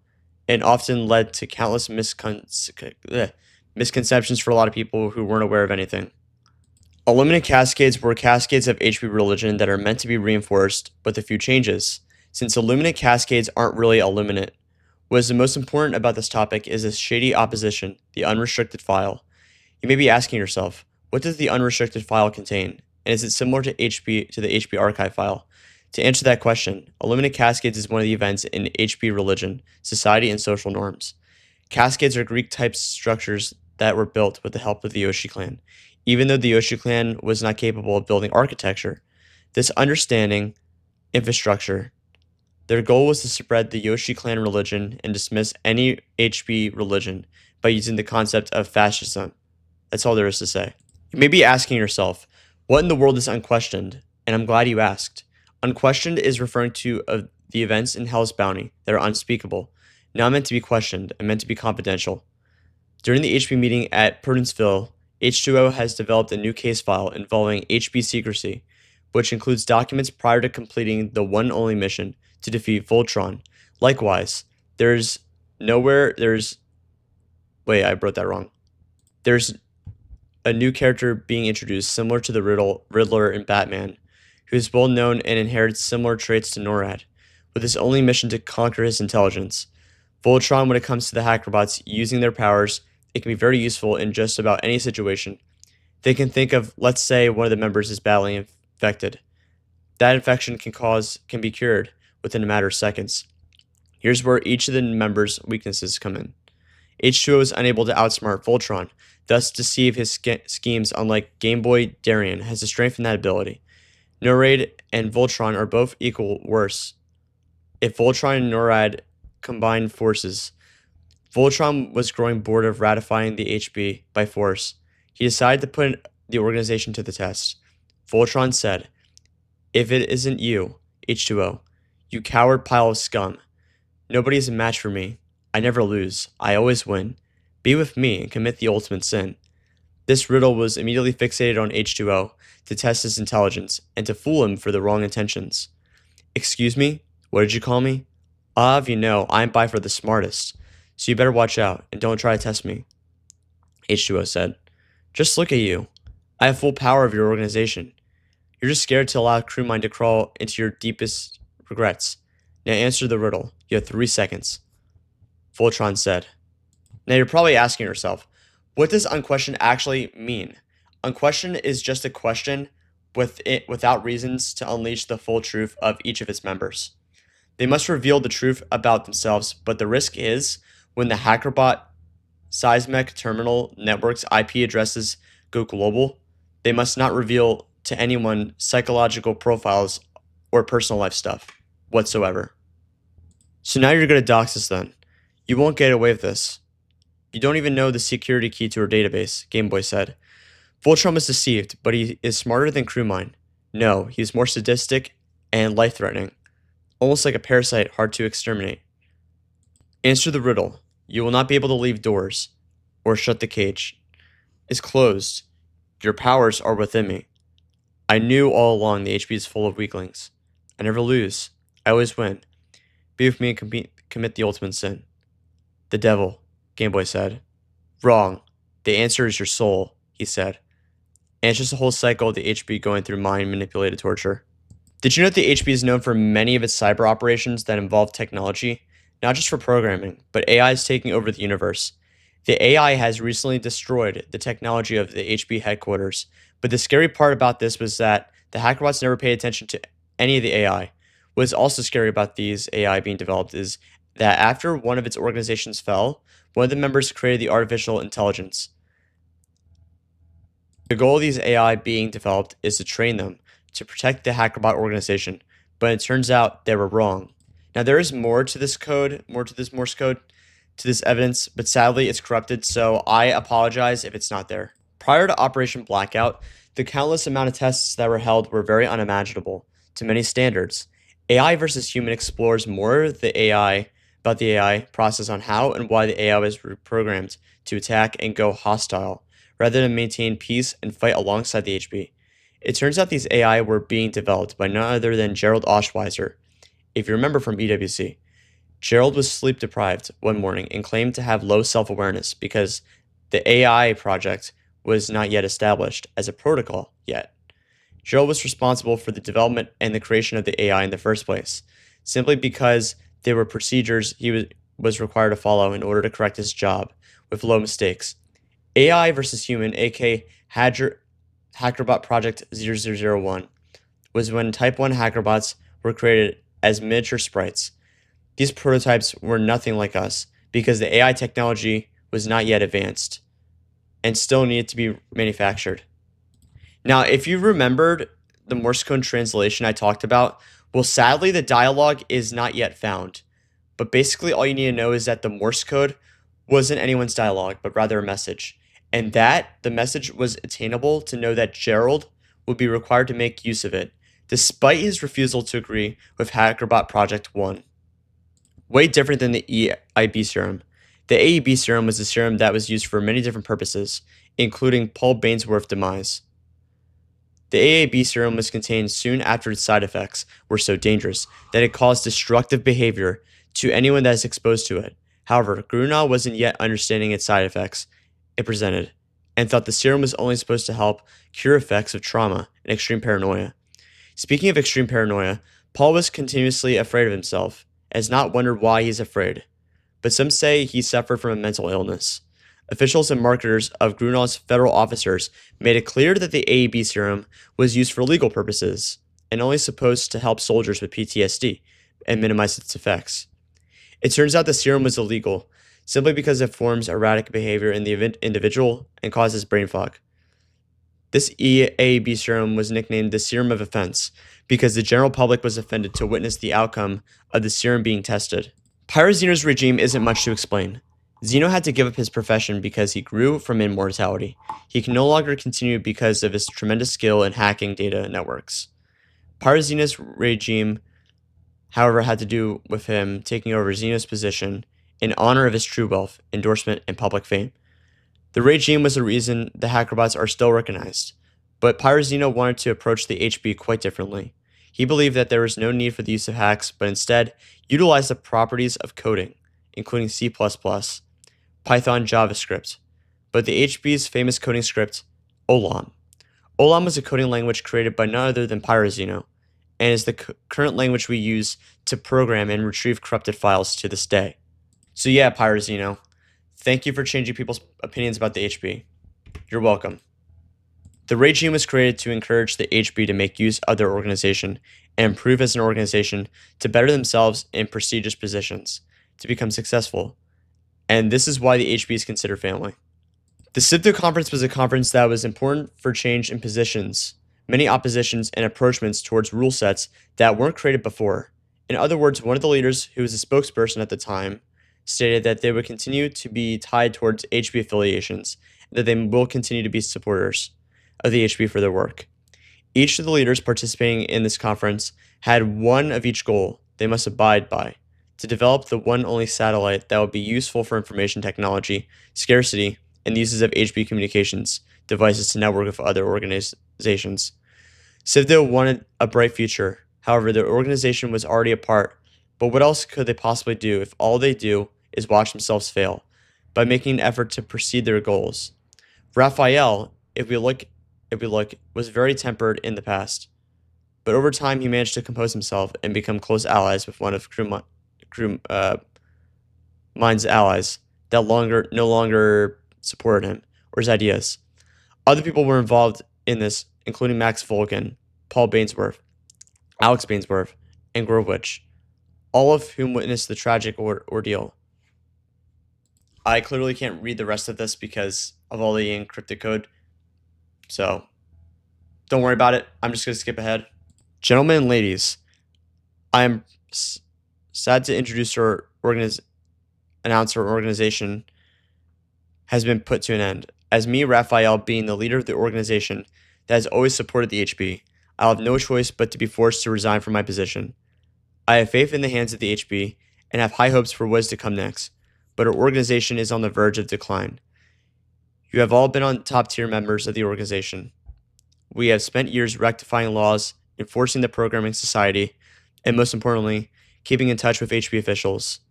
and often led to countless misconceptions for a lot of people who weren't aware of anything. Illuminate cascades were cascades of HP religion that are meant to be reinforced with a few changes. Since Illuminate cascades aren't really Illuminate, what is the most important about this topic is this shady opposition, the unrestricted file. You may be asking yourself, what does the unrestricted file contain? And is it similar to the HP archive file? To answer that question, Illuminate cascades is one of the events in HP religion, society, and social norms. Cascades are Greek-type structures that were built with the help of the Yoshi clan. Even though the Yoshi clan was not capable of building architecture, this understanding infrastructure, their goal was to spread the Yoshi clan religion and dismiss any HP religion by using the concept of fascism. That's all there is to say. You may be asking yourself, what in the world is unquestioned? And I'm glad you asked. Unquestioned is referring to the events in Hell's Bounty that are unspeakable, not meant to be questioned and meant to be confidential. During the HP meeting at Prudentsville H2O has developed a new case file involving HB secrecy, which includes documents prior to completing the one only mission to defeat Voltron. Likewise, there's wait, I wrote that wrong. There's a new character being introduced similar to the Riddler in Batman, who is well known and inherits similar traits to NORAD, with his only mission to conquer his intelligence. Voltron, when it comes to the hackerbots using their powers, it can be very useful in just about any situation. They can think of, let's say, one of the members is badly infected. That infection can be cured within a matter of seconds. Here's where each of the members' weaknesses come in. H2O is unable to outsmart Voltron, thus deceive his schemes, unlike Game Boy Darien has the strength in that ability. NORAD and Voltron are both equal worse. If Voltron and NORAD combined forces, Voltron was growing bored of ratifying the HB by force. He decided to put the organization to the test. Voltron said, "If it isn't you, H2O, you coward pile of scum. Nobody is a match for me. I never lose. I always win. Be with me and commit the ultimate sin." This riddle was immediately fixated on H2O to test his intelligence and to fool him for the wrong intentions. "Excuse me? What did you call me? I'll have you know I'm by far the smartest, so you better watch out and don't try to test me," H2O said. "Just look at you. I have full power of your organization. You're just scared to allow crewmind to crawl into your deepest regrets. Now answer the riddle. You have 3 seconds," Voltron said. Now you're probably asking yourself, what does unquestioned actually mean? Unquestioned is just a question without reasons to unleash the full truth of each of its members. They must reveal the truth about themselves, but the risk is when the hackerbot seismic terminal network's IP addresses go global, they must not reveal to anyone psychological profiles or personal life stuff whatsoever. So now you're going to dox us then. You won't get away with this. You don't even know the security key to our database, Game Boy said. Voltron was deceived, but he is smarter than crewmind. No, he's more sadistic and life-threatening. Almost like a parasite hard to exterminate. Answer the riddle. You will not be able to leave doors or shut the cage. It's closed. Your powers are within me. I knew all along the HB is full of weaklings. I never lose. I always win. Be with me and commit the ultimate sin. The devil, Game Boy said. Wrong. The answer is your soul, he said. And it's just a whole cycle of the HB going through mind-manipulated torture. Did you know that the HB is known for many of its cyber operations that involve technology? Not just for programming, but AI is taking over the universe. The AI has recently destroyed the technology of the HB headquarters, but the scary part about this was that the hackerbots never paid attention to any of the AI. What is also scary about these AI being developed is that after one of its organizations fell, one of the members created the artificial intelligence. The goal of these AI being developed is to train them to protect the hackerbot organization, but it turns out they were wrong. Now there is more to this code, more to this Morse code, to this evidence, but sadly it's corrupted, so I apologize if it's not there. Prior to Operation Blackout, the countless amount of tests that were held were very unimaginable to many standards. AI versus Human explores more about the AI process on how and why the AI was reprogrammed to attack and go hostile, rather than maintain peace and fight alongside the HB. It turns out these AI were being developed by none other than Gerald Oshweiser. If you remember from EWC, Gerald was sleep deprived one morning and claimed to have low self-awareness because the AI project was not yet established as a protocol yet. Gerald was responsible for the development and the creation of the AI in the first place, simply because there were procedures he was required to follow in order to correct his job with low mistakes. AI versus Human, aka Hackerbot Project 0001, was when Type 1 hackerbots were created as miniature sprites. These prototypes were nothing like us because the AI technology was not yet advanced and still needed to be manufactured. Now, if you remembered the Morse code translation I talked about, well, sadly, the dialogue is not yet found. But basically, all you need to know is that the Morse code wasn't anyone's dialogue, but rather a message. And that the message was attainable to know that Gerald would be required to make use of it, despite his refusal to agree with Hackerbot Project 1. Way different than the EIB serum. The AEB serum was a serum that was used for many different purposes, including Paul Bainsworth's demise. The AAB serum was contained soon after its side effects were so dangerous that it caused destructive behavior to anyone that is exposed to it. However, Grunau wasn't yet understanding its side effects it presented, and thought the serum was only supposed to help cure effects of trauma and extreme paranoia. Speaking of extreme paranoia, Paul was continuously afraid of himself, and has not wondered why he's afraid. But some say he suffered from a mental illness. Officials and marketers of Grunau's federal officers made it clear that the AAB serum was used for legal purposes and only supposed to help soldiers with PTSD and minimize its effects. It turns out the serum was illegal simply because it forms erratic behavior in the individual and causes brain fog. This AAB serum was nicknamed the serum of offense because the general public was offended to witness the outcome of the serum being tested. Pyrazino's regime isn't much to explain. Zeno had to give up his profession because he grew from immortality. He can no longer continue because of his tremendous skill in hacking data networks. Pyrazino's regime, however, had to do with him taking over Zeno's position in honor of his true wealth, endorsement, and public fame. The regime was the reason the hackerbots are still recognized, but Pyrazino wanted to approach the HB quite differently. He believed that there was no need for the use of hacks, but instead utilized the properties of coding, including C++, Python, JavaScript, but the HB's famous coding script, Olam. Olam was a coding language created by none other than Pyrazino, and is the current language we use to program and retrieve corrupted files to this day. So yeah, Pyrazino, thank you for changing people's opinions about the HB. You're welcome. The regime was created to encourage the HB to make use of their organization and improve as an organization to better themselves in prestigious positions, to become successful. And this is why the HB is considered family. The CIVDO conference was a conference that was important for change in positions, many oppositions, and approachments towards rule sets that weren't created before. In other words, one of the leaders, who was a spokesperson at the time, stated that they would continue to be tied towards HB affiliations, and that they will continue to be supporters of the HB for their work. Each of the leaders participating in this conference had one of each goal they must abide by: to develop the one only satellite that would be useful for information technology, scarcity, and the uses of HB communications devices to network with other organizations. CIVDO wanted a bright future. However, the organization was already apart, but what else could they possibly do if all they do is watch themselves fail by making an effort to precede their goals? Raphael, if we look, was very tempered in the past, but over time he managed to compose himself and become close allies with one of Mind's allies that no longer supported him or his ideas. Other people were involved in this, including Max Volkin, Paul Bainsworth, Alex Bainsworth, and Grovich, all of whom witnessed the tragic ordeal. I clearly can't read the rest of this because of all the encrypted code, so don't worry about it. I'm just going to skip ahead. Gentlemen and ladies, I am sad to announce our organization has been put to an end. As me, Raphael, being the leader of the organization that has always supported the HB, I'll have no choice but to be forced to resign from my position. I have faith in the hands of the HB and have high hopes for what is to come next, but our organization is on the verge of decline. You have all been on top-tier members of the organization. We have spent years rectifying laws, enforcing the programming society, and most importantly, keeping in touch with HB officials.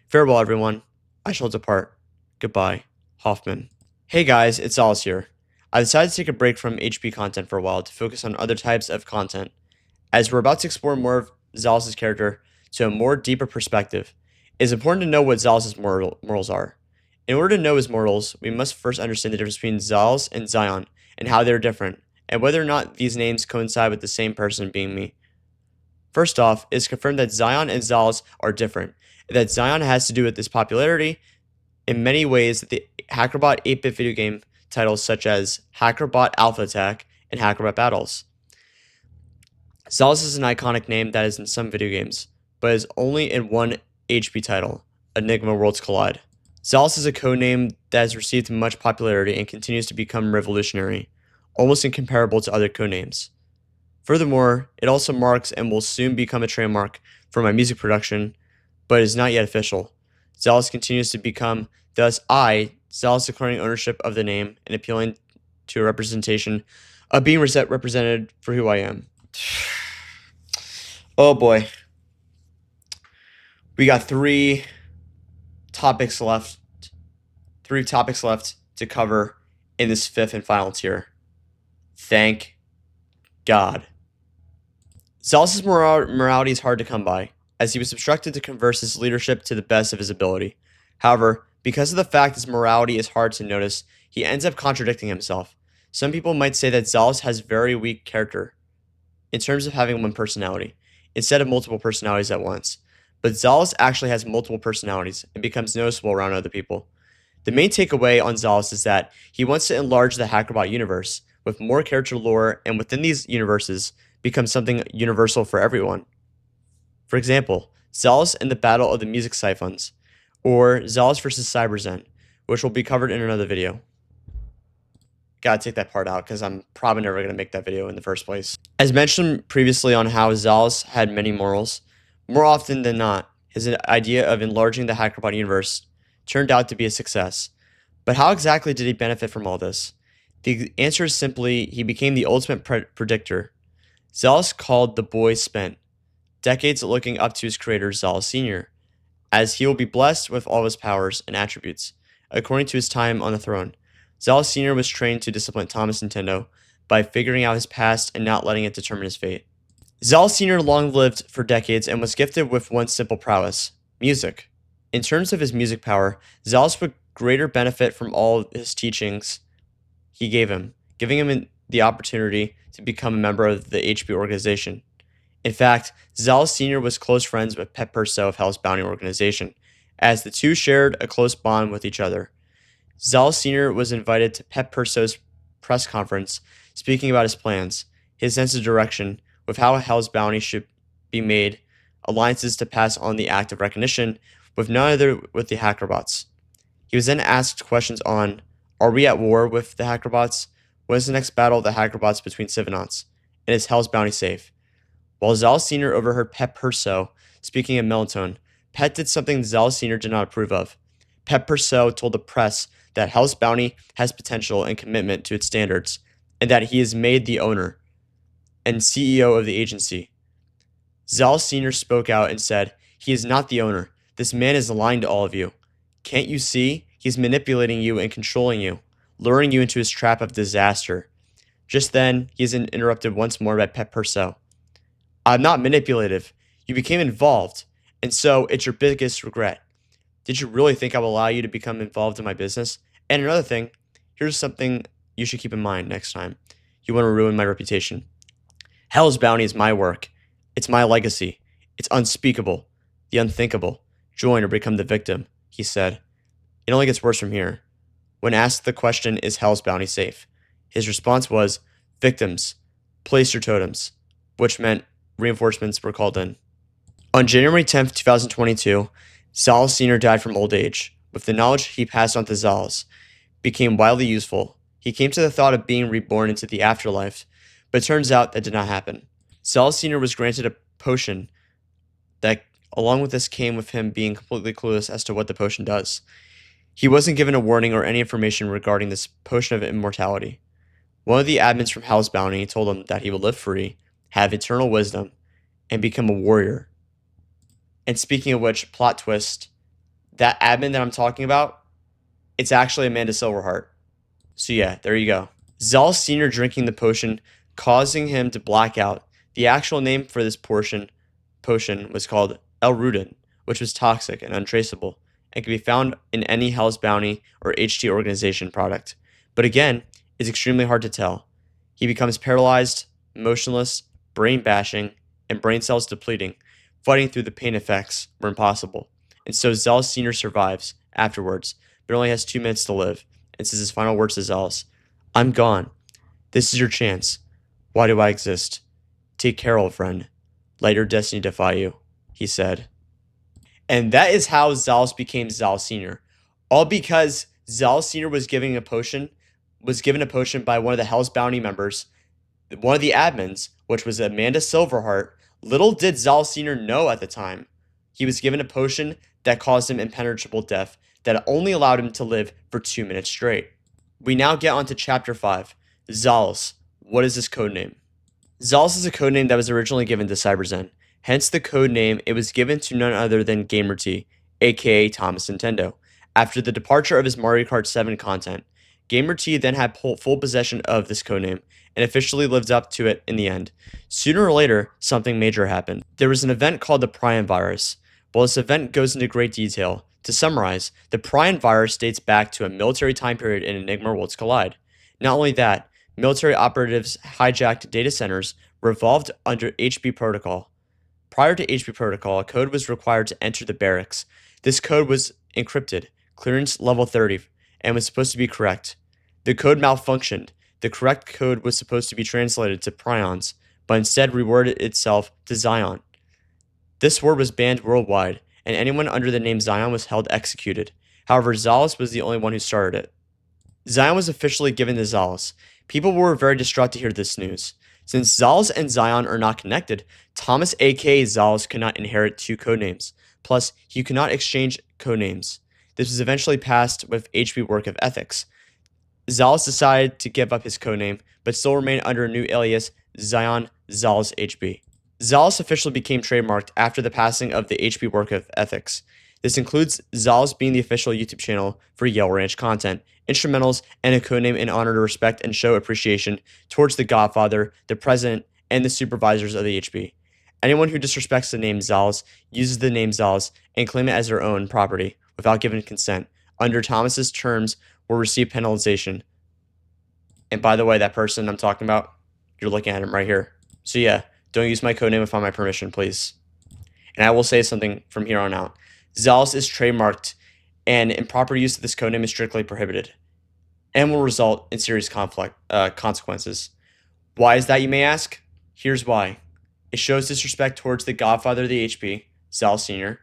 Farewell, everyone. I shall depart. Goodbye. Hoffman. Hey guys, it's Xalus here. I decided to take a break from HB content for a while to focus on other types of content, as we're about to explore more of Xalus' character to a more deeper perspective. It is important to know what Xalus' morals are. In order to know his morals, we must first understand the difference between Xalus and Zion, and how they are different, and whether or not these names coincide with the same person, being me. First off, it is confirmed that Zion and Xalus are different, and that Zion has to do with his popularity in many ways that the Hackerbot 8-bit video game titles such as Hackerbot Alpha Attack and Hackerbot Battles. Xalus is an iconic name that is in some video games, but is only in one HB title, Enigma Worlds Collide. Xalus is a codename that has received much popularity and continues to become revolutionary, almost incomparable to other codenames. Furthermore, it also marks and will soon become a trademark for my music production, but is not yet official. Xalus continues to become, thus I Xalus declaring ownership of the name and appealing to a representation of being represented for who I am. Oh boy. We got three topics left to cover in this fifth and final tier. Thank God. Xalus's morality is hard to come by, as he was instructed to converse his leadership to the best of his ability. However, because of the fact his morality is hard to notice, he ends up contradicting himself. Some people might say that Xalus has very weak character in terms of having one personality, instead of multiple personalities at once. But Xalus actually has multiple personalities and becomes noticeable around other people. The main takeaway on Xalus is that he wants to enlarge the HackerBot universe with more character lore, and within these universes become something universal for everyone. For example, Xalus and the Battle of the Music Siphons, or Xalus versus Cyberzens, which will be covered in another video. Gotta take that part out because I'm probably never gonna make that video in the first place. As mentioned previously on how Xalus had many morals, more often than not, his idea of enlarging the HackerBot universe turned out to be a success. But how exactly did he benefit from all this? The answer is simply he became the ultimate predictor. Xalus called the boy spent decades looking up to his creator Xalus Sr., as he will be blessed with all his powers and attributes, according to his time on the throne. Xalus Sr. was trained to discipline Thomas Nintendo by figuring out his past and not letting it determine his fate. Xalus Sr. long lived for decades and was gifted with one simple prowess: music. In terms of his music power, Xalus would greater benefit from all his teachings he gave him, giving him the opportunity to become a member of the HP organization. In fact, Xalus Sr. was close friends with Pet Perso of Hell's Bounty organization, as the two shared a close bond with each other. Xalus Sr. was invited to Pet Perso's press conference, speaking about his plans, his sense of direction, with how Hell's Bounty should be made, alliances to pass on the act of recognition, with none other with the HackerBots. He was then asked questions on, are we at war with the HackerBots? When is the next battle of the HackerBots between Civonauts? And is Hell's Bounty safe? While Xalus Sr. overheard Pet Perso speaking of Melatonin, Pet did something Xalus Sr. did not approve of. Pet Perso told the press that Hell's Bounty has potential and commitment to its standards, and that he is made the owner and CEO of the agency. Xalus Sr. spoke out and said, he is not the owner. This man is lying to all of you. Can't you see? He's manipulating you and controlling you, luring you into his trap of disaster. Just then, he is interrupted once more by Pet Perso. I'm not manipulative. You became involved, and so it's your biggest regret. Did you really think I will allow you to become involved in my business? And another thing, here's something you should keep in mind next time you want to ruin my reputation. Hell's Bounty is my work. It's my legacy. It's unspeakable, the unthinkable. Join or become the victim, he said. It only gets worse from here. When asked the question, is Hell's Bounty safe? His response was, victims, place your totems, which meant reinforcements were called in. On January 10th, 2022, Xalus Sr. died from old age. With the knowledge he passed on to Xalus, became wildly useful. He came to the thought of being reborn into the afterlife, but it turns out that did not happen. Xalus Sr. was granted a potion that, along with this, came with him being completely clueless as to what the potion does. He wasn't given a warning or any information regarding this potion of immortality. One of the admins from Hell's Bounty told him that he would live free, have eternal wisdom, and become a warrior. And speaking of which, plot twist, that admin that I'm talking about, it's actually Amanda Silverheart. So yeah, there you go. Xalus Sr. drinking the potion, causing him to black out. The actual name for this potion was called L-Rudin, which was toxic and untraceable, and can be found in any Hell's Bounty or HT organization product. But again, it's extremely hard to tell. He becomes paralyzed, motionless, brain bashing, and brain cells depleting. Fighting through the pain effects were impossible. And so Xalus Sr. survives afterwards, but only has 2 minutes to live, and says his final words to Xalus, I'm gone. This is your chance. Why do I exist? Take care, old friend. Let your destiny defy you, he said. And that is how Xalus became Xalus Sr. All because Xalus Sr. was given a potion by one of the Hell's Bounty members, one of the admins, which was Amanda Silverheart. Little did Xalus Sr. know at the time He was given a potion that caused him impenetrable death that only allowed him to live for 2 minutes straight. We now get on to Chapter 5, Xalus. What is this codename? Xalus is a codename that was originally given to Cyberzen. Hence the codename it was given to none other than Gamer T, aka Thomas Nintendo. After the departure of his Mario Kart 7 content, Gamer T then had full possession of this codename and officially lived up to it in the end. Sooner or later, something major happened. There was an event called the Prion virus. While this event goes into great detail, to summarize, the Prion virus dates back to a military time period in Enigma Worlds Collide. Not only that, military operatives hijacked data centers revolved under HB protocol. Prior to HB protocol, a code was required to enter the barracks. This code was encrypted, clearance level 30, and was supposed to be correct. The code malfunctioned. The correct code was supposed to be translated to prions, but instead reworded itself to Zion. This word was banned worldwide, and anyone under the name Zion was held executed. However, Xalus was the only one who started it. Zion was officially given to Xalus. People were very distraught to hear this news. Since Xalus and Zion are not connected, Thomas aka Xalus could not inherit two codenames. Plus, he could not exchange codenames. This was eventually passed with HB work of ethics. Xalus decided to give up his codename, but still remained under a new alias, Zion Xalus HB. Xalus officially became trademarked after the passing of the HB work of ethics. This includes Xalus being the official YouTube channel for Yell Ranch content, instrumentals, and a codename in honor to respect and show appreciation towards the Godfather, the President, and the supervisors of the HB. Anyone who disrespects the name Xalus, uses the name Xalus, and claim it as their own property without giving consent, under Thomas's terms, will receive penalization. And by the way, that person I'm talking about, you're looking at him right here. So yeah, don't use my codename without my permission, please. And I will say something from here on out. Xalus is trademarked, and improper use of this codename is strictly prohibited, and will result in serious consequences. Why is that, you may ask? Here's why. It shows disrespect towards the Godfather of the HB, Xalus Sr.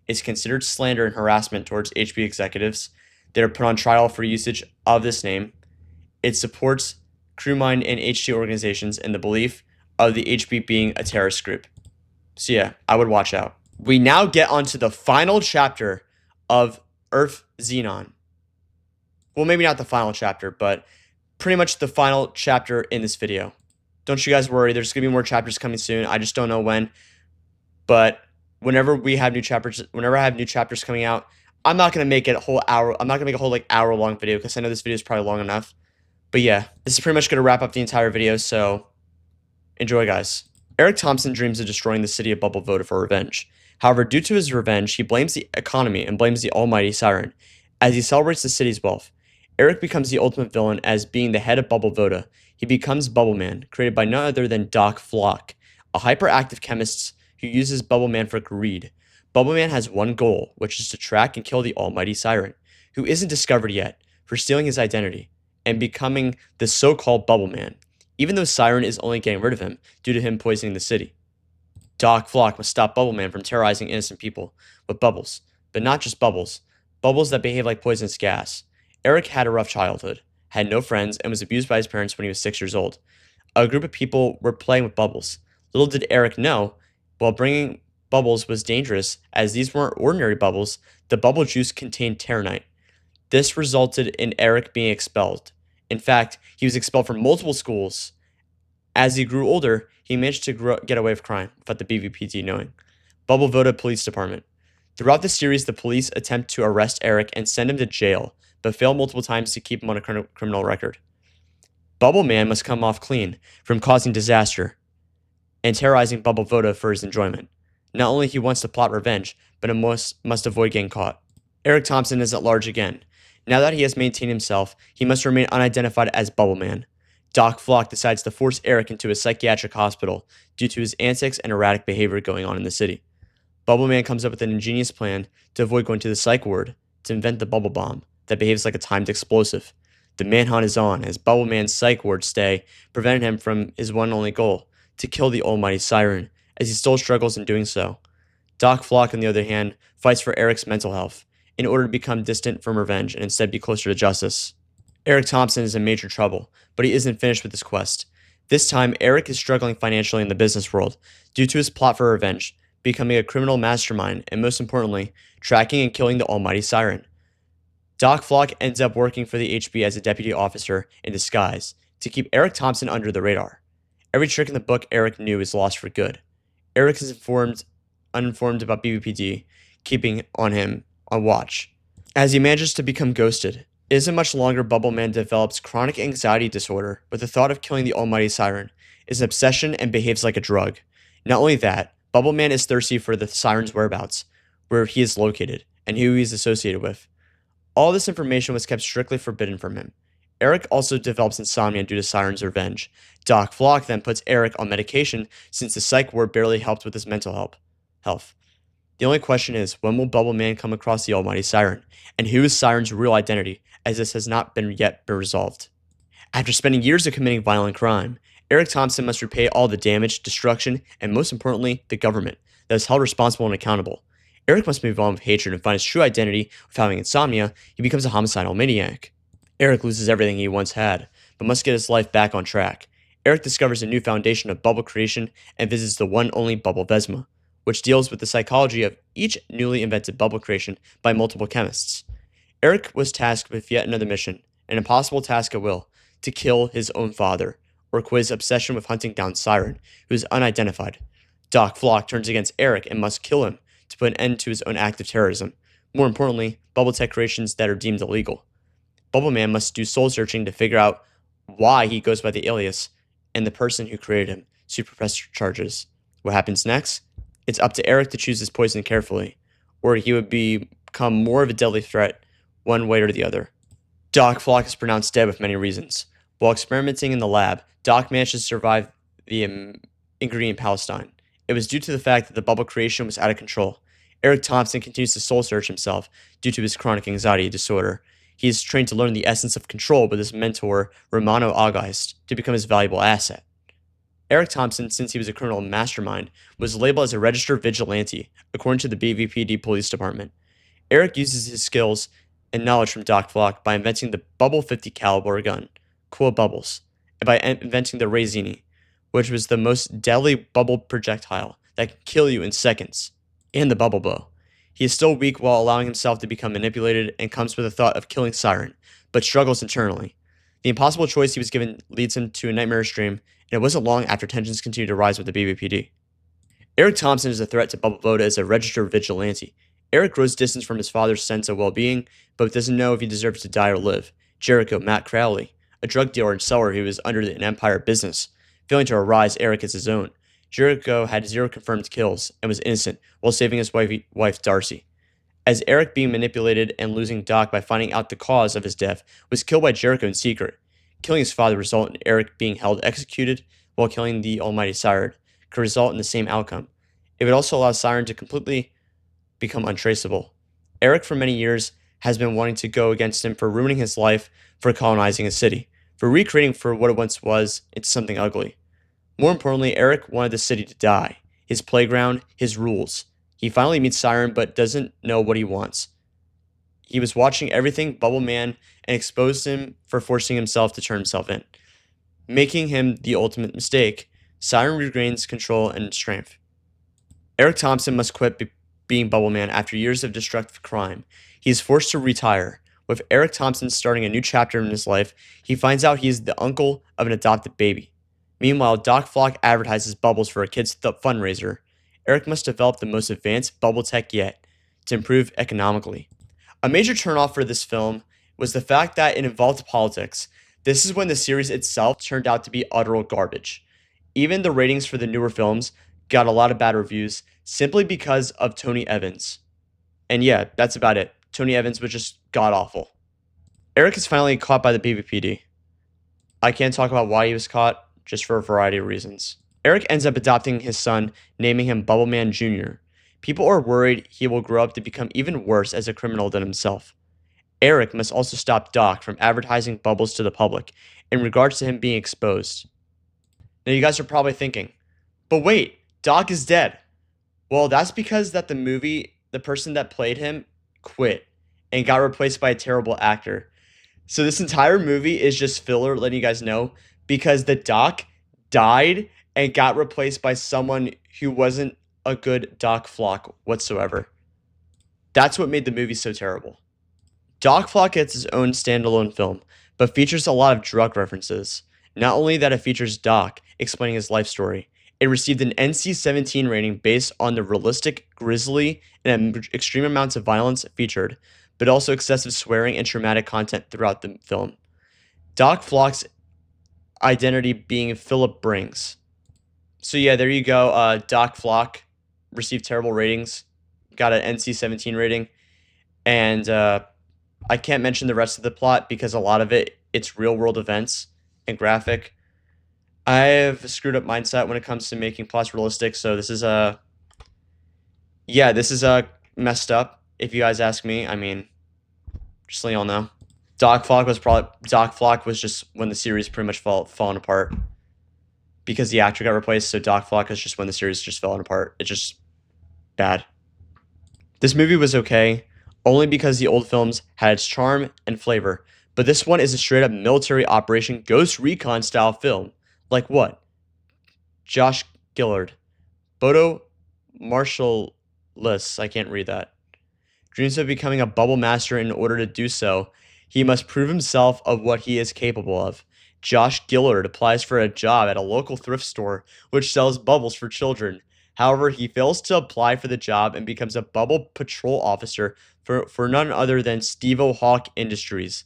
It's considered slander and harassment towards HB executives. They are put on trial for usage of this name. It supports crewmind and HT organizations in the belief of the HB being a terrorist group. So yeah, I would watch out. We now get onto the final chapter of Earth Xenon. Well, maybe not the final chapter, but pretty much the final chapter in this video. Don't you guys worry, there's going to be more chapters coming soon. I just don't know when. But whenever I have new chapters coming out, I'm not going to make it a whole hour. I'm not going to make a whole hour long video because I know this video is probably long enough. But yeah, this is pretty much going to wrap up the entire video, so enjoy, guys. Eric Thompson dreams of destroying the city of Bubble Voda for revenge. However, due to his revenge, he blames the economy and blames the almighty Siren. As he celebrates the city's wealth, Eric becomes the ultimate villain as being the head of Bubble Voda. He becomes Bubbleman, created by none other than Doc Flock, a hyperactive chemist who uses Bubbleman for greed. Bubbleman has one goal, which is to track and kill the almighty Siren, who isn't discovered yet, for stealing his identity and becoming the so-called Bubbleman, even though Siren is only getting rid of him due to him poisoning the city. Doc Flock must stop Bubbleman from terrorizing innocent people with bubbles, but not just bubbles that behave like poisonous gas. Eric had a rough childhood, had no friends, and was abused by his parents when he was 6 years old. A group of people were playing with bubbles. Little did Eric know, while bringing bubbles was dangerous, as these weren't ordinary bubbles, the bubble juice contained terranite. This resulted in Eric being expelled. In fact, he was expelled from multiple schools. As he grew older, he managed to get away with crime without the BVPD knowing. Bubble Voda Police Department. Throughout the series, the police attempt to arrest Eric and send him to jail, but fail multiple times to keep him on a criminal record. Bubbleman must come off clean from causing disaster and terrorizing Bubble Voda for his enjoyment. Not only he wants to plot revenge, but he must avoid getting caught. Eric Thompson is at large again. Now that he has maintained himself, he must remain unidentified as Bubbleman. Doc Flock decides to force Eric into a psychiatric hospital due to his antics and erratic behavior going on in the city. Bubbleman comes up with an ingenious plan to avoid going to the psych ward to invent the bubble bomb that behaves like a timed explosive. The manhunt is on as Bubbleman's psych ward stay prevented him from his one and only goal, to kill the almighty Siren, as he still struggles in doing so. Doc Flock, on the other hand, fights for Eric's mental health in order to become distant from revenge and instead be closer to justice. Eric Thompson is in major trouble, but he isn't finished with his quest. This time, Eric is struggling financially in the business world due to his plot for revenge, becoming a criminal mastermind, and most importantly, tracking and killing the almighty Siren. Doc Flock ends up working for the HB as a deputy officer in disguise to keep Eric Thompson under the radar. Every trick in the book Eric knew is lost for good. Eric is uninformed about BBPD, keeping on him on watch. As he manages to become ghosted, it isn't much longer Bubbleman develops chronic anxiety disorder with the thought of killing the almighty Siren, is an obsession and behaves like a drug. Not only that, Bubbleman is thirsty for the Siren's whereabouts, where he is located, and who he is associated with. All this information was kept strictly forbidden from him. Eric also develops insomnia due to Siren's revenge. Doc Flock then puts Eric on medication since the psych ward barely helped with his mental health. The only question is, when will Bubbleman come across the almighty Siren? And who is Siren's real identity, as this has not yet been resolved? After spending years of committing violent crime, Eric Thompson must repay all the damage, destruction, and most importantly, the government that is held responsible and accountable. Eric must move on with hatred and find his true identity. With having insomnia, he becomes a homicidal maniac. Eric loses everything he once had, but must get his life back on track. Eric discovers a new foundation of bubble creation and visits the one only Bubble Vesma, which deals with the psychology of each newly invented bubble creation by multiple chemists. Eric was tasked with yet another mission, an impossible task at will, to kill his own father, or quit his obsession with hunting down Siren, who is unidentified. Doc Flock turns against Eric and must kill him to put an end to his own act of terrorism. More importantly, bubble tech creations that are deemed illegal. Bubbleman must do soul searching to figure out why he goes by the alias and the person who created him to press charges. What happens next? It's up to Eric to choose his poison carefully, or he would become more of a deadly threat one way or the other. Doc Flock is pronounced dead with many reasons. While experimenting in the lab, Doc managed to survive the ingredient Palestine. It was due to the fact that the bubble creation was out of control. Eric Thompson continues to soul search himself due to his chronic anxiety disorder. He is trained to learn the essence of control with his mentor, Romano August, to become his valuable asset. Eric Thompson, since he was a criminal mastermind, was labeled as a registered vigilante, according to the BVPD Police Department. Eric uses his skills and knowledge from Doc Flock by inventing the Bubble 50 caliber gun, Cool Bubbles, and by inventing the Razini, which was the most deadly bubble projectile that can kill you in seconds, and the Bubble Bow. He is still weak while allowing himself to become manipulated and comes with the thought of killing Siren, but struggles internally. The impossible choice he was given leads him to a nightmarish dream, and it wasn't long after tensions continued to rise with the BVPD. Eric Thompson is a threat to Bubble Voda as a registered vigilante. Eric grows distance from his father's sense of well-being, but doesn't know if he deserves to die or live. Jericho, Matt Crowley, a drug dealer and seller who was under an empire business, failing to arise Eric as his own. Jericho had 0 confirmed kills and was innocent while saving his wife Darcy. As Eric, being manipulated and losing Doc by finding out the cause of his death, was killed by Jericho in secret. Killing his father resulted in Eric being held executed, while killing the almighty Siren could result in the same outcome. It would also allow Siren to completely become untraceable. Eric, for many years, has been wanting to go against him for ruining his life, for colonizing a city, for recreating for what it once was into something ugly. More importantly, Eric wanted the city to die, his playground, his rules. He finally meets Siren but doesn't know what he wants. He was watching everything Bubbleman and exposed him for forcing himself to turn himself in, making him the ultimate mistake. Siren regains control and strength. Eric Thompson must quit being Bubbleman after years of destructive crime. He is forced to retire. With Eric Thompson starting a new chapter in his life, he finds out he is the uncle of an adopted baby. Meanwhile, Doc Flock advertises bubbles for a kid's fundraiser. Eric must develop the most advanced bubble tech yet to improve economically. A major turnoff for this film was the fact that it involved politics. This is when the series itself turned out to be utter garbage. Even the ratings for the newer films got a lot of bad reviews simply because of Tony Evans. And yeah, that's about it. Tony Evans was just god-awful. Eric is finally caught by the BVPD. I can't talk about why he was caught, just for a variety of reasons. Eric ends up adopting his son, naming him Bubbleman Jr. People are worried he will grow up to become even worse as a criminal than himself. Eric must also stop Doc from advertising bubbles to the public in regards to him being exposed. Now you guys are probably thinking, but wait, Doc is dead. Well, that's because that the movie, the person that played him quit and got replaced by a terrible actor. So this entire movie is just filler, letting you guys know, because the Doc died and got replaced by someone who wasn't a good Doc Flock whatsoever. That's what made the movie so terrible. Doc Flock gets his own standalone film, but features a lot of drug references. Not only that, it features Doc explaining his life story. It received an NC-17 rating based on the realistic, grisly, and extreme amounts of violence featured, but also excessive swearing and traumatic content throughout the film. Doc Flock's identity being Philip Brings. So yeah, there you go. Doc Flock received terrible ratings, got an NC-17 rating, and I can't mention the rest of the plot because a lot of it's real world events and graphic. I have a screwed up mindset when it comes to making plots realistic, so this is messed up. If you guys ask me, I mean, just so y'all know, Doc Flock was just when the series pretty much falling apart because the actor got replaced. So Doc Flock is just when the series just falling apart. It's just bad. This movie was okay, only because the old films had its charm and flavor, but this one is a straight up military operation Ghost Recon style film. Like what? Josh Gillard, Bodo Marshallus, I can't read that, dreams of becoming a bubble master. In order to do so, he must prove himself of what he is capable of. Josh Gillard applies for a job at a local thrift store which sells bubbles for children. However, he fails to apply for the job and becomes a bubble patrol officer for none other than Steve-O Hawk Industries.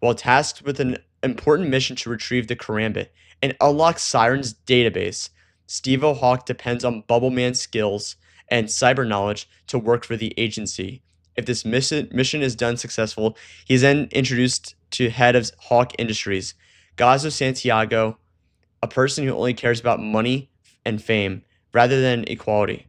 While tasked with an important mission to retrieve the Karambit and unlock Siren's database, Steve-O Hawk depends on Bubbleman's skills and cyber knowledge to work for the agency. If this mission is done successful, he is then introduced to head of Hawk Industries, Gazo Santiago, a person who only cares about money and fame rather than equality.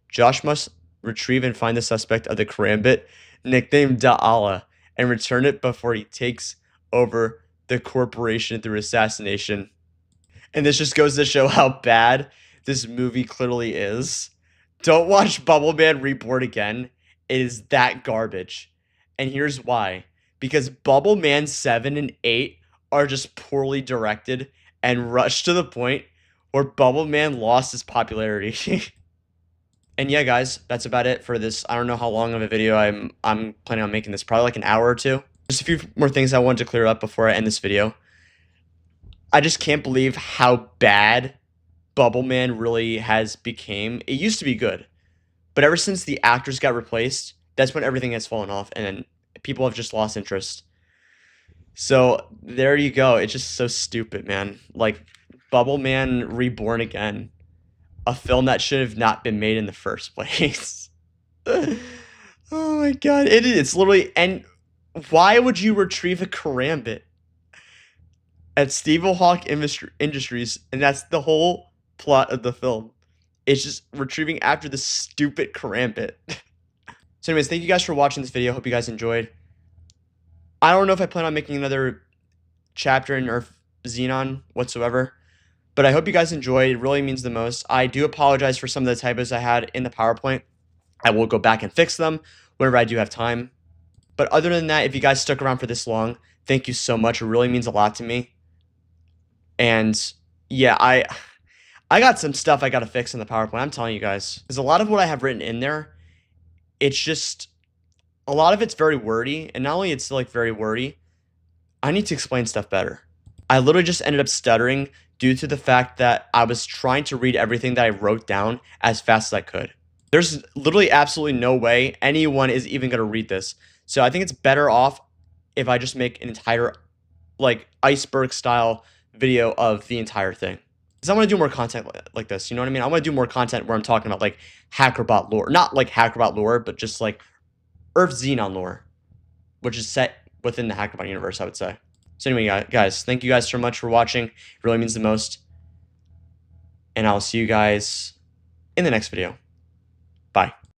Josh must retrieve and find the suspect of the Karambit, nicknamed Da'ala, and return it before he takes over the corporation through assassination. And this just goes to show how bad this movie clearly is. Don't watch Bubbleman Reborn again. It is that garbage. And here's why. Because Bubbleman 7 and 8 are just poorly directed and rushed to the point where Bubbleman lost his popularity. And yeah, guys, that's about it for this. I don't know how long of a video I'm planning on making this. Probably like an hour or two. Just a few more things I wanted to clear up before I end this video. I just can't believe how bad Bubbleman really has became. It used to be good, but ever since the actors got replaced, that's when everything has fallen off and people have just lost interest. So there you go. It's just so stupid, man. Like Bubbleman Reborn Again, a film that should have not been made in the first place. Oh my god, it's literally. And why would you retrieve a Karambit at Steve-O Hawk Industries? And that's the whole plot of the film. It's just retrieving after the stupid Karambit. So anyways, thank you guys for watching this video. Hope you guys enjoyed. I don't know if I plan on making another chapter in Earth Xenon whatsoever, but I hope you guys enjoyed. It really means the most. I do apologize for some of the typos I had in the PowerPoint. I will go back and fix them whenever I do have time. But other than that, if you guys stuck around for this long, thank you so much. It really means a lot to me. And yeah, I got some stuff I got to fix in the PowerPoint. I'm telling you guys. There's a lot of what I have written in there. It's just, a lot of it's very wordy. And not only it's like very wordy, I need to explain stuff better. I literally just ended up stuttering due to the fact that I was trying to read everything that I wrote down as fast as I could. There's literally absolutely no way anyone is even going to read this. So I think it's better off if I just make an entire like iceberg style video of the entire thing. Because I want to do more content like this, you know what I mean? I want to do more content where I'm talking about like Hackerbot lore. Not like Hackerbot lore, but just like Earth Xenon lore, which is set within the Hackerbot universe, I would say. So anyway, guys, thank you guys so much for watching. It really means the most. And I'll see you guys in the next video.